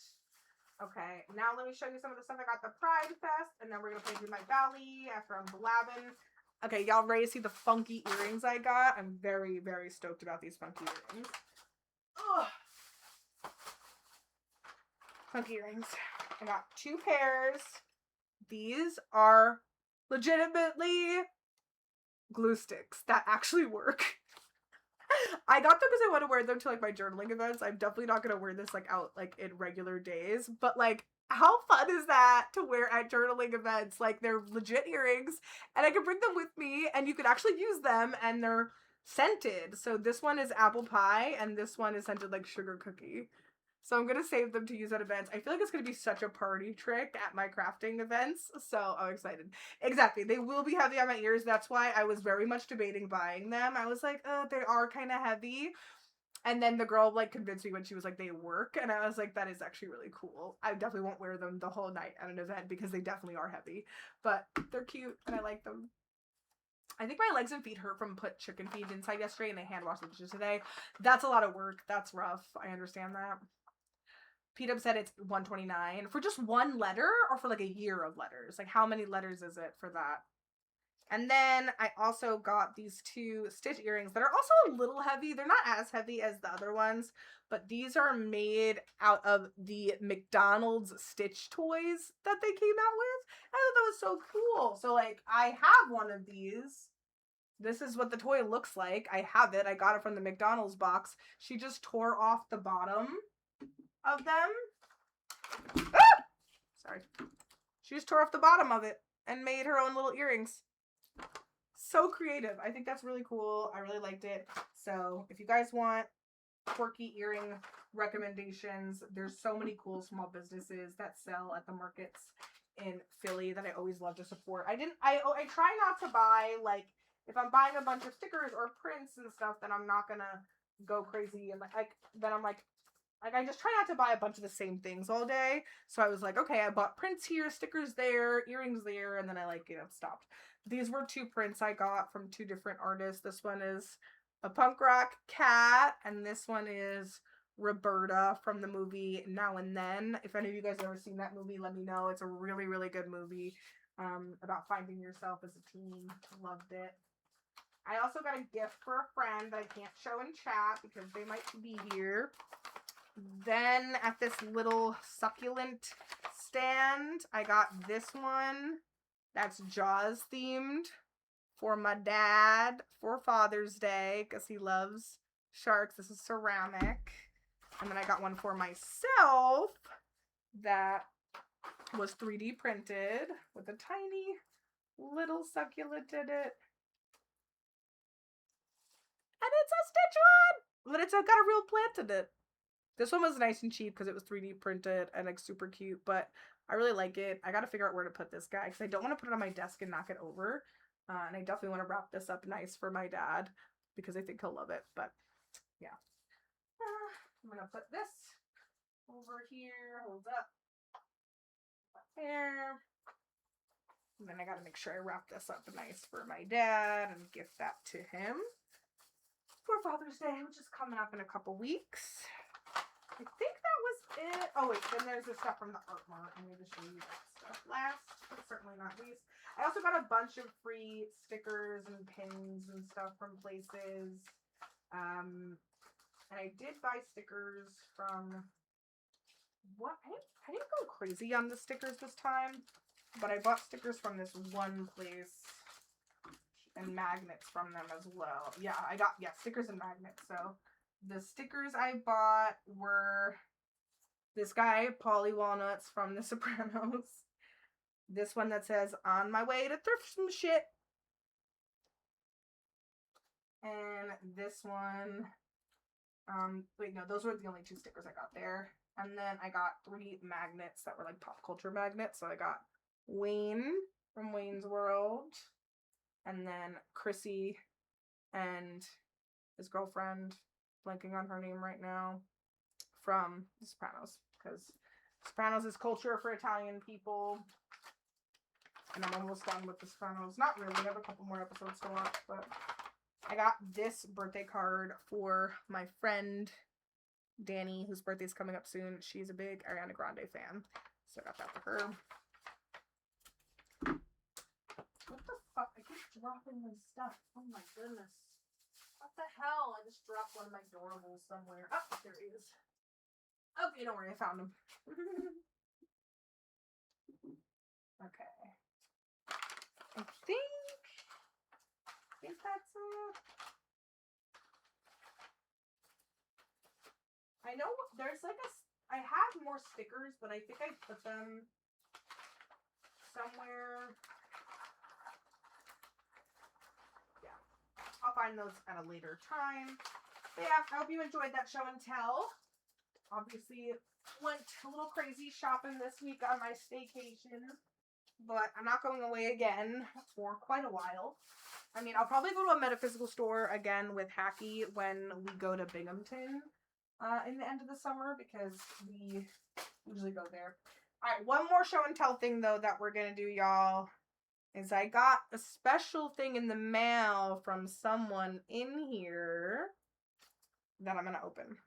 okay, now let me show you some of the stuff I got at the Pride Fest, and then we're gonna play Do My Belly after I'm blabbing. Okay, y'all ready to see the funky earrings I got? I'm very, very stoked about these funky earrings. Ugh. Funky earrings. I got 2 pairs. These are legitimately glue sticks that actually work. I got them because I want to wear them to like my journaling events. I'm definitely not going to wear this like out like in regular days, but like how fun is that to wear at journaling events? Like they're legit earrings and I can bring them with me and you could actually use them, and they're scented. So this one is apple pie and this one is scented like sugar cookie. So I'm going to save them to use at events. I feel like it's going to be such a party trick at my crafting events. So I'm excited. Exactly. They will be heavy on my ears. That's why I was very much debating buying them. I was like, they are kind of heavy. And then the girl like convinced me when she was like, they work. And I was like, that is actually really cool. I definitely won't wear them the whole night at an event because they definitely are heavy. But they're cute and I like them. I think my legs and feet hurt from put chicken feed inside yesterday and I hand washed the dishes today. That's a lot of work. That's rough. I understand that. P-Dub said it's $129 for just one letter or for like a year of letters. Like how many letters is it for that? And then I also got these 2 stitch earrings that are also a little heavy. They're not as heavy as the other ones, but these are made out of the McDonald's Stitch toys that they came out with. I thought that was so cool. So like I have one of these. This is what the toy looks like. I have it. I got it from the McDonald's box. She just tore off the bottom of them. Ah! Sorry. She just tore off the bottom of it and made her own little earrings. So creative. I think that's really cool. I really liked it. So if you guys want quirky earring recommendations, there's so many cool small businesses that sell at the markets in Philly that I always love to support. I try not to buy, like, if I'm buying a bunch of stickers or prints and stuff, then I'm not gonna go crazy and then I'm like, like, I just try not to buy a bunch of the same things all day. So I was like, okay, I bought prints here, stickers there, earrings there, and then I like, stopped. These were 2 prints I got from 2 different artists. This one is a punk rock cat, and this one is Roberta from the movie Now and Then. If any of you guys have ever seen that movie, let me know. It's a really, really good movie about finding yourself as a teen. Loved it. I also got a gift for a friend that I can't show in chat because they might be here. Then at this little succulent stand, I got this one that's Jaws themed for my dad for Father's Day because he loves sharks. This is ceramic. And then I got one for myself that was 3D printed with a tiny little succulent in it. And it's a Stitch one! But it's got a real plant in it. This one was nice and cheap because it was 3D printed and like super cute, but I really like it. I gotta figure out where to put this guy because I don't want to put it on my desk and knock it over. And I definitely want to wrap this up nice for my dad because I think he'll love it. But yeah. I'm gonna put this over here. Hold up. There. And then I gotta make sure I wrap this up nice for my dad and gift that to him for Father's Day, which is coming up in a couple weeks. I think that was it. Oh wait, then there's the stuff from the art mart. I'm gonna show you that stuff last, but certainly not least. I also got a bunch of free stickers and pins and stuff from places. And I did buy stickers from what I didn't go crazy on the stickers this time, but I bought stickers from this one place and magnets from them as well. Yeah, I got stickers and magnets. So the stickers I bought were this guy, Polly Walnuts from The Sopranos. This one that says, on my way to thrift some shit. And this one, wait, no, those were the only 2 stickers I got there. And then I got 3 magnets that were like pop culture magnets. So I got Wayne from Wayne's World. And then Chrissy and his girlfriend, blanking on her name right now, from The Sopranos, because Sopranos is culture for Italian people. And I'm almost done with The Sopranos. Not really, I have a couple more episodes to watch, but I got this birthday card for my friend Danny, whose birthday's coming up soon. She's a big Ariana Grande fan, so I got that for her. What the fuck? I keep dropping my stuff. Oh my goodness. What the hell? I just dropped one of my doorables somewhere. Oh, there he is. Okay, don't worry, I found him. Okay. I think that's it. I know there's like I have more stickers, but I think I put them somewhere. Yeah. I'll find those at a later time. But yeah, I hope you enjoyed that show and tell. Obviously, went a little crazy shopping this week on my staycation, but I'm not going away again for quite a while. I mean, I'll probably go to a metaphysical store again with Hacky when we go to Binghamton in the end of the summer, because we usually go there. Alright, one more show and tell thing, though, that we're gonna do, y'all, is I got a special thing in the mail from someone in here that I'm gonna open.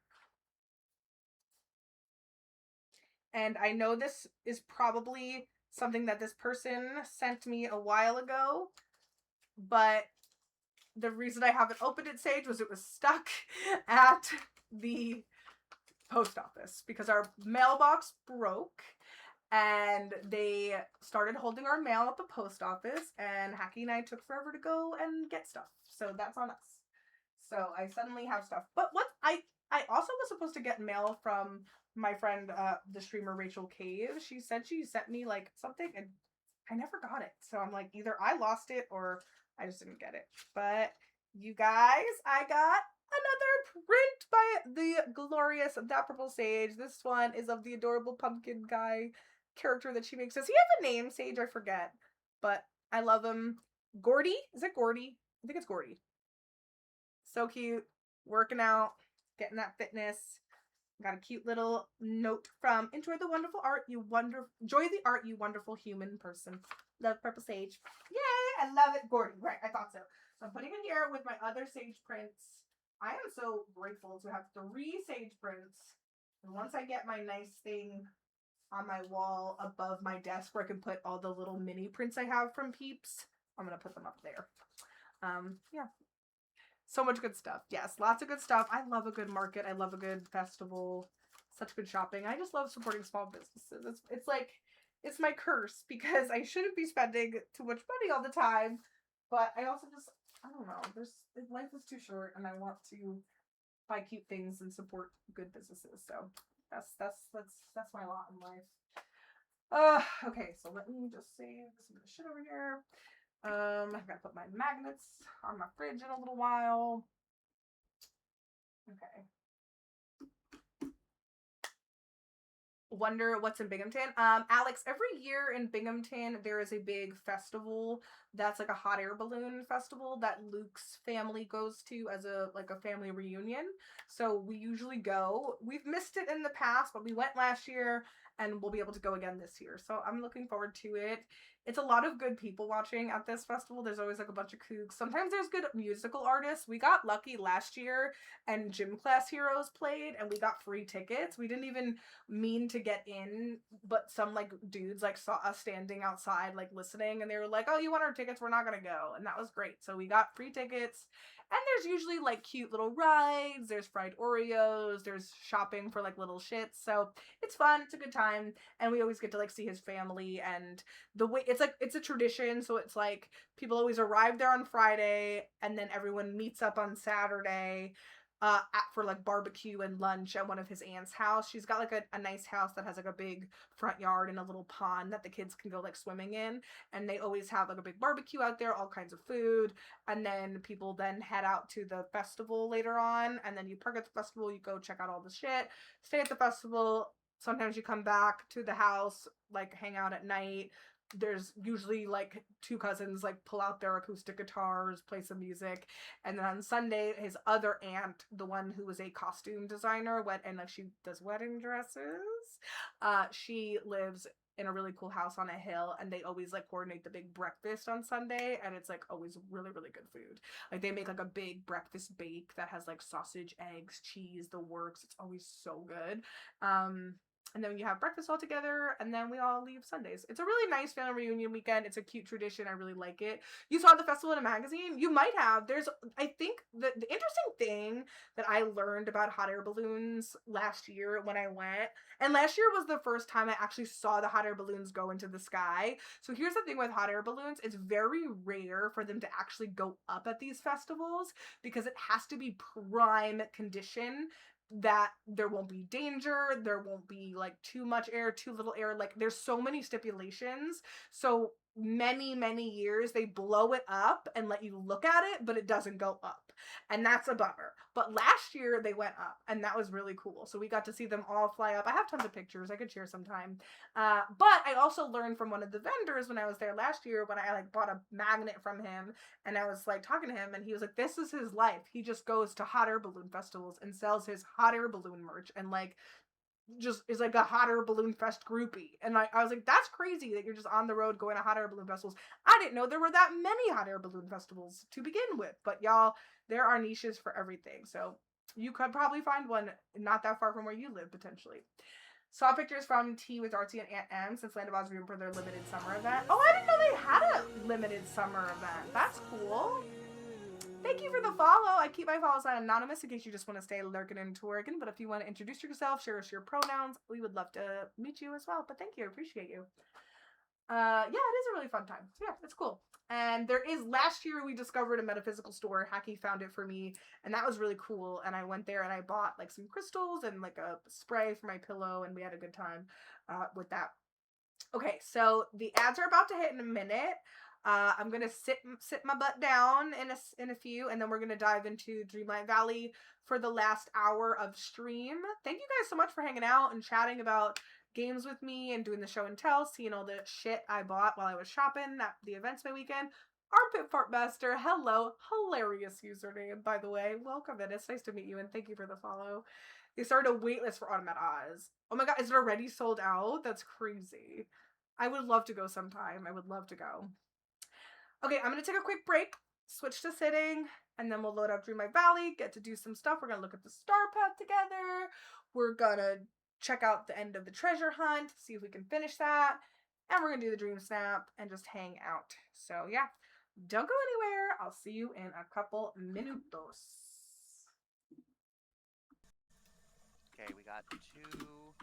And I know this is probably something that this person sent me a while ago, but the reason I haven't opened it, Sage, was it was stuck at the post office because our mailbox broke and they started holding our mail at the post office, and Hacky and I took forever to go and get stuff. So that's on us. So I suddenly have stuff. But what I also was supposed to get mail from my friend, the streamer Rachel Cave. She said she sent me like something and I never got it. So I'm like, either I lost it or I just didn't get it. But you guys, I got another print by the glorious That Purple Sage. This one is of the adorable pumpkin guy character that she makes. Does he have a name, Sage? I forget. But I love him. Gordy? Is it Gordy? I think it's Gordy. So cute. Working out. Getting that fitness. Got a cute little note from enjoy the art, you wonderful human person. Love purple sage. Yay! I love it. Gordy, right, I thought so. So I'm putting it here with my other sage prints. I am so grateful to have 3 sage prints. And once I get my nice thing on my wall above my desk where I can put all the little mini prints I have from Peeps, I'm gonna put them up there. Yeah. So much good stuff. Yes, lots of good stuff. I love a good market. I love a good festival. Such good shopping. I just love supporting small businesses. It's like, it's my curse because I shouldn't be spending too much money all the time. But I also just, I don't know. Life is too short and I want to buy cute things and support good businesses. So that's my lot in life. Okay, so let me just save some of the shit over here. I've got to put my magnets on my fridge in a little while. Okay. Wonder what's in Binghamton. Alex, every year in Binghamton there is a big festival that's like a hot air balloon festival that Luke's family goes to as a family reunion. So we usually go. We've missed it in the past, but we went last year and we'll be able to go again this year. So I'm looking forward to it. It's a lot of good people watching at this festival. There's always like a bunch of kooks. Sometimes there's good musical artists. We got lucky last year and Gym Class Heroes played and we got free tickets. We didn't even mean to get in, but some like dudes like saw us standing outside like listening and they were like, oh, you want our tickets? We're not gonna go. And that was great. So we got free tickets. And there's usually like cute little rides, there's fried Oreos, there's shopping for like little shits. So it's fun, it's a good time, and we always get to like see his family. And the way it's a tradition, so it's like people always arrive there on Friday and then everyone meets up on Saturday for like barbecue and lunch at one of his aunt's house. She's got like a nice house that has like a big front yard and a little pond that the kids can go like swimming in, and they always have like a big barbecue out there, all kinds of food, and then people then head out to the festival later on, and then you park at the festival, you go check out all the shit, stay at the festival, sometimes you come back to the house, like hang out at night. There's usually like 2 cousins like pull out their acoustic guitars, play some music, and then on Sunday his other aunt, the one who was a costume designer, went and like she does wedding dresses. She lives in a really cool house on a hill, and they always like coordinate the big breakfast on Sunday, and it's like always really really good food. Like they make like a big breakfast bake that has like sausage, eggs, cheese, the works. It's always so good. And then you have breakfast all together, and then we all leave Sundays. It's a really nice family reunion weekend. It's a cute tradition. I really like it. You saw the festival in a magazine? You might have. I think the interesting thing that I learned about hot air balloons last year when I went, and last year was the first time I actually saw the hot air balloons go into the sky. So here's the thing with hot air balloons. It's very rare for them to actually go up at these festivals because it has to be prime condition, that there won't be danger, there won't be like too much air, too little air. Like there's so many stipulations. So many years they blow it up and let you look at it, but it doesn't go up, and that's a bummer. But last year they went up, and that was really cool. So we got to see them all fly up. I have tons of pictures I could share sometime. But I also learned from one of the vendors when I was there last year, when I like bought a magnet from him, and I was like talking to him, and he was like, this is his life. He just goes to hot air balloon festivals and sells his hot air balloon merch, and like just is like a hot air balloon fest groupie. And I was like, that's crazy that you're just on the road going to hot air balloon festivals. I didn't know there were that many hot air balloon festivals to begin with. But y'all, there are niches for everything. So you could probably find one not that far from where you live, potentially. Saw pictures from Tea with Artsy and Aunt M since Land of Oz room for their limited summer event. Oh, I didn't know they had a limited summer event. That's cool. Thank you for the follow. I keep my follows on anonymous in case you just want to stay lurking and twerking. But if you want to introduce yourself, share us your pronouns, we would love to meet you as well. But thank you. I appreciate you. Yeah, it is a really fun time. So yeah, it's cool. And there is, last year we discovered a metaphysical store. Hacky found it for me, and that was really cool. And I went there and I bought like some crystals and like a spray for my pillow, and we had a good time with that. Okay, so the ads are about to hit in a minute. I'm gonna sit my butt down in a few, and then we're gonna dive into Dreamlight Valley for the last hour of stream. Thank you guys so much for hanging out and chatting about games with me and doing the show and tell, seeing all the shit I bought while I was shopping at the events my weekend. Armpit Fartmaster, hello, hilarious username, by the way. Welcome in. It's nice to meet you, and thank you for the follow. They started a wait list for Autumn at Oz. Oh my god, is it already sold out? That's crazy. I would love to go sometime. I would love to go. Okay, I'm gonna take a quick break, switch to sitting, and then we'll load up Dreamlight Valley, get to do some stuff. We're gonna look at the star path together. We're gonna check out the end of the treasure hunt, see if we can finish that. And we're gonna do the dream snap and just hang out. So yeah, don't go anywhere. I'll see you in a couple minutos. Okay, we got 2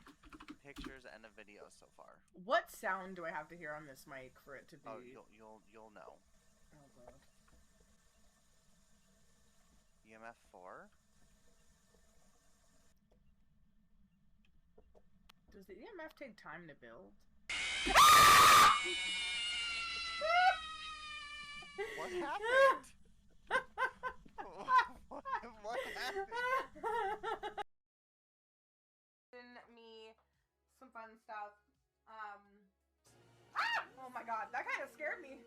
pictures and a video so far. What sound do I have to hear on this mic for it to be? Oh, you'll know. Oh god. EMF 4. Does the EMF take time to build? What happened? what happened? Me some fun stuff. Oh my god, that kind of scared me.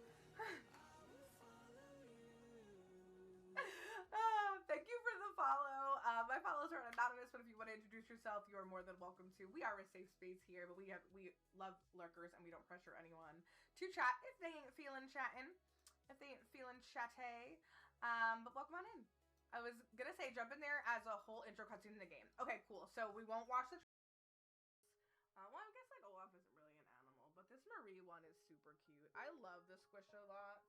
Thank you for the follow. My follows are anonymous, but if you want to introduce yourself, you are more than welcome to. We are a safe space here, but we love lurkers and we don't pressure anyone to chat if they ain't feeling chatting, if they ain't feeling chatte. But welcome on in. I was gonna say jump in there as a whole intro cutscene in the game. Okay, cool. So we won't watch the. Well, I guess like Olaf isn't really an animal, but this Marie one is super cute. I love the squishalots.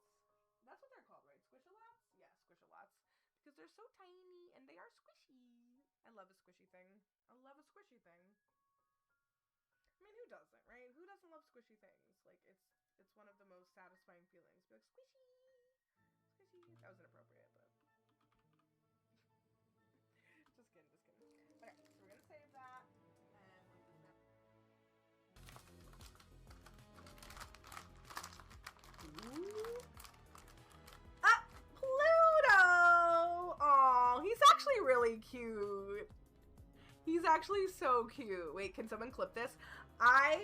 That's what they're called, right? Squishalots? Yeah, squishalots. Because they're so tiny and they are squishy. I love a squishy thing. I love a squishy thing. I mean, who doesn't, right? Who doesn't love squishy things? Like, it's one of the most satisfying feelings. Be like, squishy! Squishy! That was inappropriate, but... just kidding, just kidding. Okay, so we're gonna save that. Pluto! Aw, he's actually really cute. He's actually so cute. Wait, can someone clip this? I'm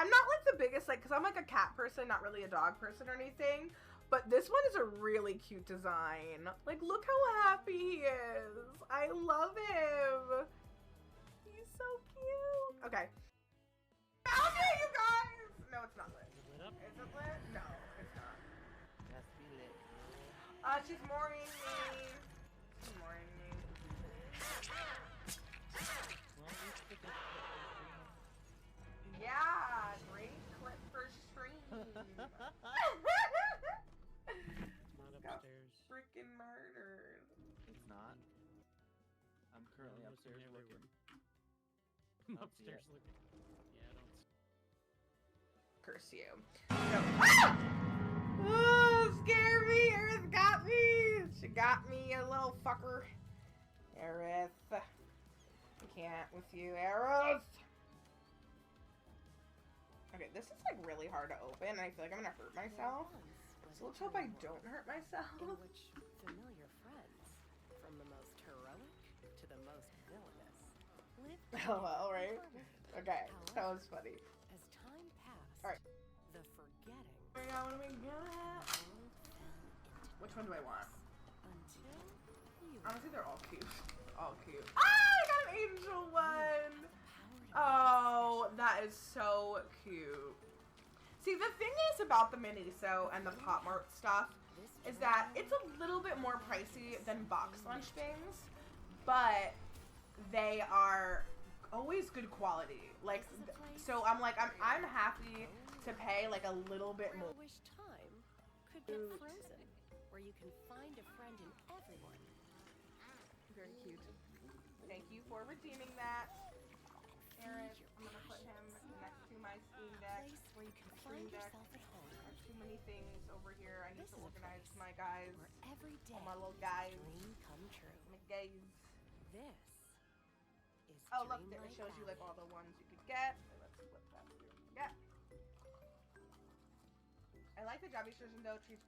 not like the biggest, like, because I'm like a cat person, not really a dog person or anything. But this one is a really cute design. Like, look how happy he is. I love him. He's so cute. Okay. Found it, you guys! No, it's not lit. Is it lit up? Is it lit? No, it's not. That's be lit. She's mooring me. She's mooring me. Well, at least the good Yeah, great clip for stream. Not Got upstairs. freaking murdered. It's not. I'm currently I'm upstairs here looking. I'm Don't see upstairs it. looking. Yeah, I don't see. Curse you. So, ah! Oh, scare me. Aerith got me. She got me, you little fucker. Aerith. I can't with you, Aerith. Okay, this is like really hard to open, and I feel like I'm gonna hurt myself. So let's hope I don't hurt myself. In which familiar friends, from the most heroic to the most villainous, lived Oh well, right? Okay, that was funny. as time passed. Alright. The forgetting What am I gonna all fell into Which one do I want? until you Honestly, they're all cute. All cute. Ah, I got an angel one! Oh, that is so cute. See, the thing is about the Miniso and the Pop Mart stuff is that it's a little bit more pricey than box lunch things, but they are always good quality. Like, so I'm like, I'm happy to pay like a little bit more. wish time could get frozen, where you can find a friend in everyone. Very cute. Thank you for redeeming that. Aaron, I'm gonna put him next to my Steam Deck. Place where you can Stream find Deck. yourself at home. There's too many things over here. I need This to is a organize place my guys. Where every day All my little guys. dream come true. My gays. This is Oh, look, it Dreamlight shows you like all Valley. the ones you could get. Let's flip that through. Yeah. I like the Jabby Station though. Trees.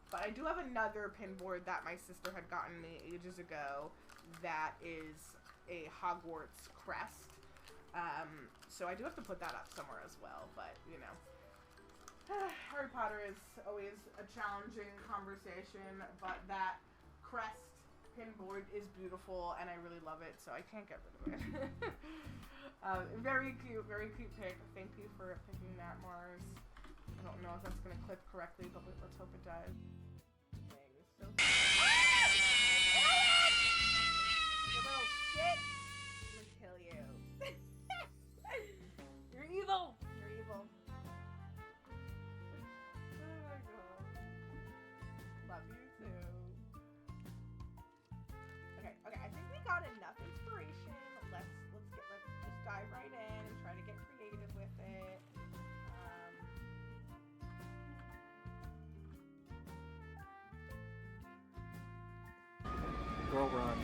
But I do have another pinboard that my sister had gotten me ages ago that is a Hogwarts crest. So I do have to put that up somewhere as well, but you know. Harry Potter is always a challenging conversation, but that crest pinboard is beautiful, and I really love it, so I can't get rid of it. Very cute pick. Thank you for picking that, Mars. I don't know if that's gonna clip correctly, but let's hope it does. Dang, it's so you little shit! I'm gonna kill you. You're evil! You're evil. Oh my god. Love you too. Okay, I think we got enough inspiration. Let's just dive right in and try to get creative with it. Girl, run.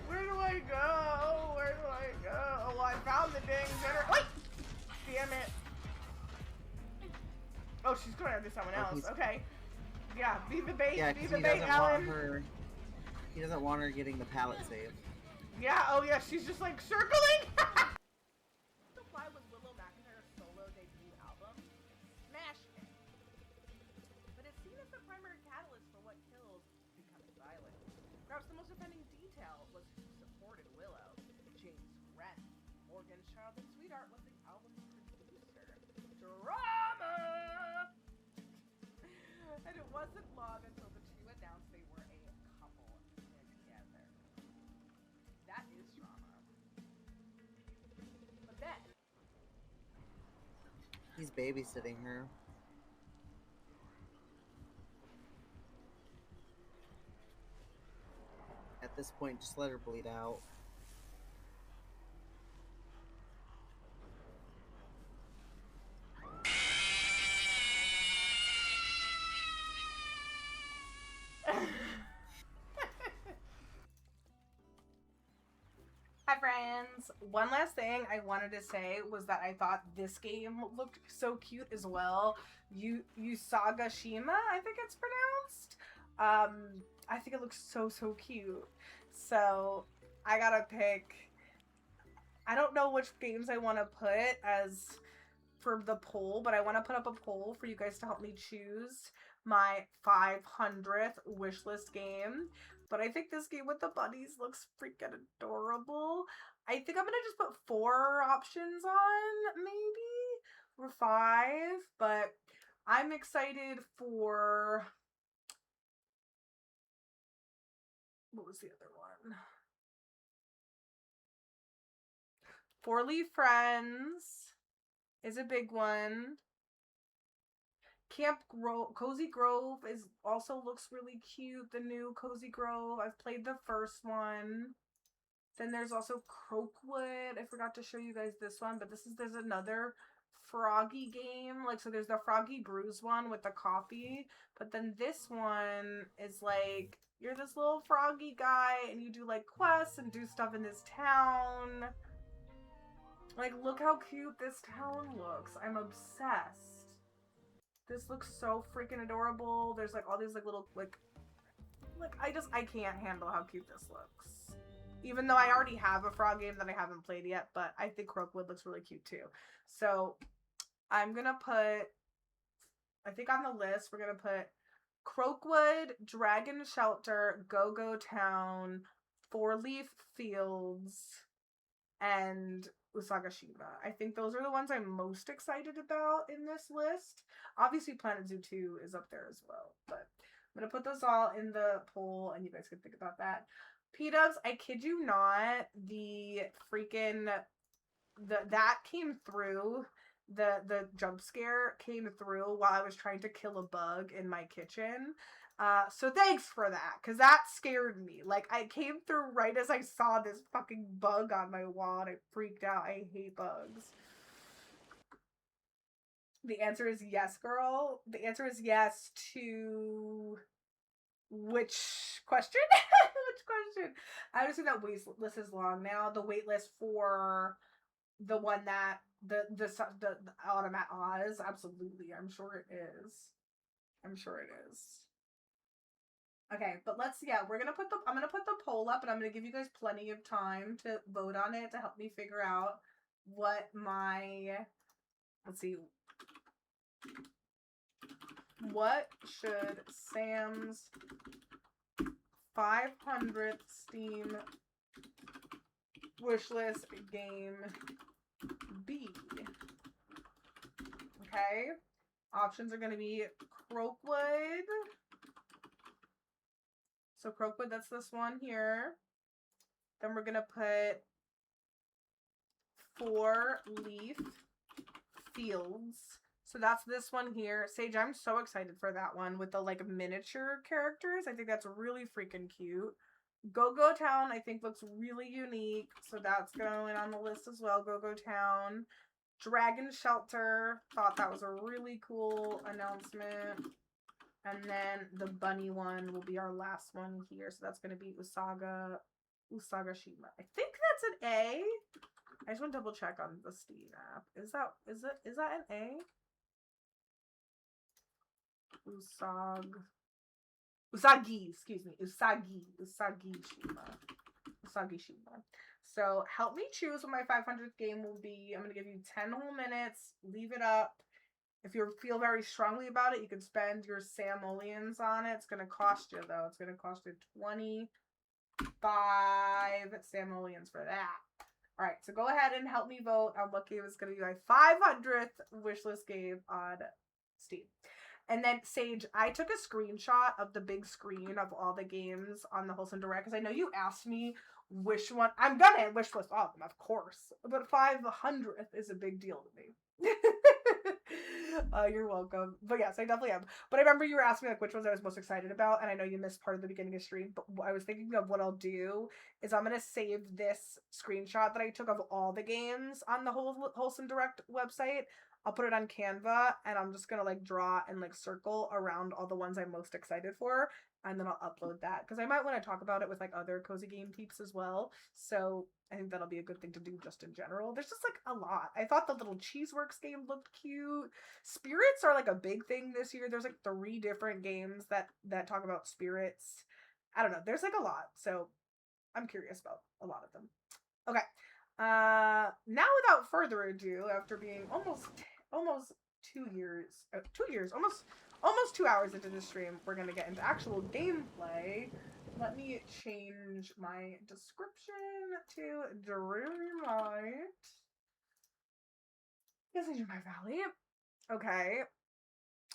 Where do I go? Oh, I found the dang generator. Wait! Damn it. Oh, she's going after someone else. Okay. Yeah, be the bait. Yeah, be because the he bait, doesn't Alan. want her. He doesn't want her getting the pallet saved. Yeah, oh yeah, she's just like circling. Supply was Willow McIntyre's solo debut album. Smash hit. But it's seen as the primary catalyst for what killed becoming violent. Perhaps the most offending detail was who supported Willow. James Wren. Morgan's childhood sweetheart was the album's producer. Drama! And it wasn't long until the two announced they were a couple together. That is drama. But then... He's babysitting her. At this point, just let her bleed out. Hi friends! One last thing I wanted to say was that I thought this game looked so cute as well. Usagashima, I think it's pronounced. I think it looks so cute. So I gotta pick. I don't know which games I want to put as for the poll, but I want to put up a poll for you guys to help me choose my 500th wishlist game. But I think this game with the bunnies looks freaking adorable. I think I'm gonna just put 4 options on, maybe, or 5, but I'm excited for... What was the other one? 4-Leaf Friends is a big one. Cozy Grove also looks really cute. The new Cozy Grove. I've played the first one. Then there's also Croakwood. I forgot to show you guys this one, but there's another Froggy game. Like, so there's the Froggy Brews one with the coffee, but then this one is like you're this little froggy guy and you do like quests and do stuff in this town. Like, look how cute this town looks. I'm obsessed. This looks so freaking adorable. There's like all these like little like I can't handle how cute this looks. Even though I already have a frog game that I haven't played yet, but I think Croakwood looks really cute too. So I'm gonna put, I think on the list we're gonna put Croakwood, Dragon Shelter, Go-Go Town, 4-Leaf Fields, and Usagashima. I think those are the ones I'm most excited about in this list. Obviously Planet Zoo 2 is up there as well, but I'm gonna put those all in the poll and you guys can think about that. P-Dubs, I kid you not, the freaking that came through. The jump scare came through while I was trying to kill a bug in my kitchen. So thanks for that, because that scared me. Like, I came through right as I saw this fucking bug on my wall and I freaked out. I hate bugs. The answer is yes, girl. The answer is yes to... Which question? Which question? I understand that wait list is long now. The wait list for the one that the Automat Oz, absolutely. I'm sure it is. I'm sure it is. Okay, but we're gonna I'm gonna put the poll up, and I'm gonna give you guys plenty of time to vote on it to help me figure out what my, let's see, what should Sam's 500th Steam wishlist game be? Okay, options are gonna be Croakwood. So Croakwood, that's this one here. Then we're gonna put 4-leaf fields. So that's this one here. Sage, I'm so excited for that one with the like miniature characters. I think that's really freaking cute. Go-Go Town, I think looks really unique. So that's going on the list as well. Go-Go Town. Dragon Shelter. Thought that was a really cool announcement. And then the bunny one will be our last one here. So that's going to be Usaga Shima. I think that's an A. I just want to double check on the Steam app. Is that an A? Usagi, excuse me. Usagi Shima. So help me choose what my 500th game will be. I'm going to give you 10 whole minutes. Leave it up. If you feel very strongly about it, you can spend your Samoleons on it. It's going to cost you, though. It's going to cost you 25 Samoleons for that. All right, so go ahead and help me vote on what game is going to be my 500th wishlist game on Steam. And then, Sage, I took a screenshot of the big screen of all the games on the Wholesome Direct, because I know you asked me which one. I'm going to wishlist all of them, of course. But 500th is a big deal to me. You're welcome. But yes, I definitely am. But I remember you were asking me like which ones I was most excited about, and I know you missed part of the beginning of the stream, but I was thinking of what I'll do is I'm going to save this screenshot that I took of all the games on the Wholesome Direct website. I'll put it on Canva, and I'm just going to like draw and like circle around all the ones I'm most excited for, and then I'll upload that because I might want to talk about it with like other cozy game peeps as well. So I think that'll be a good thing to do just in general. There's just like a lot. I thought the little Cheeseworks game looked cute. Spirits are like a big thing this year. There's like 3 different games that talk about spirits. I don't know. There's like a lot. So I'm curious about a lot of them. Okay. Now without further ado, after being almost 2 years, almost 2 hours into the stream, we're going to get into actual gameplay. Let me change my description to Dreamlight. Yes, Dreamlight Valley. Okay.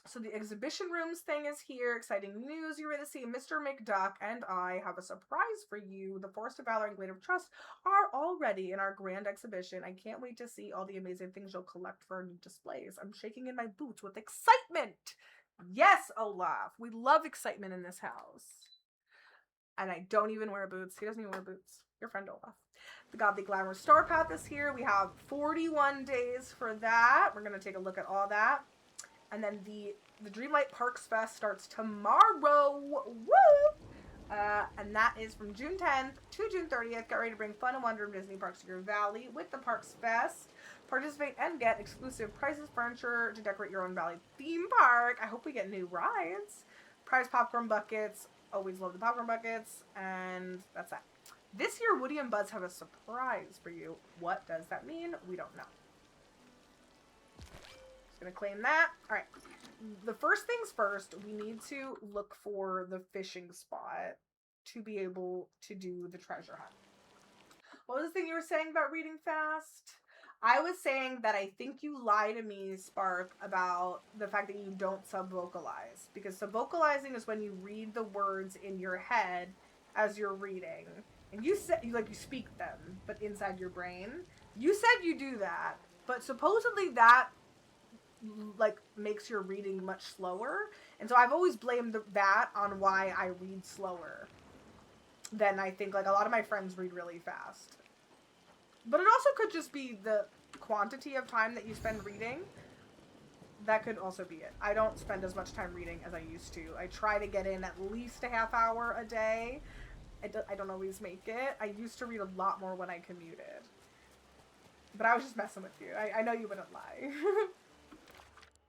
So the exhibition rooms thing is here. Exciting news. You're ready to see Mr. McDuck and I have a surprise for you. The Forest of Valor and Glade of Trust are already in our grand exhibition. I can't wait to see all the amazing things you'll collect for our new displays. I'm shaking in my boots with excitement. Yes, Olaf. We love excitement in this house. And I don't even wear boots. He doesn't even wear boots. Your friend Olaf. The Godly Glamour Star Path is here. We have 41 days for that. We're going to take a look at all that. And then the Dreamlight Parks Fest starts tomorrow. Woo! And that is from June 10th to June 30th. Get ready to bring fun and wonder in Disney Parks to your valley with the Parks Fest. Participate and get exclusive prizes, furniture to decorate your own valley theme park. I hope we get new rides. Prize popcorn buckets. Always love the popcorn buckets. And that's that. This year, Woody and Buzz have a surprise for you. What does that mean? We don't know. Just gonna claim that. All right. The first things first, we need to look for the fishing spot to be able to do the treasure hunt. What was the thing you were saying about reading fast? I was saying that I think you lie to me, Spark, about the fact that you don't sub-vocalize. Because sub-vocalizing is when you read the words in your head as you're reading. And you said, you speak them, but inside your brain. You said you do that, but supposedly that, makes your reading much slower. And so I've always blamed that on why I read slower than I think, a lot of my friends read really fast. But it also could just be the quantity of time that you spend reading. That could also be it. I don't spend as much time reading as I used to. I try to get in at least a half hour a day. I don't always make it. I used to read a lot more when I commuted. But I was just messing with you. I know you wouldn't lie.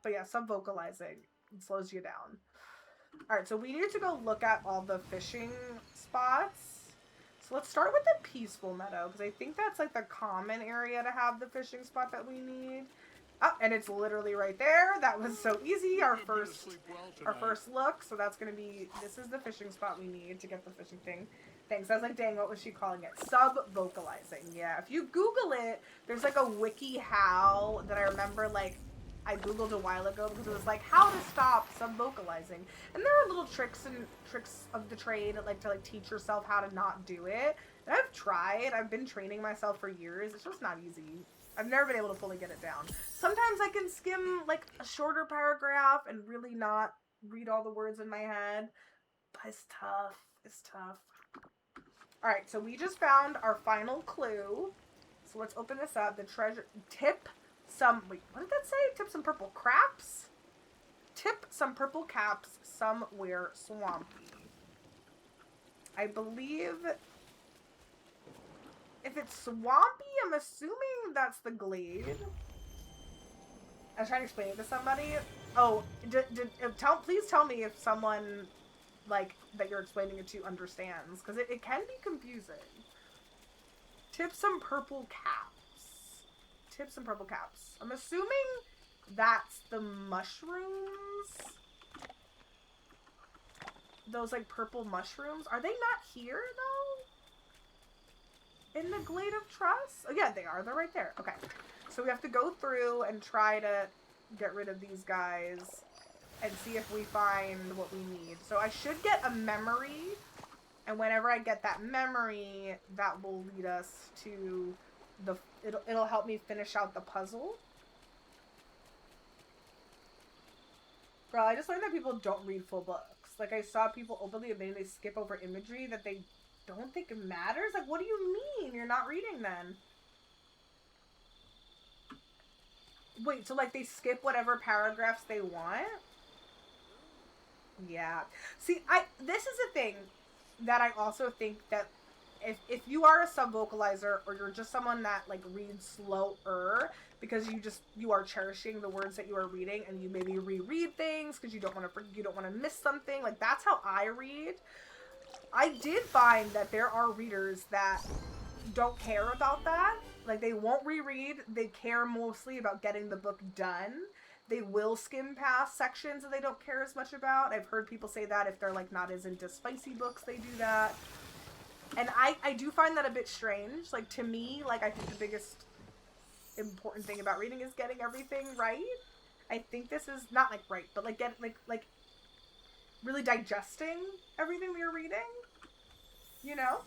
But yeah, sub-vocalizing slows you down. Alright, so we need to go look at all the fishing spots. So let's start with the peaceful meadow, because I think that's like the common area to have the fishing spot that we need. Oh, and it's literally right there. That was so easy. Our first look. So that's gonna be, this is the fishing spot we need to get the fishing thing. Thanks. I was like, dang, what was she calling it? Sub-vocalizing. Yeah, if you Google it, there's like a wiki how that I remember, like, I Googled a while ago because it was like, how to stop sub-vocalizing. And there are little tricks of the trade, like, to, like, teach yourself how to not do it. And I've tried. I've been training myself for years. It's just not easy. I've never been able to fully get it down. Sometimes I can skim, like, a shorter paragraph and really not read all the words in my head. But it's tough. It's tough. Alright, so we just found our final clue. So let's open this up. The treasure... Tip some... Wait, what did that say? Tip some purple craps? Tip some purple caps somewhere swampy. I believe... If it's swampy, I'm assuming that's the glade. I was trying to explain it to somebody. Oh, please tell me if someone, like, that you're explaining it to understands. Because it can be confusing. Tip some purple caps. Tip some purple caps. I'm assuming that's the mushrooms. Those, like, purple mushrooms. Are they not here, though? In the Glade of Trust? Oh, yeah, they are. They're right there. Okay. So we have to go through and try to get rid of these guys and see if we find what we need. So I should get a memory, and whenever I get that memory, that will lead us to the... It'll help me finish out the puzzle. Bro, I just learned that people don't read full books. Like, I saw people openly admitting they skip over imagery that they don't think it matters? Like, what do you mean? You're not reading then. Wait, so, like, they skip whatever paragraphs they want? Yeah. See, this is a thing that I also think that if you are a sub-vocalizer or you're just someone that, like, reads slower because you are cherishing the words that you are reading and you maybe reread things because you don't want to miss something. Like, that's how I read. I did find that there are readers that don't care about that. Like, they won't reread. They care mostly about getting the book done. They will skim past sections that they don't care as much about. I've heard people say that if they're, like, not as into spicy books, they do that. And I do find that a bit strange. Like, to me, like, I think the biggest important thing about reading is getting everything right. I think this is not, like, right, but, like, like really digesting everything we are reading. You know?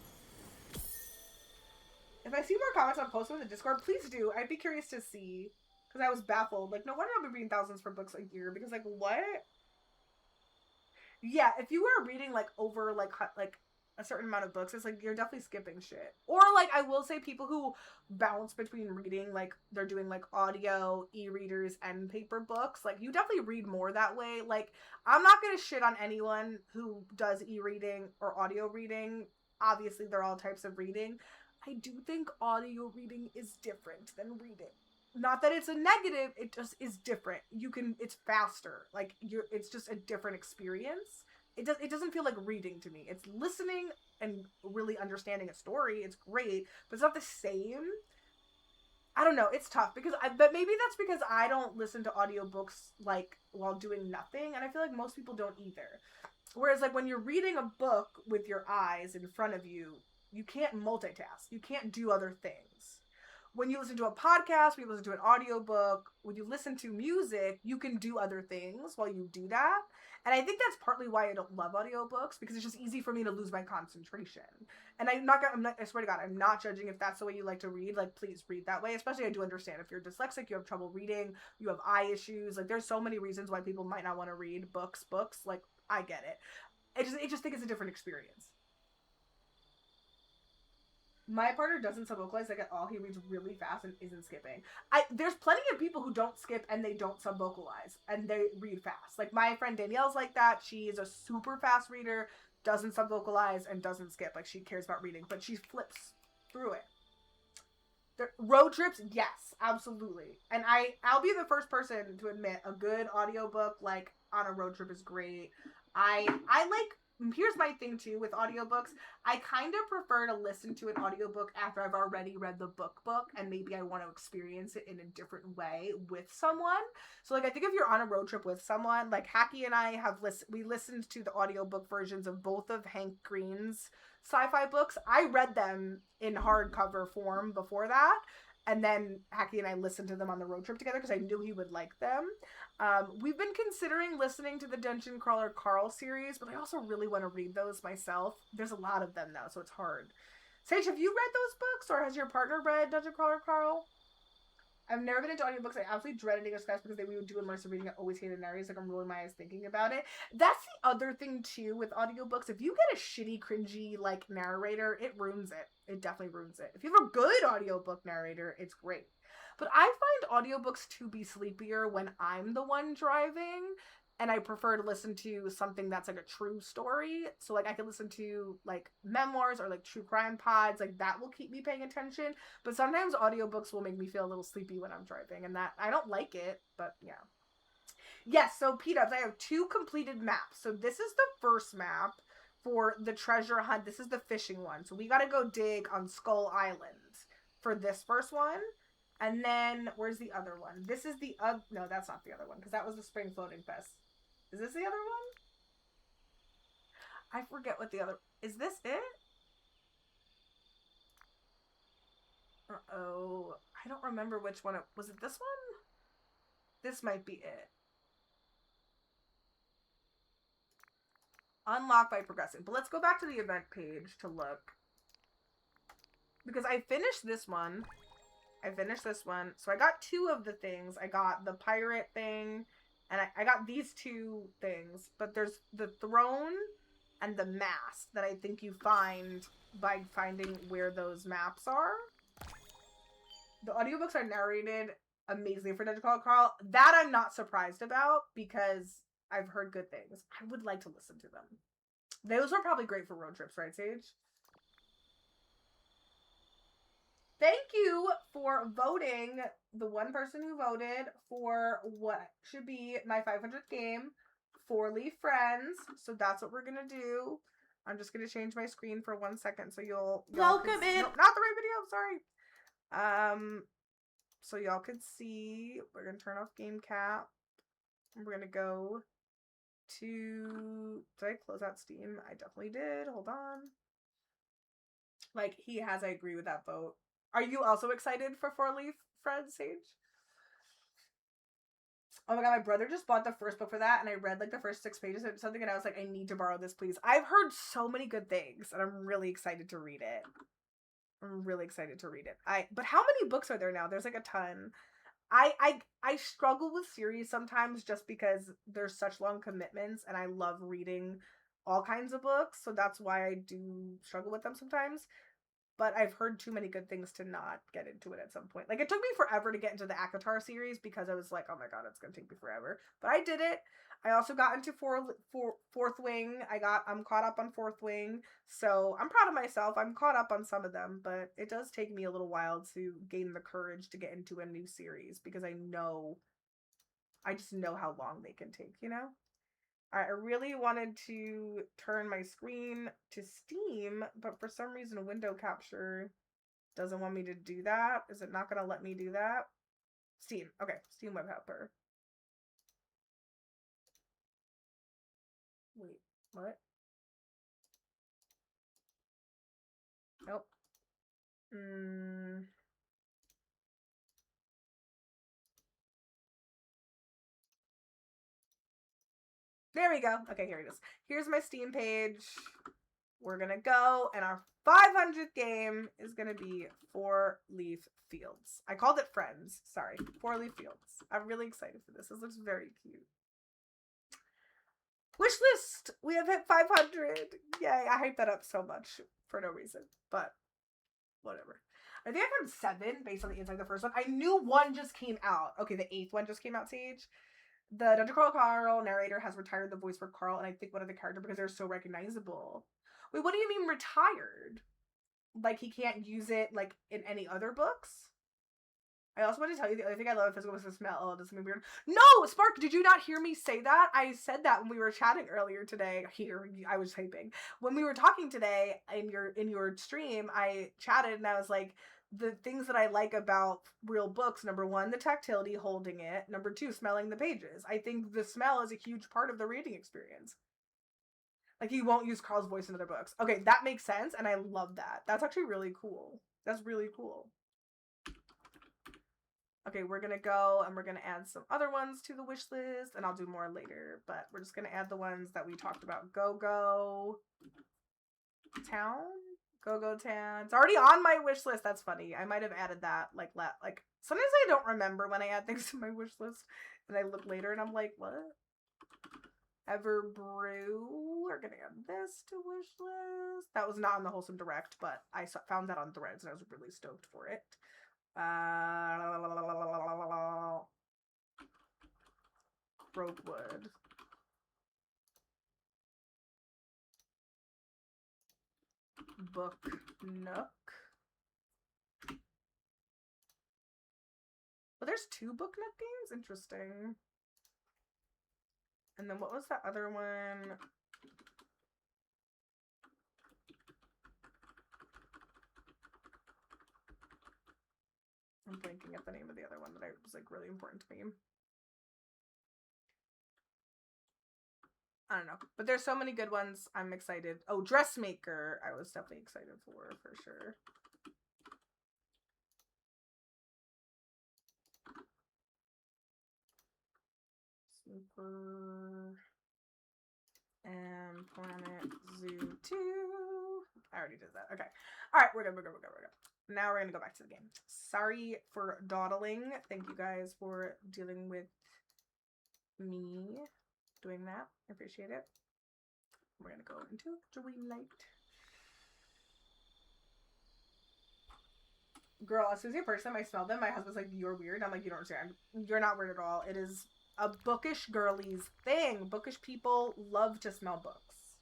If I see more comments on posts in the Discord, please do. I'd be curious to see. Because I was baffled. Like, no wonder I'll be reading thousands for books a year. Because, like, what? Yeah, if you were reading, like, over, like a certain amount of books, it's like, you're definitely skipping shit. Or, like, I will say people who bounce between reading, like, they're doing, like, audio, e-readers, and paper books. Like, you definitely read more that way. Like, I'm not gonna shit on anyone who does e-reading or audio reading. Obviously, they're all types of reading. I do think audio reading is different than reading. Not that it's a negative, it just is different. It's faster. Like, it's just a different experience. It doesn't feel like reading to me. It's listening and really understanding a story. It's great, but it's not the same. I don't know. It's tough but maybe that's because I don't listen to audiobooks, like, while doing nothing, and I feel like most people don't either. Whereas, like, when you're reading a book with your eyes in front of you, you can't multitask. You can't do other things. When you listen to a podcast, when you listen to an audiobook, when you listen to music, you can do other things while you do that. And I think that's partly why I don't love audiobooks, because it's just easy for me to lose my concentration. And I swear to God, I'm not judging if that's the way you like to read. Like, please read that way. Especially, I do understand if you're dyslexic, you have trouble reading, you have eye issues. Like, there's so many reasons why people might not want to read books. Like, I get it. I just think it's a different experience. My partner doesn't sub-vocalize like at all. He reads really fast and isn't skipping. There's plenty of people who don't skip and they don't sub-vocalize and they read fast. Like, my friend Danielle's like that. She is a super fast reader, doesn't sub-vocalize and doesn't skip. Like, she cares about reading, but she flips through it. Road trips, yes, absolutely. And I'll be the first person to admit a good audiobook, like, on a road trip is great. I like, here's my thing too with audiobooks. I kind of prefer to listen to an audiobook after I've already read the book and maybe I want to experience it in a different way with someone. So like I think if you're on a road trip with someone, like Hacky and I have we listened to the audiobook versions of both of Hank Green's sci-fi books. I read them in hardcover form before that. And then Hacky and I listened to them on the road trip together because I knew he would like them. We've been considering listening to the Dungeon Crawler Carl series, but I also really want to read those myself. There's a lot of them now, so it's hard. Sage, have you read those books, or has your partner read Dungeon Crawler Carl? I've never been into audiobooks. I absolutely dreaded English class because we would do immersive reading. I always hated narrators. Like, I'm rolling my eyes thinking about it. That's the other thing, too, with audiobooks. If you get a shitty, cringy, like, narrator, it ruins it. It definitely ruins it. If you have a good audiobook narrator, it's great. But I find audiobooks to be sleepier when I'm the one driving, and I prefer to listen to something that's like a true story. So like I can listen to like memoirs or like true crime pods, like that will keep me paying attention. But sometimes audiobooks will make me feel a little sleepy when I'm driving, and that I don't like it, but yeah. Yes, so P-Dubs, I have 2 completed maps. So this is the first map for the treasure hunt. This is the fishing one. So we gotta go dig on Skull Island for this first one. And then, where's the other one? This is the no, that's not the other one, because that was the Spring Floating Fest. Is this the other one? I forget what the other... Is this it? Uh-oh. I don't remember which one it... Was it this one? This might be it. Unlock by progressing. But let's go back to the event page to look. Because I finished this one. So I got 2 of the things. I got the pirate thing, and I got these 2 things. But there's the throne and the mask that I think you find by finding where those maps are. The audiobooks are narrated amazingly for Dungeon Crawler Carl. That I'm not surprised about because I've heard good things. I would like to listen to them. Those are probably great for road trips, right, Sage? Thank you for voting, the one person who voted for what should be my 500th game, 4-leaf friends. So that's what we're gonna do. I'm just gonna change my screen for 1 second so y'all welcome in. Nope, not the right video. Sorry. So y'all could see. We're gonna turn off game cap. We're gonna go to. Did I close out Steam? I definitely did. Hold on. Like he has. I agree with that vote. Are you also excited for 4-leaf friends, Sage? Oh my god, my brother just bought the first book for that, and I read like the first 6 pages or something, and I was like, I need to borrow this, please. I've heard so many good things, and I'm really excited to read it. But how many books are there now? There's like a ton. I struggle with series sometimes just because there's such long commitments, and I love reading all kinds of books, so that's why I do struggle with them sometimes. But I've heard too many good things to not get into it at some point. Like, it took me forever to get into the ACOTAR series because I was like, oh my god, it's gonna take me forever. But I did it. I also got into Fourth Wing. I'm caught up on Fourth Wing. So I'm proud of myself. I'm caught up on some of them, but it does take me a little while to gain the courage to get into a new series because I just know how long they can take, you know? I really wanted to turn my screen to Steam, but for some reason window capture doesn't want me to do that. Is it not going to let me do that? Steam. Okay, Steam Web Helper. Wait, what? Nope. There we go. Okay, here it is. Here's my Steam page. We're gonna go, and our 500th game is gonna be 4-leaf fields. I called it Friends. Sorry, 4-leaf fields. I'm really excited for this. This looks very cute. Wish list! We have hit 500. Yay! I hyped that up so much for no reason, but whatever. I think I found 7 based on the inside of the first one. I knew 1 just came out. Okay, the 8th one just came out, Sage. The Dungeon Crawler Carl narrator has retired the voice for Carl, and I think one of the character because they're so recognizable. Wait, what do you mean retired? Like he can't use it like in any other books? I also want to tell you the other thing I love physical was the smell. Oh, that's something weird. No, Spark, did you not hear me say that? I said that when we were chatting earlier today. Here, I was typing. When we were talking today in your stream, I chatted and I was like, the things that I like about real books, number one, the tactility, holding it. Number two, smelling the pages. I think the smell is a huge part of the reading experience. Like, he won't use Carl's voice in other books. Okay, that makes sense, and I love that. That's actually really cool. That's really cool. Okay, we're gonna go and we're gonna add some other ones to the wish list, and I'll do more later, but we're just gonna add the ones that we talked about. Go-Go Town? Go-Go Town. It's already on my wish list. That's funny. I might have added that, like sometimes I don't remember when I add things to my wish list, and I look later and I'm like, what? Everbrew. We're gonna add this to wish list. That was not on the Wholesome Direct, but I found that on Threads, and I was really stoked for it. Roguewood. Book Nook. Well, there's 2 Book Nook games? Interesting. And then what was that other one? I'm blanking at the name of the other one that was like really important to me. I don't know. But there's so many good ones. I'm excited. Oh, Dressmaker. I was definitely excited for sure. Super. And Planet Zoo 2. I already did that. Okay. Alright, we're good. Now we're gonna go back to the game. Sorry for dawdling. Thank you guys for dealing with me doing that. I appreciate it. We're gonna go into Dreamlight. Girl, as soon as you purchase them, I smelled them. My husband's like, you're weird. I'm like, you don't understand. You're not weird at all. It is a bookish girlies thing. Bookish people love to smell books.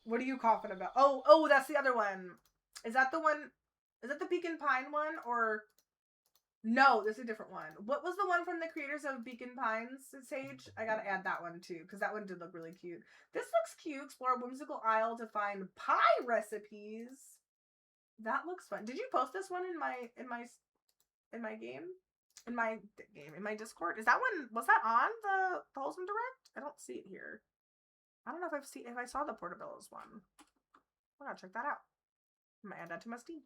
What are you coughing about? Oh, that's the other one. Is that the one? Is that the Beacon Pine one? Or no, this is a different one. What was the one from the creators of Beacon Pines, Sage? I gotta add that one too, because that one did look really cute. This looks cute. Explore a whimsical isle to find pie recipes. That looks fun. Did you post this one in my Discord? Is that one, was that on the Wholesome Direct? I don't see it here. I don't know if I saw the Portobello's one. I gotta check that out. I'm gonna add that to my Steam.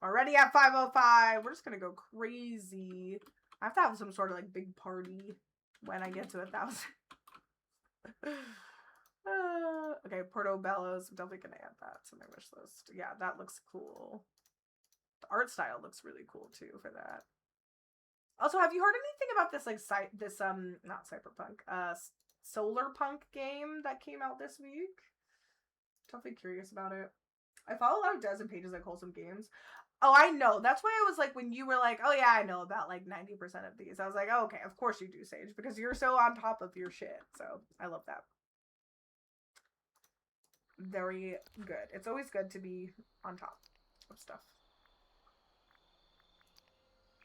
Already at 5:05. We're just gonna go crazy. I have to have some sort of like big party when I get to 1,000. Okay, Portobello's. I'm definitely gonna add that to my wish list. Yeah, that looks cool. The art style looks really cool too for that. Also, have you heard anything about this not cyberpunk, solar punk game that came out this week? Definitely curious about it. I follow a lot of Des and pages like Wholesome Games. Oh, I know. That's why I was like, when you were like, oh yeah, I know about like 90% of these. I was like, oh, okay, of course you do, Sage, because you're so on top of your shit. So I love that. Very good. It's always good to be on top of stuff.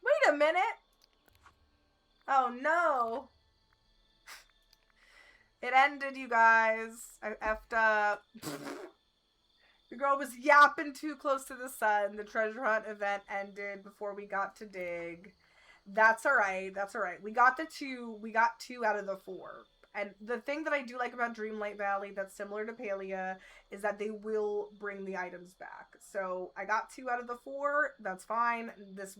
Wait a minute. Oh no. It ended, you guys. I effed up. The girl was yapping too close to the sun. The treasure hunt event ended before we got to dig. That's alright. That's alright. We got 2 out of the 4. And the thing that I do like about Dreamlight Valley that's similar to Palia is that they will bring the items back. So I got 2 out of the 4. That's fine. This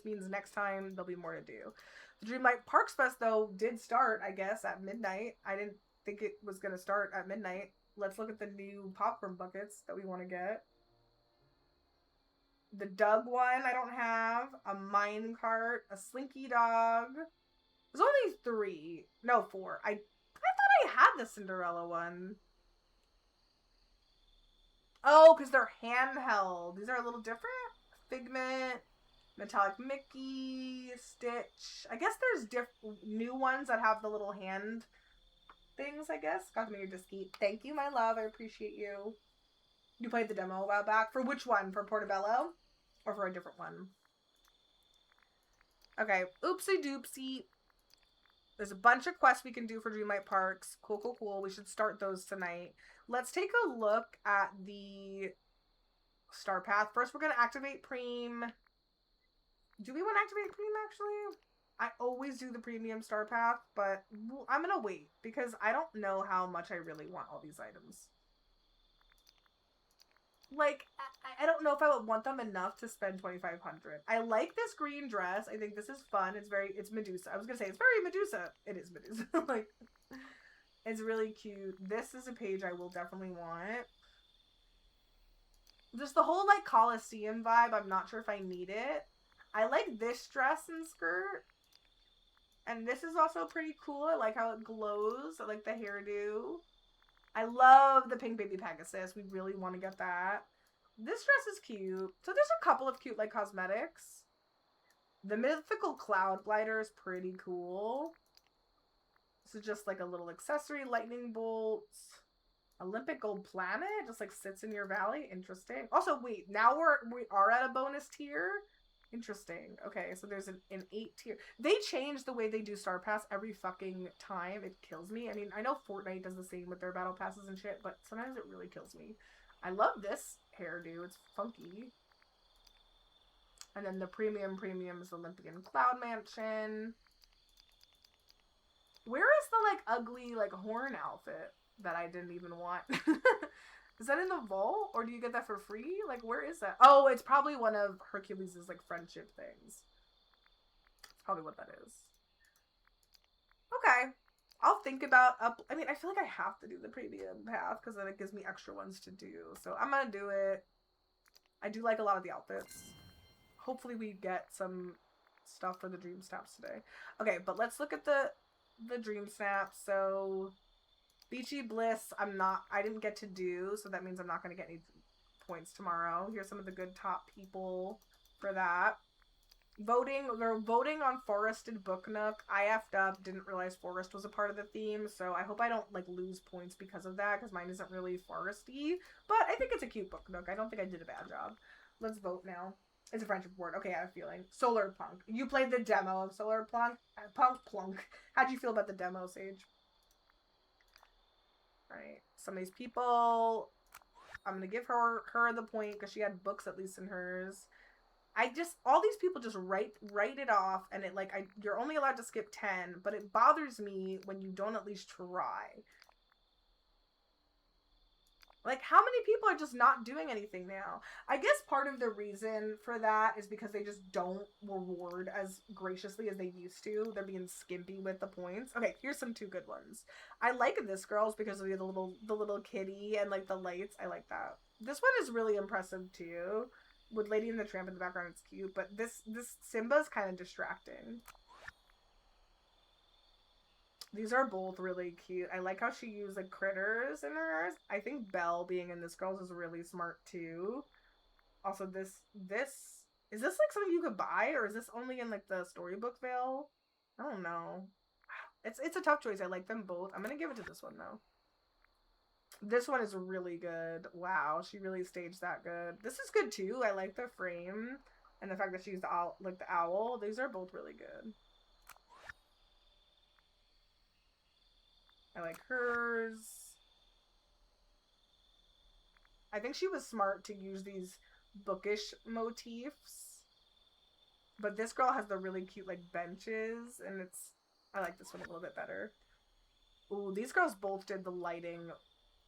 means next time there'll be more to do. The Dreamlight Parks Fest, though, did start, I guess, at midnight. I didn't think it was going to start at midnight. Let's look at the new popcorn buckets that we want to get. The Doug one I don't have. A mine cart. A Slinky Dog. There's only 3. No, 4. I thought I had the Cinderella one. Oh, because they're handheld. These are a little different. Figment. Metallic Mickey. Stitch. I guess there's new ones that have the little hand things, I guess. Got them in your disky. Thank you, my love. I appreciate you. You played the demo a while back. For which one? For Portobello? Or for a different one? Okay, oopsie doopsie. There's a bunch of quests we can do for Dreamlight Parks. Cool. We should start those tonight. Let's take a look at the Star Path. First, we're going to activate Preem. Do we want to activate Preem, actually? I always do the premium Star Path, but I'm going to wait because I don't know how much I really want all these items. Like, I don't know if I would want them enough to spend 2,500. I like this green dress. I think this is fun. It's Medusa. I was going to say, it's very Medusa. It is Medusa. Like, it's really cute. This is a page I will definitely want. Just the whole, like, Colosseum vibe. I'm not sure if I need it. I like this dress and skirt. And this is also pretty cool. I like how it glows. I like the hairdo. I love the pink baby Pegasus. We really want to get that. This dress is cute. So there's a couple of cute, like, cosmetics. The mythical cloud glider is pretty cool. This is just, like, a little accessory. Lightning bolts. Olympic gold planet. Just, like, sits in your valley. Interesting. Also, wait. Now we are at a bonus tier. Interesting. Okay, so there's an 8 tier. They change the way they do Star Pass every fucking time. It kills me. I mean, I know Fortnite does the same with their battle passes and shit, but sometimes it really kills me. I love this hairdo. It's funky. And then the premium is Olympian Cloud Mansion. Where is the, like, ugly, like, horn outfit that I didn't even want? Is that in the vault? Or do you get that for free? Like, where is that? Oh, it's probably one of Hercules' like, friendship things. That's probably what that is. Okay. I'll think about I mean, I feel like I have to do the premium path because then it gives me extra ones to do. So I'm gonna do it. I do like a lot of the outfits. Hopefully we get some stuff for the Dream Snaps today. Okay, but let's look at the Dream Snaps. So Beachy Bliss, I didn't get to do, so that means I'm not going to get any points tomorrow. Here's some of the good top people for that. They're voting on Forested Book Nook. I effed up, didn't realize forest was a part of the theme, so I hope I don't, like, lose points because of that, because mine isn't really foresty. But I think it's a cute Book Nook. I don't think I did a bad job. Let's vote now. It's a friendship award. Okay, I have a feeling. Solar Plunk. You played the demo of Solar Plunk? Plunk. How'd you feel about the demo, Sage? Right, some of these people, I'm gonna give her the point because she had books at least in hers. All these people just write it off, and it, like, you're only allowed to skip 10, but it bothers me when you don't at least try. Like, how many people are just not doing anything now? I guess part of the reason for that is because they just don't reward as graciously as they used to. They're being skimpy with the points. Okay, here's some 2 good ones. I like this girl's because of the little kitty and, like, the lights. I like that. This one is really impressive too. With Lady and the Tramp in the background, it's cute. But this Simba's kind of distracting. These are both really cute. I like how she used, like, critters in hers. I think Belle being in this girl's is really smart too. Also, is this like something you could buy, or is this only in, like, the storybook veil? I don't know. It's a tough choice. I like them both. I'm gonna give it to this one though. This one is really good. Wow, she really staged that good. This is good too. I like the frame and the fact that she's the owl. These are both really good. I like hers. I think she was smart to use these bookish motifs. But this girl has the really cute, like, benches, and I like this one a little bit better. Ooh, these girls both did the lighting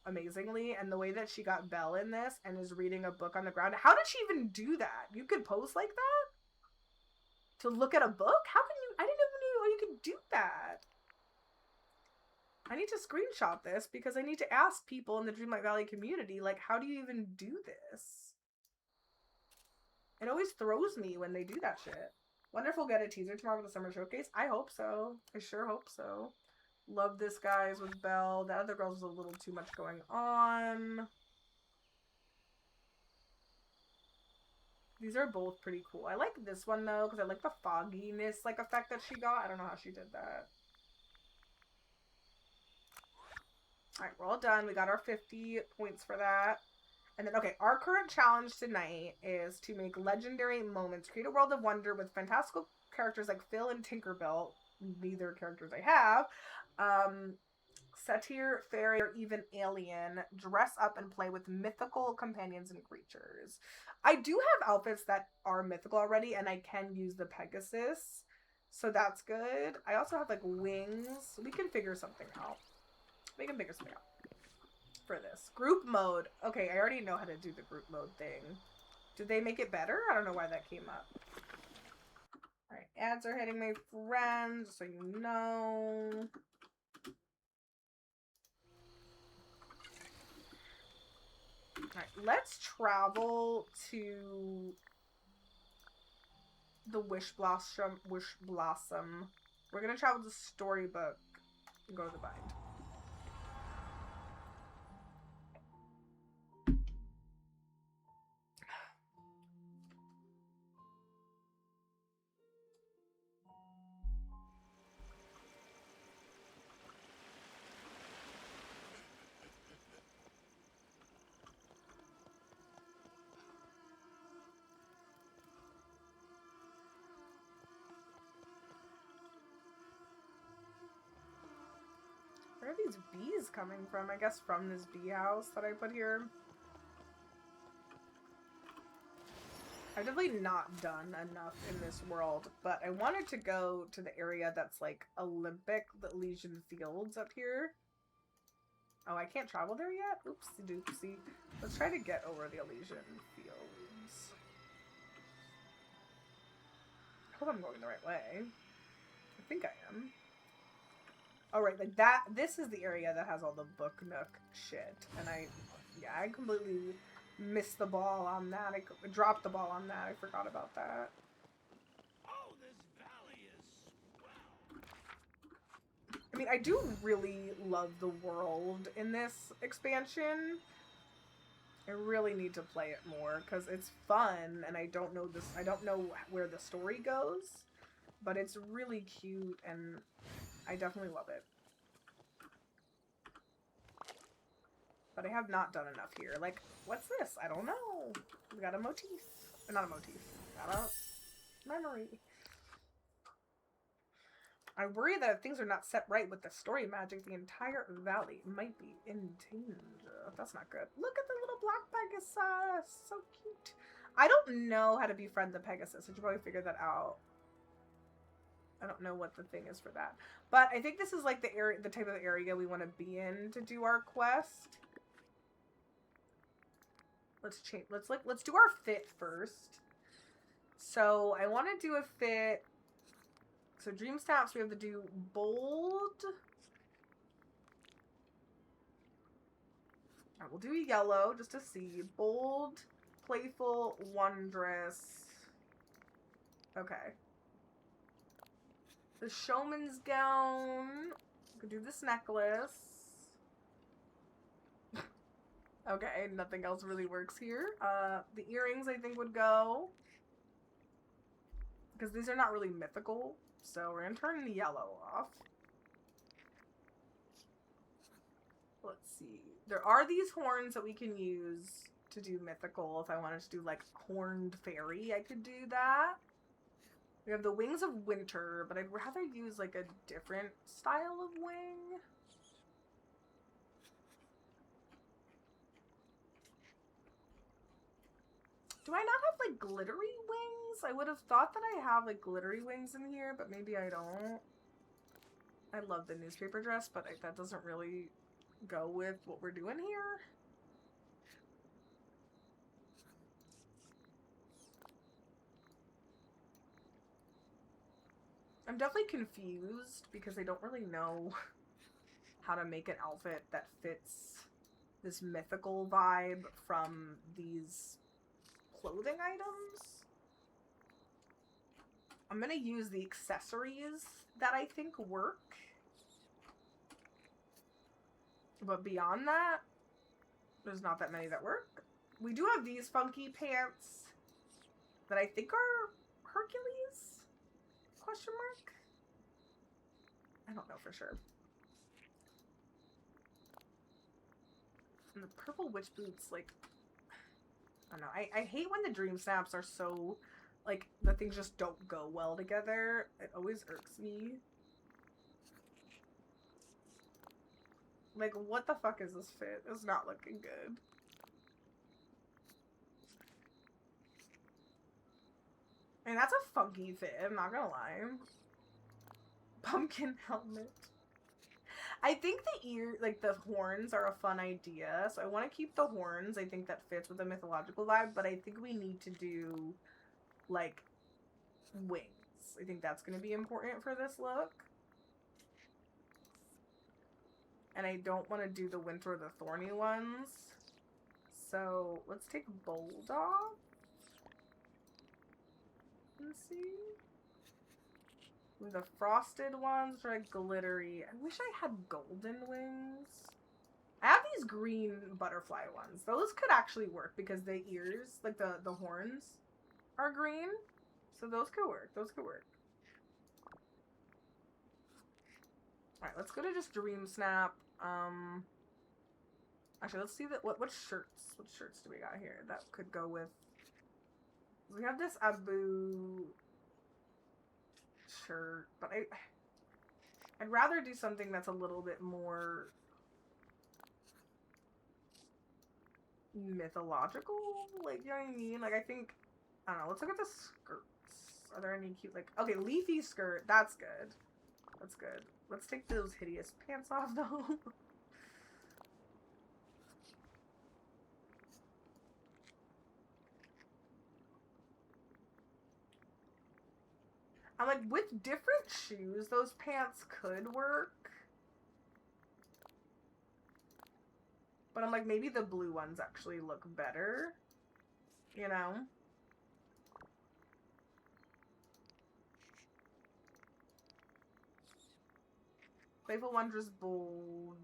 amazingly, and the way that she got Belle in this and is reading a book on the ground. How did she even do that? You could pose like that? To look at a book? How can you? I didn't even know you could do that. I need to screenshot this because I need to ask people in the Dreamlight Valley community, like, how do you even do this? It always throws me when they do that shit. Wonder if we'll get a teaser tomorrow for the summer showcase. I hope so. I sure hope so. Love this guy's with Belle. The other girls was a little too much going on. These are both pretty cool. I like this one though because I like the fogginess, like, effect that she got. I don't know how she did that. Alright, we're all done. We got our 50 points for that. And then, okay, our current challenge tonight is to make legendary moments, create a world of wonder with fantastical characters like Phil and Tinkerbell, neither characters I have, satyr, fairy, or even alien, dress up and play with mythical companions and creatures. I do have outfits that are mythical already, and I can use the Pegasus, so that's good. I also have, like, wings. We can figure something out. We can figure something out for this. Group mode. Okay, I already know how to do the group mode thing. Did they make it better? I don't know why that came up. Alright, ads are hitting my friends, so you know. Alright, let's travel to the Wish Blossom. We're gonna travel to Storybook and go to the bind. Where are these bees coming from? I guess from this bee house that I put here. I've definitely not done enough in this world, but I wanted to go to the area that's like Olympic, the Elysian Fields up here. Oh, I can't travel there yet? Oopsie doopsie. Let's try to get over the Elysian Fields. I hope I'm going the right way. I think I am. Oh, right, like that, this is the area that has all the Book Nook shit, and I completely missed the ball on that. I dropped the ball on that. I forgot about that. Oh, this valley is swell. I mean, I do really love the world in this expansion. I really need to play it more because it's fun, and I don't know where the story goes, but it's really cute, and I definitely love it. But I have not done enough here. Like, what's this? I don't know. We got a motif. Not a motif. Got a memory. I worry that if things are not set right with the story magic, the entire valley might be in danger. That's not good. Look at the little black Pegasus. So cute. I don't know how to befriend the Pegasus. I should probably figure that out. I don't know what the thing is for that. But I think this is like the area, the type of area we want to be in to do our quest. Let's change. Let's do our fit first. So I want to do a fit. So dream snaps, we have to do bold. Alright, we'll do yellow just to see. Bold, playful, wondrous. Okay. The showman's gown. We could do this necklace. Okay, nothing else really works here. The earrings I think would go. Because these are not really mythical. So we're gonna turn the yellow off. Let's see. There are these horns that we can use to do mythical. If I wanted to do like horned fairy, I could do that. We have the wings of winter, but I'd rather use like a different style of wing. Do I not have like glittery wings? I would have thought that I have like glittery wings in here, but maybe I don't. I love the newspaper dress, but that doesn't really go with what we're doing here. I'm definitely confused because I don't really know how to make an outfit that fits this mythical vibe from these clothing items. I'm gonna use the accessories that I think work. But beyond that, there's not that many that work. We do have these funky pants that I think are Hercules? Question mark? I don't know for sure. And the purple witch boots, like, I don't know. I hate when the dream snaps are so, like, the things just don't go well together. It always irks me. Like, what the fuck is this fit? It's not looking good. I mean, that's a funky fit, I'm not gonna lie. Pumpkin helmet. I think the ear, like, the horns are a fun idea, so I want to keep the horns. I think that fits with the mythological vibe, but I think we need to do, like, wings. I think that's going to be important for this look. And I don't want to do the winter or the thorny ones. So, let's take bold off. Let's see. The frosted ones are like glittery. I wish I had golden wings. I have these green butterfly ones. Those could actually work because the ears, like the horns, are green. So those could work. Those could work. Alright, let's go to just Dream Snap. Actually, let's see what shirts. What shirts do we got here that could go with? We have this Abu shirt, but I'd rather do something that's a little bit more mythological, like, you know what I mean? Like, I think, I don't know, let's look at the skirts. Are there any cute, like, okay, leafy skirt, that's good. That's good. Let's take those hideous pants off, though. I'm like, with different shoes, those pants could work. But I'm like, maybe the blue ones actually look better. You know? Playful Wondrous Bold.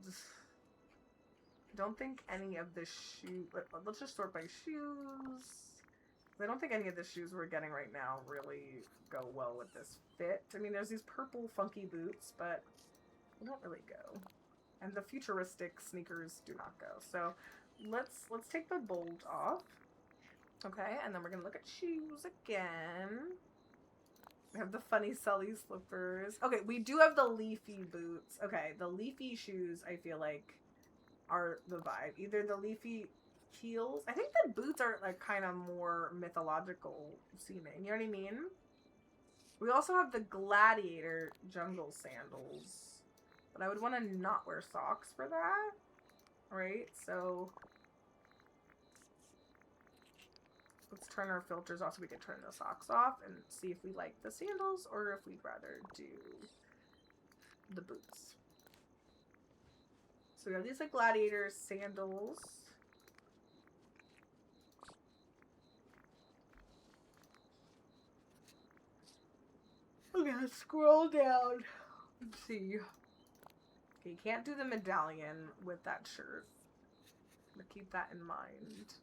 I don't think any of the shoes... Let's just sort by shoes. I don't think any of the shoes we're getting right now really go well with this fit. I mean, there's these purple funky boots, but they don't really go. And the futuristic sneakers do not go. So let's take the bold off. Okay, and then we're gonna look at shoes again. We have the funny Sully slippers. Okay, we do have the leafy boots. Okay, the leafy shoes I feel like are the vibe. Either the leafy heels. I think the boots are like kind of more mythological seeming. You know what I mean? We also have the gladiator jungle sandals. But I would want to not wear socks for that. Right? So let's turn our filters off so we can turn the socks off and see if we like the sandals or if we'd rather do the boots. So we have these like gladiator sandals. Okay, let's scroll down. Let's see. Okay, you can't do the medallion with that shirt. But keep that in mind.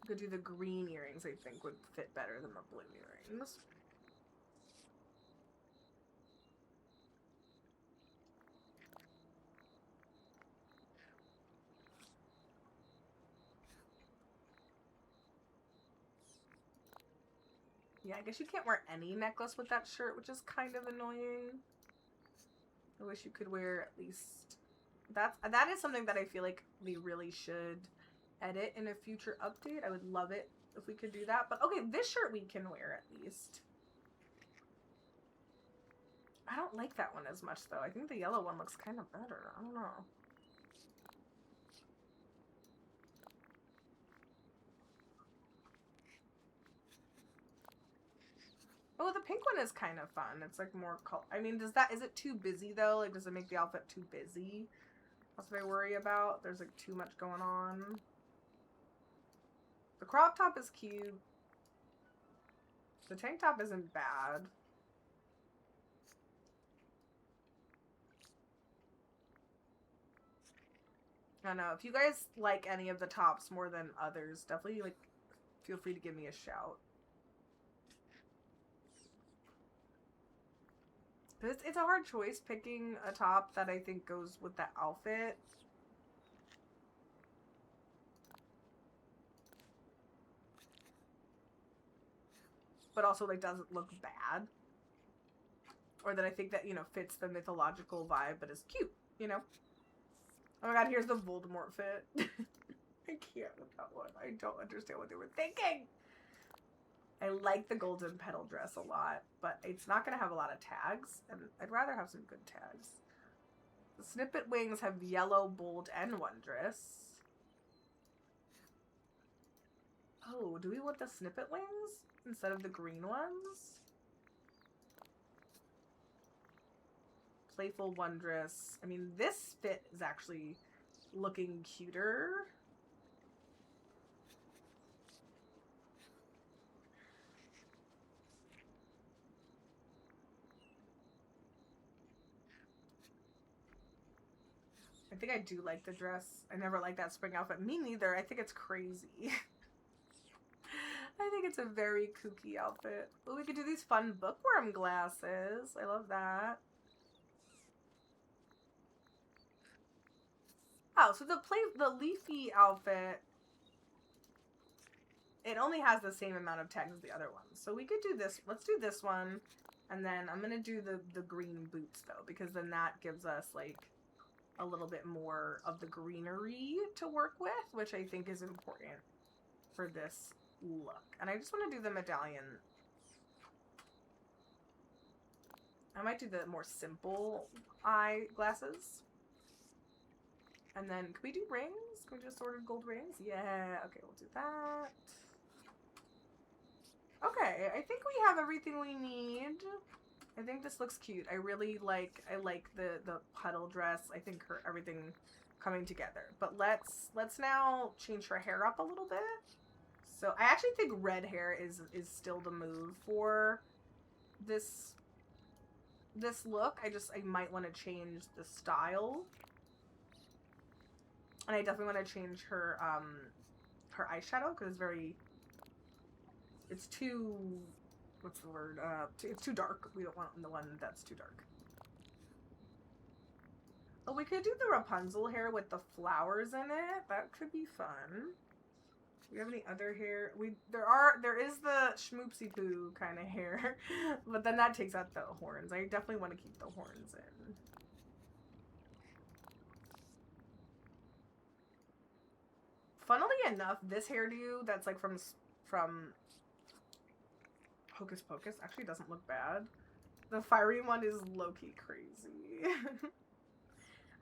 You could do the green earrings, I think, would fit better than the blue earrings. Yeah, I guess you can't wear any necklace with that shirt, which is kind of annoying. I wish you could wear at least... That is something that I feel like we really should edit in a future update. I would love it if we could do that. But okay, this shirt we can wear at least. I don't like that one as much, though. I think the yellow one looks kind of better. I don't know. Oh, the pink one is kind of fun. It's like more I mean, is it too busy though? Like, does it make the outfit too busy? That's what I worry about. There's like too much going on. The crop top is cute. The tank top isn't bad. I don't know. If you guys like any of the tops more than others, definitely like feel free to give me a shout. It's a hard choice picking a top that I think goes with the outfit. but also like doesn't look bad. Or that I think that, you know, fits the mythological vibe, but is cute, you know? Oh my god, here's the Voldemort fit. I can't with that one. I don't understand what they were thinking. I like the golden petal dress a lot, but it's not going to have a lot of tags, and I'd rather have some good tags. The snippet wings have yellow, bold, and wondrous. Oh, do we want the snippet wings instead of the green ones? Playful, wondrous. I mean, this fit is actually looking cuter. I think I do like the dress. I never liked that spring outfit. Me neither. I think it's crazy. I think it's a very kooky outfit. But we could do these fun bookworm glasses. I love that. Oh, so the leafy outfit, it only has the same amount of tags as the other ones. So we could do this. Let's do this one. And then I'm going to do the green boots, though, because then that gives us, like, a little bit more of the greenery to work with, which I think is important for this look. And I just want to do the medallion. I might do the more simple eye glasses. And then, can we do rings? Can we do assorted gold rings? Yeah, okay, we'll do that. Okay, I think we have everything we need. I think this looks cute. I really like, the puddle dress. I think everything coming together. But let's now change her hair up a little bit. So I actually think red hair is still the move for this look. I might want to change the style. And I definitely want to change her her eyeshadow because it's too, what's the word? It's too dark. We don't want the one that's too dark. Oh, we could do the Rapunzel hair with the flowers in it. That could be fun. Do we have any other hair? There is the schmoopsy poo kind of hair, but then that takes out the horns. I definitely want to keep the horns in. Funnily enough, this hairdo that's like from Hocus Pocus actually doesn't look bad. The fiery one is low-key crazy.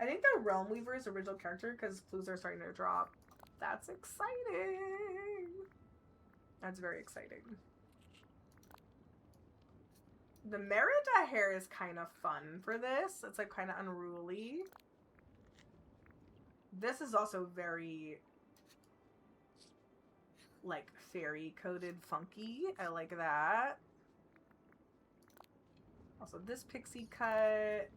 I think the Realm Weaver's original character, because clues are starting to drop. That's exciting. That's very exciting. The Merida hair is kind of fun for this. It's like kind of unruly. This is also very like fairy coated funky. I like that. Also this pixie cut.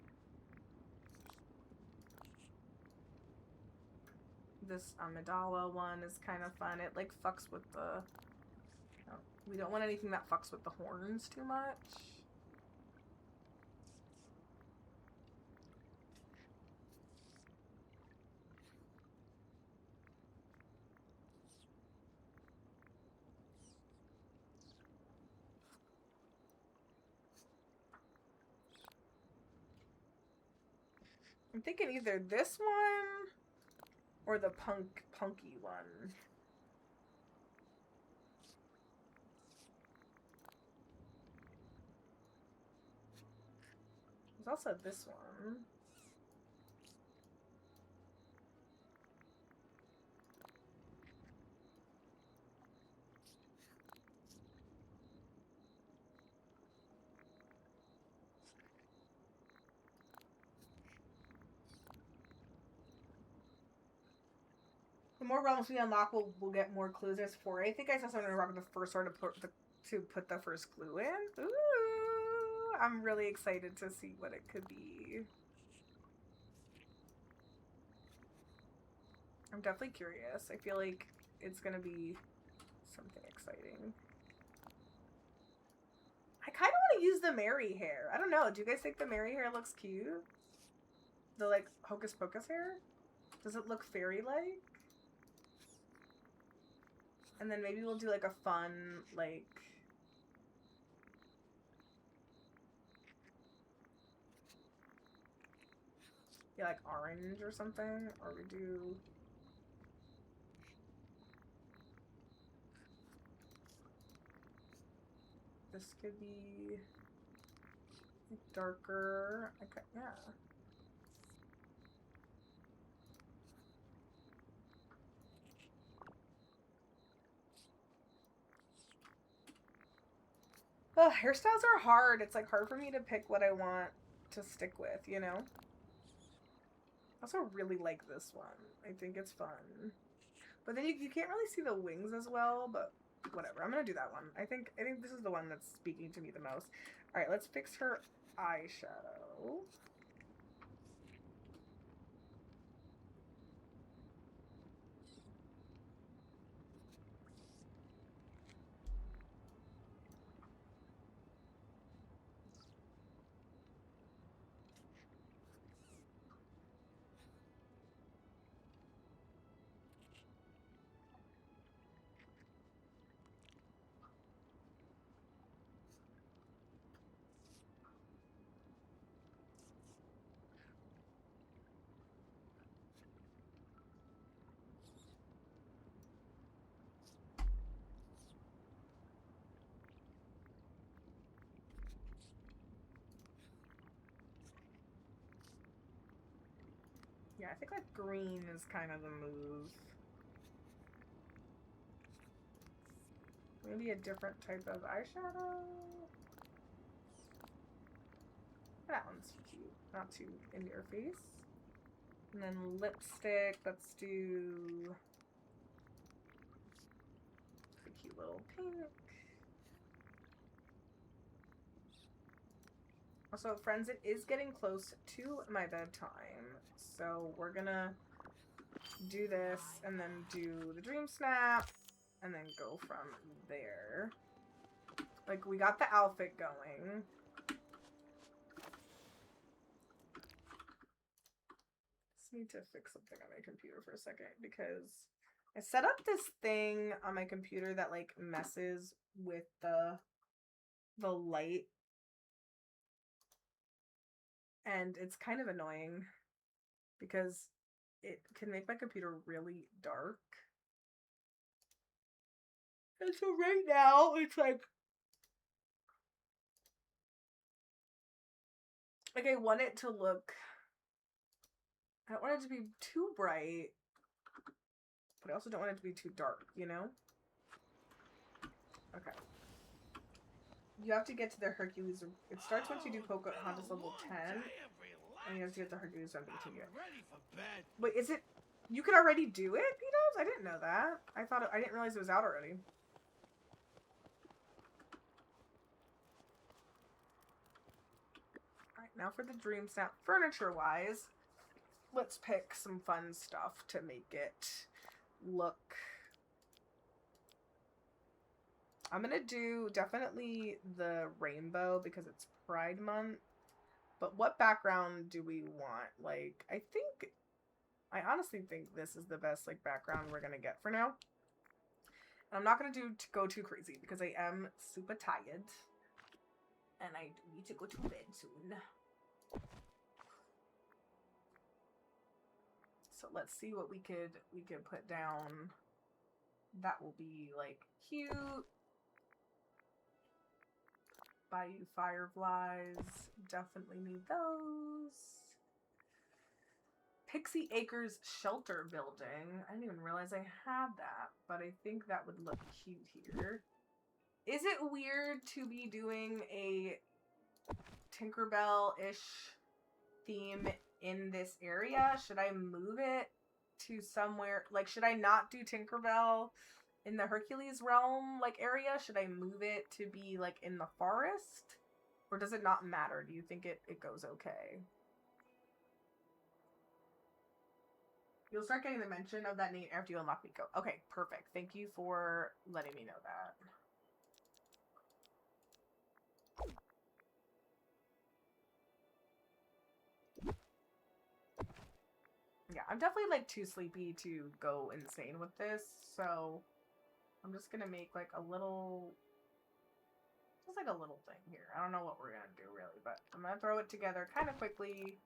This Amidala one is kind of fun. It like fucks with the, oh, we don't want anything that fucks with the horns too much. I'm thinking either this one or the punky one. There's also this one. The more realms we unlock, we'll get more clues. There's 4. I think I saw someone rock the first one to put the first clue in. Ooh, I'm really excited to see what it could be. I'm definitely curious. I feel like it's gonna be something exciting. I kind of want to use the Mary hair. I don't know. Do you guys think the Mary hair looks cute? The like Hocus Pocus hair? Does it look fairy-like? And then maybe we'll do like a fun, like, Yeah, like orange or something, or we do. This could be darker. Okay, yeah. Ugh, hairstyles are hard. It's like hard for me to pick what I want to stick with, you know? I also really like this one. I think it's fun. But then you can't really see the wings as well, but whatever. I'm gonna do that one. I think this is the one that's speaking to me the most. Alright, let's fix her eyeshadow. Yeah, I think like green is kind of the move. Maybe a different type of eyeshadow. That one's cute. Not too in your face. And then lipstick, let's do a cute little pink. Also, friends, it is getting close to my bedtime, so we're gonna do this and then do the dream snap and then go from there. Like, we got the outfit going. Just need to fix something on my computer for a second because I set up this thing on my computer that like messes with the light. And it's kind of annoying because it can make my computer really dark. And so right now it's like I want it to look, I don't want it to be too bright, but I also don't want it to be too dark, you know? Okay. You have to get to the Hercules. It starts once you do Pocahontas level 10. And you have to get the Hercules one continue. Wait, is it? You could already do it, P-Dubs? I didn't know that. I didn't realize it was out already. Alright, now for the dream snap. Furniture-wise, let's pick some fun stuff to make it look. I'm gonna do definitely the rainbow because it's Pride Month. But what background do we want? Like, I honestly think this is the best like background we're gonna get for now. And I'm not gonna go too crazy because I am super tired. And I need to go to bed soon. So let's see what we could put down. That will be like cute. Bayou Fireflies. Definitely need those. Pixie Acres Shelter Building. I didn't even realize I had that, but I think that would look cute here. Is it weird to be doing a Tinkerbell-ish theme in this area? Should I move it to somewhere? Like, should I not do Tinkerbell in the Hercules realm, like, area? Should I move it to be, like, in the forest? Or does it not matter? Do you think it goes okay? You'll start getting the mention of that name after you unlock Miko. Okay, perfect. Thank you for letting me know that. Yeah, I'm definitely, like, too sleepy to go insane with this, so I'm just gonna make, like, a little... Just, like, a little thing here. I don't know what we're gonna do, really, but I'm gonna throw it together kind of quickly.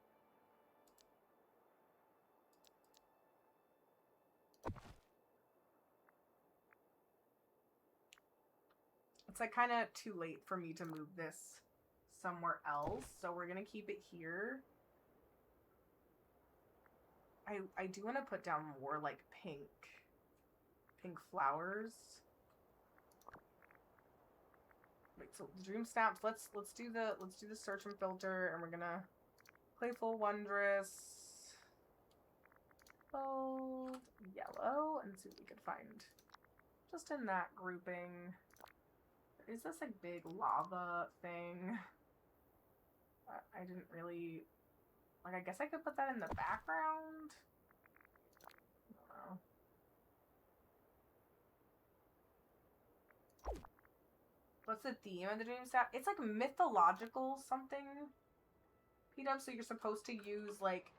it's like kind of too late for me to move this somewhere else, so we're gonna keep it here. I do want to put down more like pink flowers. Wait, so dream snaps. Let's do the search and filter, and we're gonna playful, wondrous, bold, yellow, and see what we can find just in that grouping. Is this like big lava thing? I didn't really like. I guess I could put that in the background. I don't know. What's the theme of the dream snap? It's like mythological something. P-Dub, so you're supposed to use like,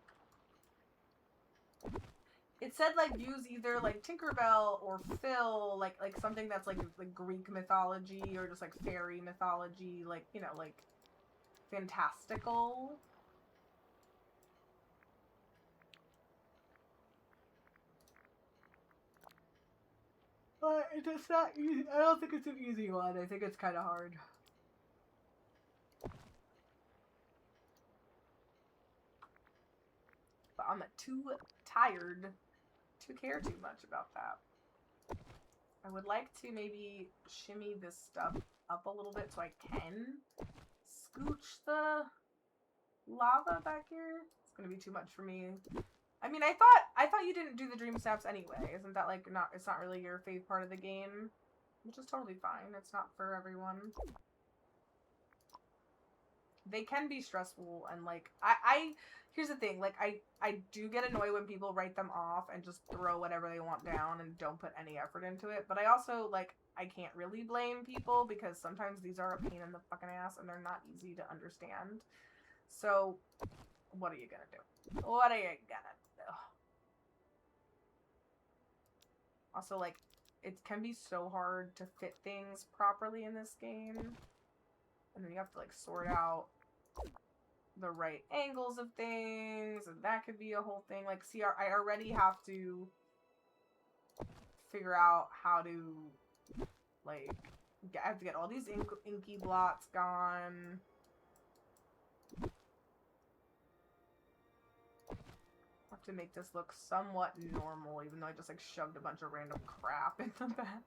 it said like use either like Tinkerbell or Phil, like something that's like Greek mythology or just like fairy mythology, like, you know, like fantastical. But it's not easy. I don't think it's an easy one. I think it's kind of hard. But I'm too tired to care too much about that. I would like to maybe shimmy this stuff up a little bit so I can scooch the lava back here. It's gonna be too much for me. I mean, I thought you didn't do the dream snaps anyway. Isn't that like not? It's not really your fave part of the game, which is totally fine. It's not for everyone. They can be stressful, and like here's the thing, like I do get annoyed when people write them off and just throw whatever they want down and don't put any effort into it. But I also like I can't really blame people because sometimes these are a pain in the fucking ass and they're not easy to understand. So what are you gonna do? What are you gonna do? Also, like, it can be so hard to fit things properly in this game. And then you have to like sort out the right angles of things, and that could be a whole thing. Like, see, I already have to figure out how to, like, I have to get all these inky blots gone. I have to make this look somewhat normal, even though I just, like, shoved a bunch of random crap in the back.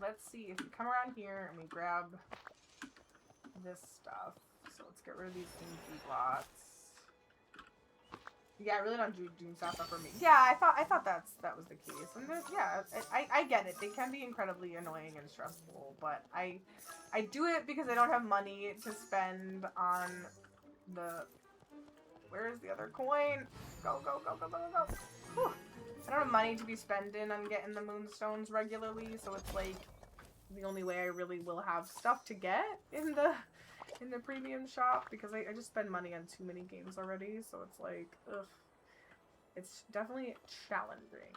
Let's see, if we come around here and we grab this stuff. So let's get rid of these inky blots. Yeah, I really don't do doom stuff for me. Yeah, I thought that was the case. And yeah, I get it. They can be incredibly annoying and stressful, but I do it because I don't have money to spend on the, where's the other coin? Go, go, go, go, go, go, go. Whew. I don't have money to be spending on getting the moonstones regularly, so it's like the only way I really will have stuff to get in the premium shop, because I just spend money on too many games already, so it's like, ugh. It's definitely challenging.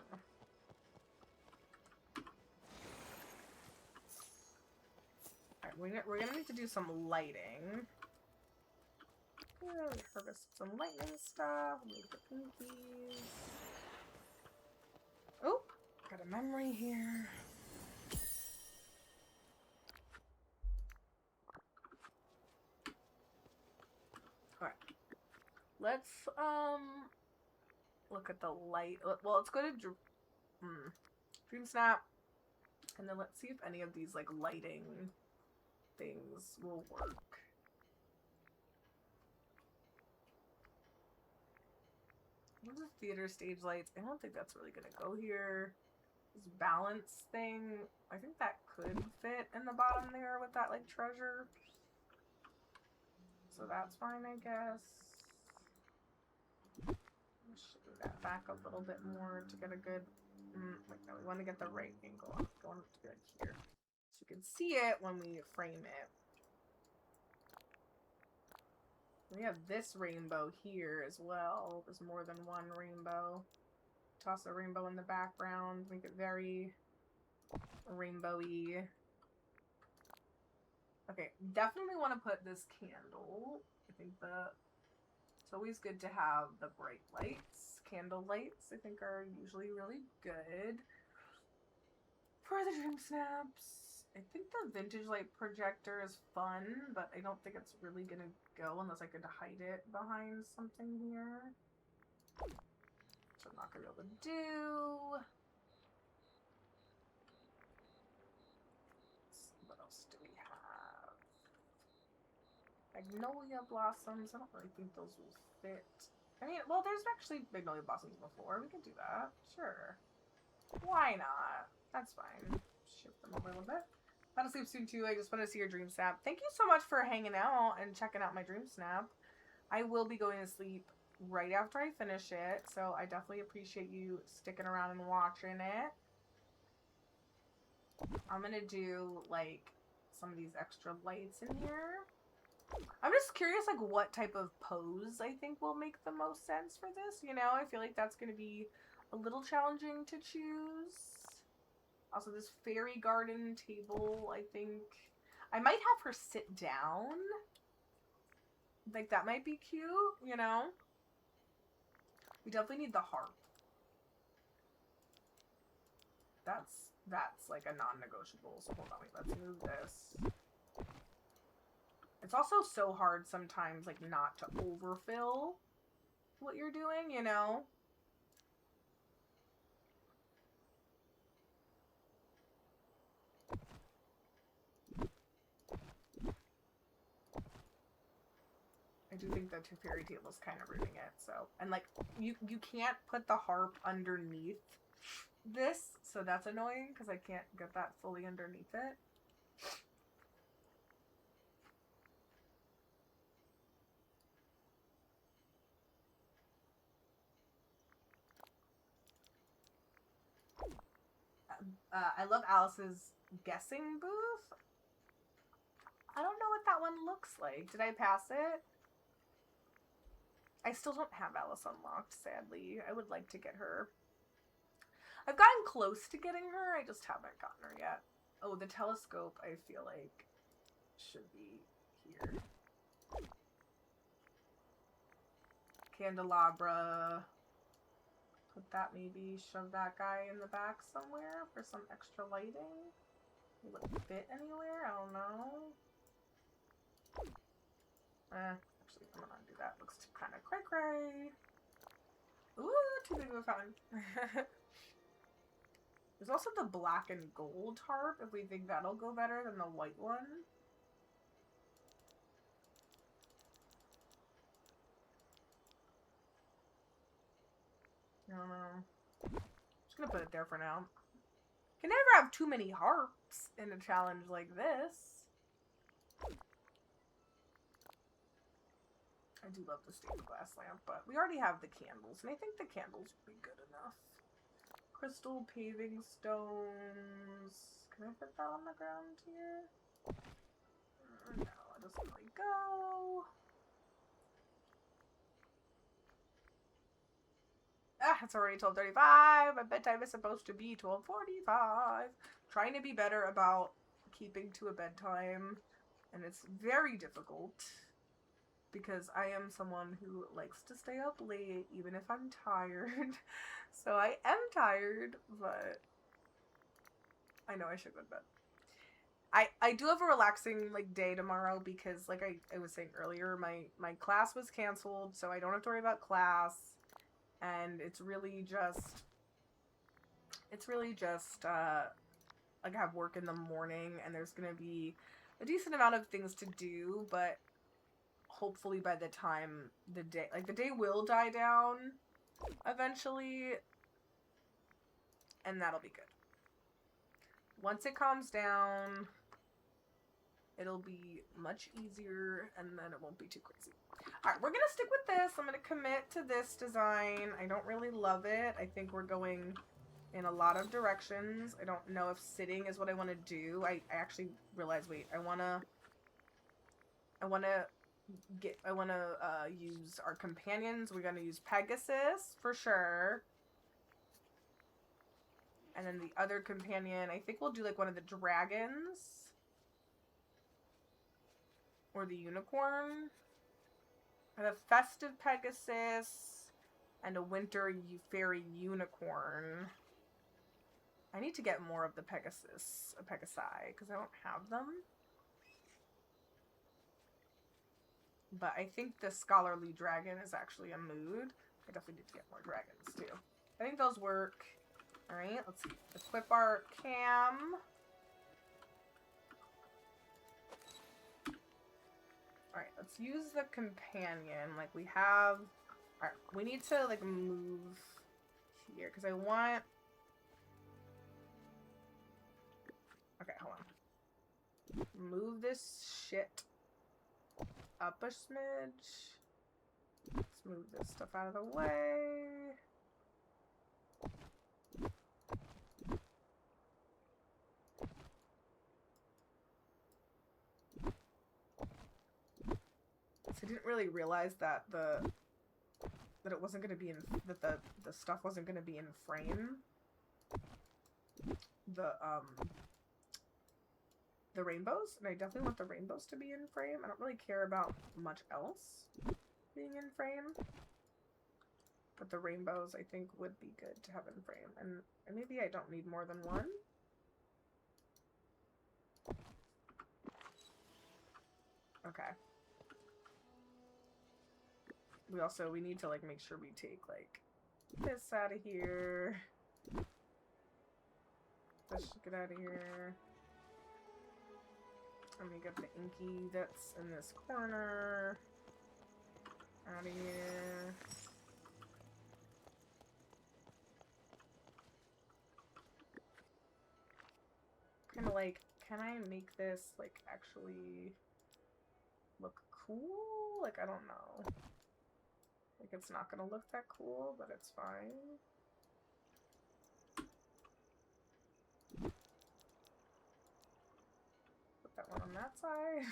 Alright, we're gonna need to do some lighting. Yeah, harvest some lightning stuff, move the pinkies. Oh, got a memory here. Alright. Let's, look at the light. Well, let's go to Dream Snap. And then let's see if any of these, like, lighting things will work. What are the theater stage lights? I don't think that's really gonna go here. This balance thing, I think that could fit in the bottom there with that, like, treasure. So that's fine, I guess. Shooting that back a little bit more to get a good... Wait, no, we want to get the right angle. I'm going to be like here. So you can see it when we frame it. We have this rainbow here as well. There's more than one rainbow. Toss a rainbow in the background. Make it very rainbowy. Okay, definitely want to put this candle. I think the It's always good to have the bright lights. Candle lights, I think, are usually really good for the dream snaps. I think the vintage light projector is fun, but I don't think it's really gonna go unless I could hide it behind something here. Which I'm not gonna be able to do. Let's see, what else do we have? Magnolia blossoms. I don't really think those will fit. I mean, well, there's actually magnolia blossoms before. We could do that. Sure. Why not? That's fine. Shift them over a little bit. About to sleep soon too. I just want to see your dream snap. Thank you so much for hanging out and checking out my dream snap. I will be going to sleep right after I finish it, so I definitely appreciate you sticking around and watching it. I'm gonna do like some of these extra lights in here. I'm just curious, like, what type of pose I think will make the most sense for this, you know? I feel like that's going to be a little challenging to choose. Also, this fairy garden table, I think... I might have her sit down. Like, that might be cute, you know? We definitely need the harp. That's like, a non-negotiable. So, hold on, wait, let's move this. It's also so hard sometimes, like, not to overfill what you're doing, you know? I do think the two fairy table is kind of ruining it, so... And, like, you can't put the harp underneath this, so that's annoying, because I can't get that fully underneath it. I love Alice's guessing booth. I don't know what that one looks like. Did I pass it? I still don't have Alice unlocked, sadly. I would like to get her. I've gotten close to getting her, I just haven't gotten her yet. Oh, the telescope, I feel like, should be here. Candelabra. Put that, maybe shove that guy in the back somewhere for some extra lighting. Will it fit anywhere? I don't know. Actually, I'm gonna undo that. Looks kind of cray-cray. Ooh, too big of a fountain. There's also the black and gold harp, if we think that'll go better than the white one. I don't know. Just gonna put it there for now. Can never have too many harps in a challenge like this. I do love the stained glass lamp, but we already have the candles, and I think the candles will be good enough. Crystal paving stones. Can I put that on the ground here? No, it doesn't really go. Ah, it's already 12:35. My bedtime is supposed to be 12:45. Trying to be better about keeping to a bedtime, and it's very difficult because I am someone who likes to stay up late even if I'm tired. So I am tired, but I know I should go to bed. I do have a relaxing like day tomorrow because like I was saying earlier, my class was canceled, so I don't have to worry about class. And it's really just like I have work in the morning and there's gonna be a decent amount of things to do, but hopefully by the time the day will die down eventually, and that'll be good. Once it calms down, it'll be much easier and then it won't be too crazy. Alright, we're gonna stick with this. I'm gonna commit to this design. I don't really love it. I think we're going in a lot of directions. I don't know if sitting is what I want to do. I actually realized, wait, I want to use our companions. We're gonna use Pegasus for sure. And then the other companion, I think we'll do like one of the dragons. Or the unicorn. a festive Pegasus and a winter fairy unicorn. I need to get more of the Pegasi, because I don't have them. But I think the scholarly dragon is actually a mood. I definitely need to get more dragons too. I think those work. Alright, let's see. Equip our cam. Alright, let's use the companion. Like we have... Alright, we need to like move here because I want... Okay, hold on. Move this shit up a smidge. Let's move this stuff out of the way. So I didn't really realize that it wasn't going to be in the stuff wasn't going to be in frame. The rainbows, and I definitely want the rainbows to be in frame. I don't really care about much else being in frame, but the rainbows I think would be good to have in frame, and maybe I don't need more than one. Okay. We need to like make sure we take like this out of here. This should get out of here. Let me get the inky that's in this corner out of here. Kind of like, can I make this like actually look cool? Like, I don't know. Like, it's not gonna look that cool, but it's fine. That one on that side.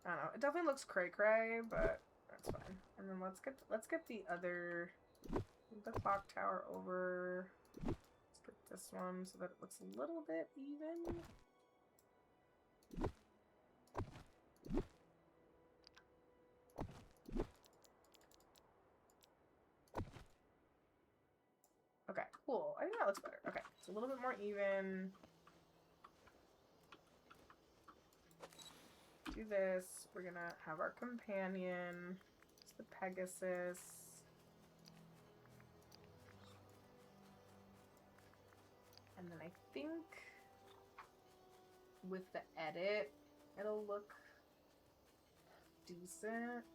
I don't know. It definitely looks cray-cray, but that's fine. And then let's get the other, the clock tower over. Let's get this one so that it looks a little bit even. Okay, cool. I think that looks better. Okay, it's a little bit more even. Do this. We're gonna have our companion. It's the Pegasus. And then I think with the edit, it'll look decent.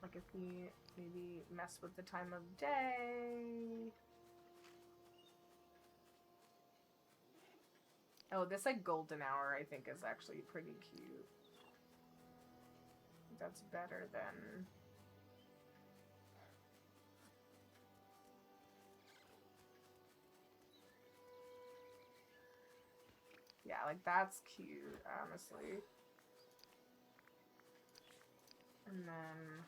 Like if we maybe mess with the time of day. Oh, this like golden hour I think is actually pretty cute. That's better than... Yeah, like that's cute, honestly. And then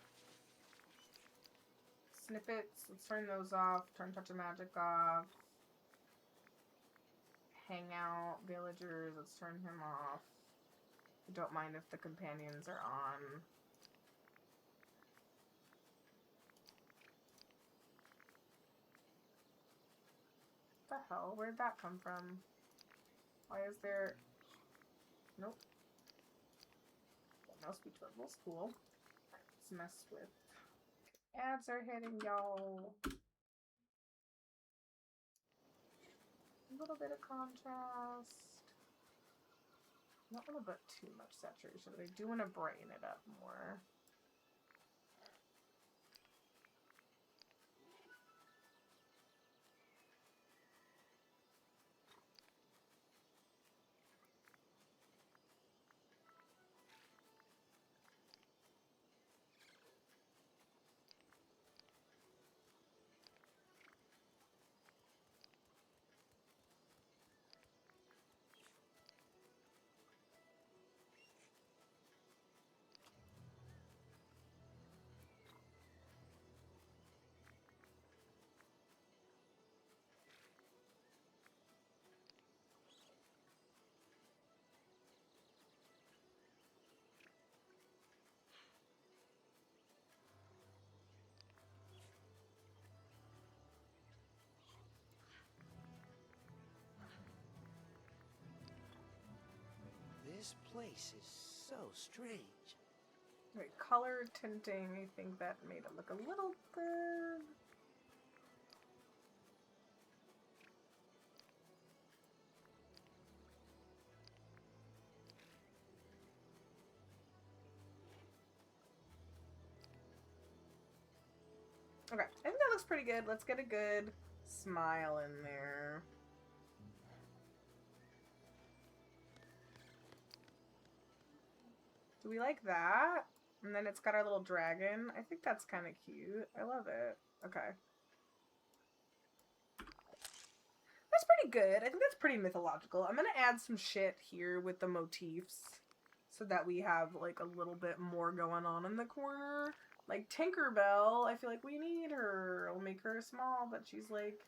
snippets, let's turn those off. Turn touch of magic off. Hangout, villagers, let's turn him off. I don't mind if the companions are on. What the hell? Where'd that come from? Why is there... Nope. Mouse speech level's cool. Let's mess with... Ads are hitting, y'all. A little bit of contrast. Not want to put too much saturation, but I do want to brighten it up more. This place is so strange. Right, color tinting, I think that made it look a little good. Okay, I think that looks pretty good. Let's get a good smile in there. Do we like that? And then it's got our little dragon. I think that's kind of cute. I love it. Okay. That's pretty good. I think that's pretty mythological. I'm going to add some shit here with the motifs so that we have like a little bit more going on in the corner. Like Tinkerbell, I feel like we need her. I'll make her small, but she's like...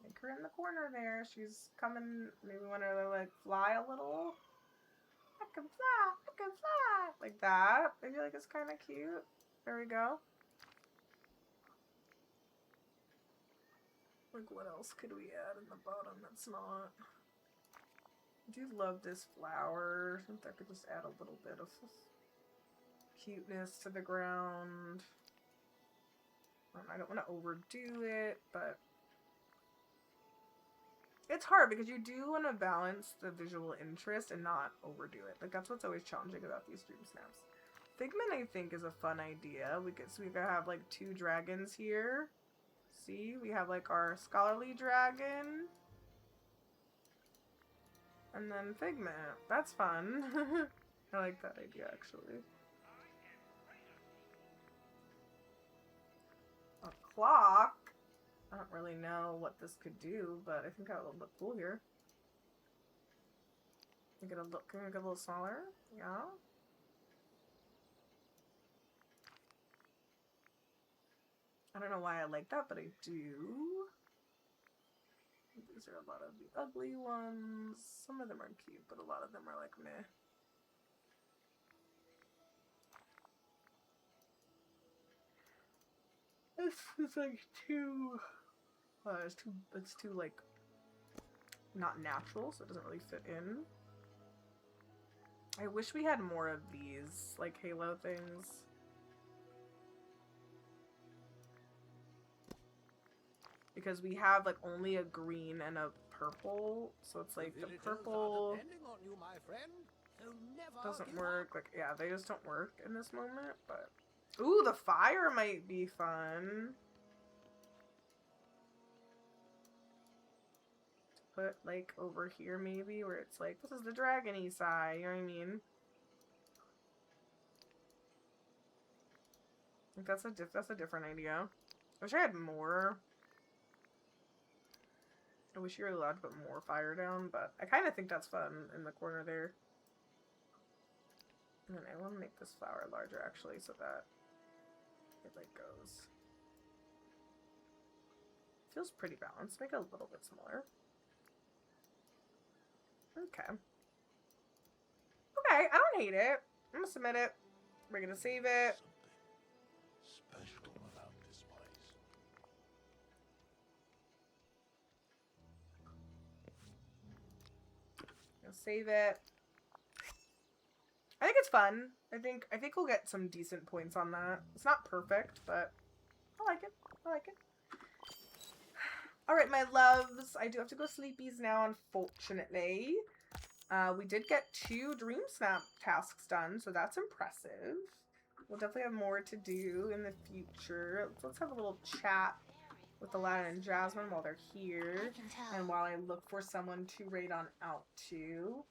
Make her in the corner there. She's coming. Maybe we want to like fly a little. I can fly. I can fly. Like that. I feel like it's kind of cute. There we go. Like what else could we add in the bottom that's not? I do love this flower. I think I could just add a little bit of cuteness to the ground. I don't want to overdo it, but it's hard because you do want to balance the visual interest and not overdo it. Like that's what's always challenging about these dream snaps. Figment, I think, is a fun idea. We could have like 2 dragons here. See, we have like our scholarly dragon. And then Figment. That's fun. I like that idea, actually. A clock. I don't really know what this could do, but I think that would look cool here. Can we get a little smaller? Yeah. I don't know why I like that, but I do. These are a lot of the ugly ones. Some of them are cute, but a lot of them are like meh. This is like too... it's too like not natural, so it doesn't really fit in. I wish we had more of these like halo things. Because we have like only a green and a purple, so it's like the purple doesn't work. Like yeah, they just don't work in this moment. But ooh, the fire might be fun. Put like over here maybe where it's like this is the dragon-y side. You know what I mean? Like that's a different idea. I wish I had more. I wish you were allowed to put more fire down, but I kind of think that's fun in the corner there. And then I want to make this flower larger, actually, so that it, like, goes. Feels pretty balanced. Make it a little bit smaller. Okay. Okay, I don't hate it. I'm gonna submit it. We're gonna save it. Special about this place. Save it. I think it's fun. I think we'll get some decent points on that. It's not perfect, but I like it. I like it. Alright, my loves. I do have to go sleepies now, unfortunately. We did get 2 Dream Snap tasks done, so that's impressive. We'll definitely have more to do in the future. Let's have a little chat with Aladdin and Jasmine while they're here, and while I look for someone to raid on out to.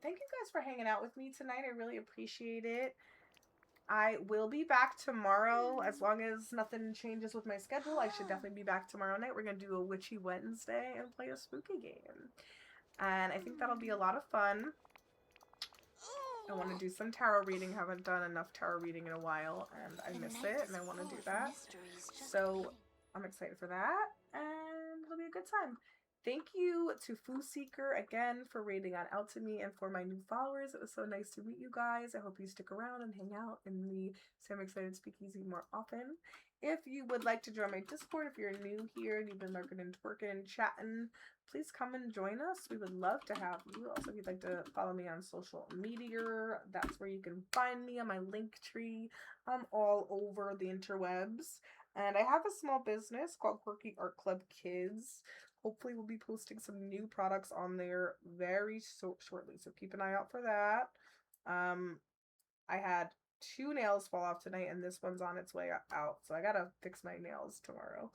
Thank you guys for hanging out with me tonight. I really appreciate it. I will be back tomorrow, as long as nothing changes with my schedule. I should definitely be back tomorrow night. We're going to do a Witchy Wednesday and play a spooky game. And I think that'll be a lot of fun. I want to do some tarot reading. Haven't done enough tarot reading in a while, and I miss it, and I want to do that. So I'm excited for that, and it'll be a good time. Thank you to Foo Seeker again for raiding on out to me, and for my new followers. It was so nice to meet you guys. I hope you stick around and hang out in the Sam Excited Speakeasy more often. if you would like to join my Discord, if you're new here and you've been lurking and twerking and chatting, please come and join us. We would love to have you. Also, if you'd like to follow me on social media, that's where you can find me on my link tree. I'm all over the interwebs. And I have a small business called Quirky Art Club Kids. Hopefully we'll be posting some new products on there very shortly. So keep an eye out for that. I had 2 nails fall off tonight and this one's on its way out. So I gotta fix my nails tomorrow.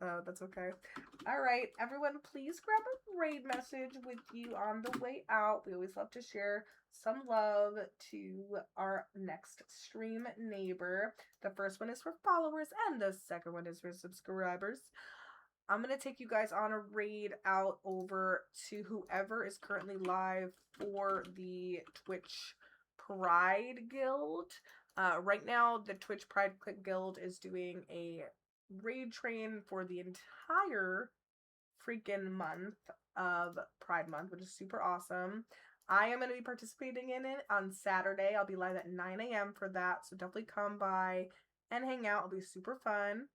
That's okay. All right, everyone, please grab a raid message with you on the way out. We always love to share some love to our next stream neighbor. The first one is for followers and the second one is for subscribers. I'm going to take you guys on a raid out over to whoever is currently live for the Twitch Pride Guild. Right now, the Twitch Pride Guild is doing a raid train for the entire freaking month of Pride Month, which is super awesome. I am going to be participating in it on Saturday. I'll be live at 9 a.m. for that, so definitely come by and hang out. It'll be super fun.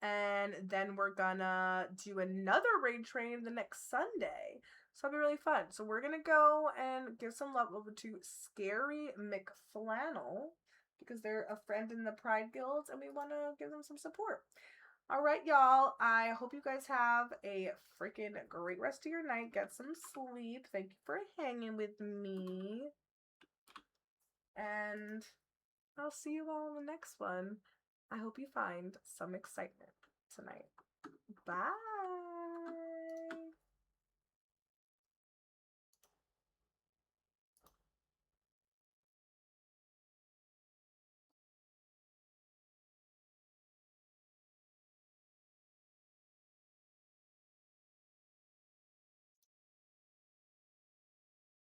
And then we're gonna do another raid train the next Sunday. So it'll be really fun. So we're gonna go and give some love over to Scary McFlannel because they're a friend in the Pride Guild and we want to give them some support. All right, y'all. I hope you guys have a freaking great rest of your night. Get some sleep. Thank you for hanging with me. And I'll see you all in the next one. I hope you find some excitement tonight. Bye.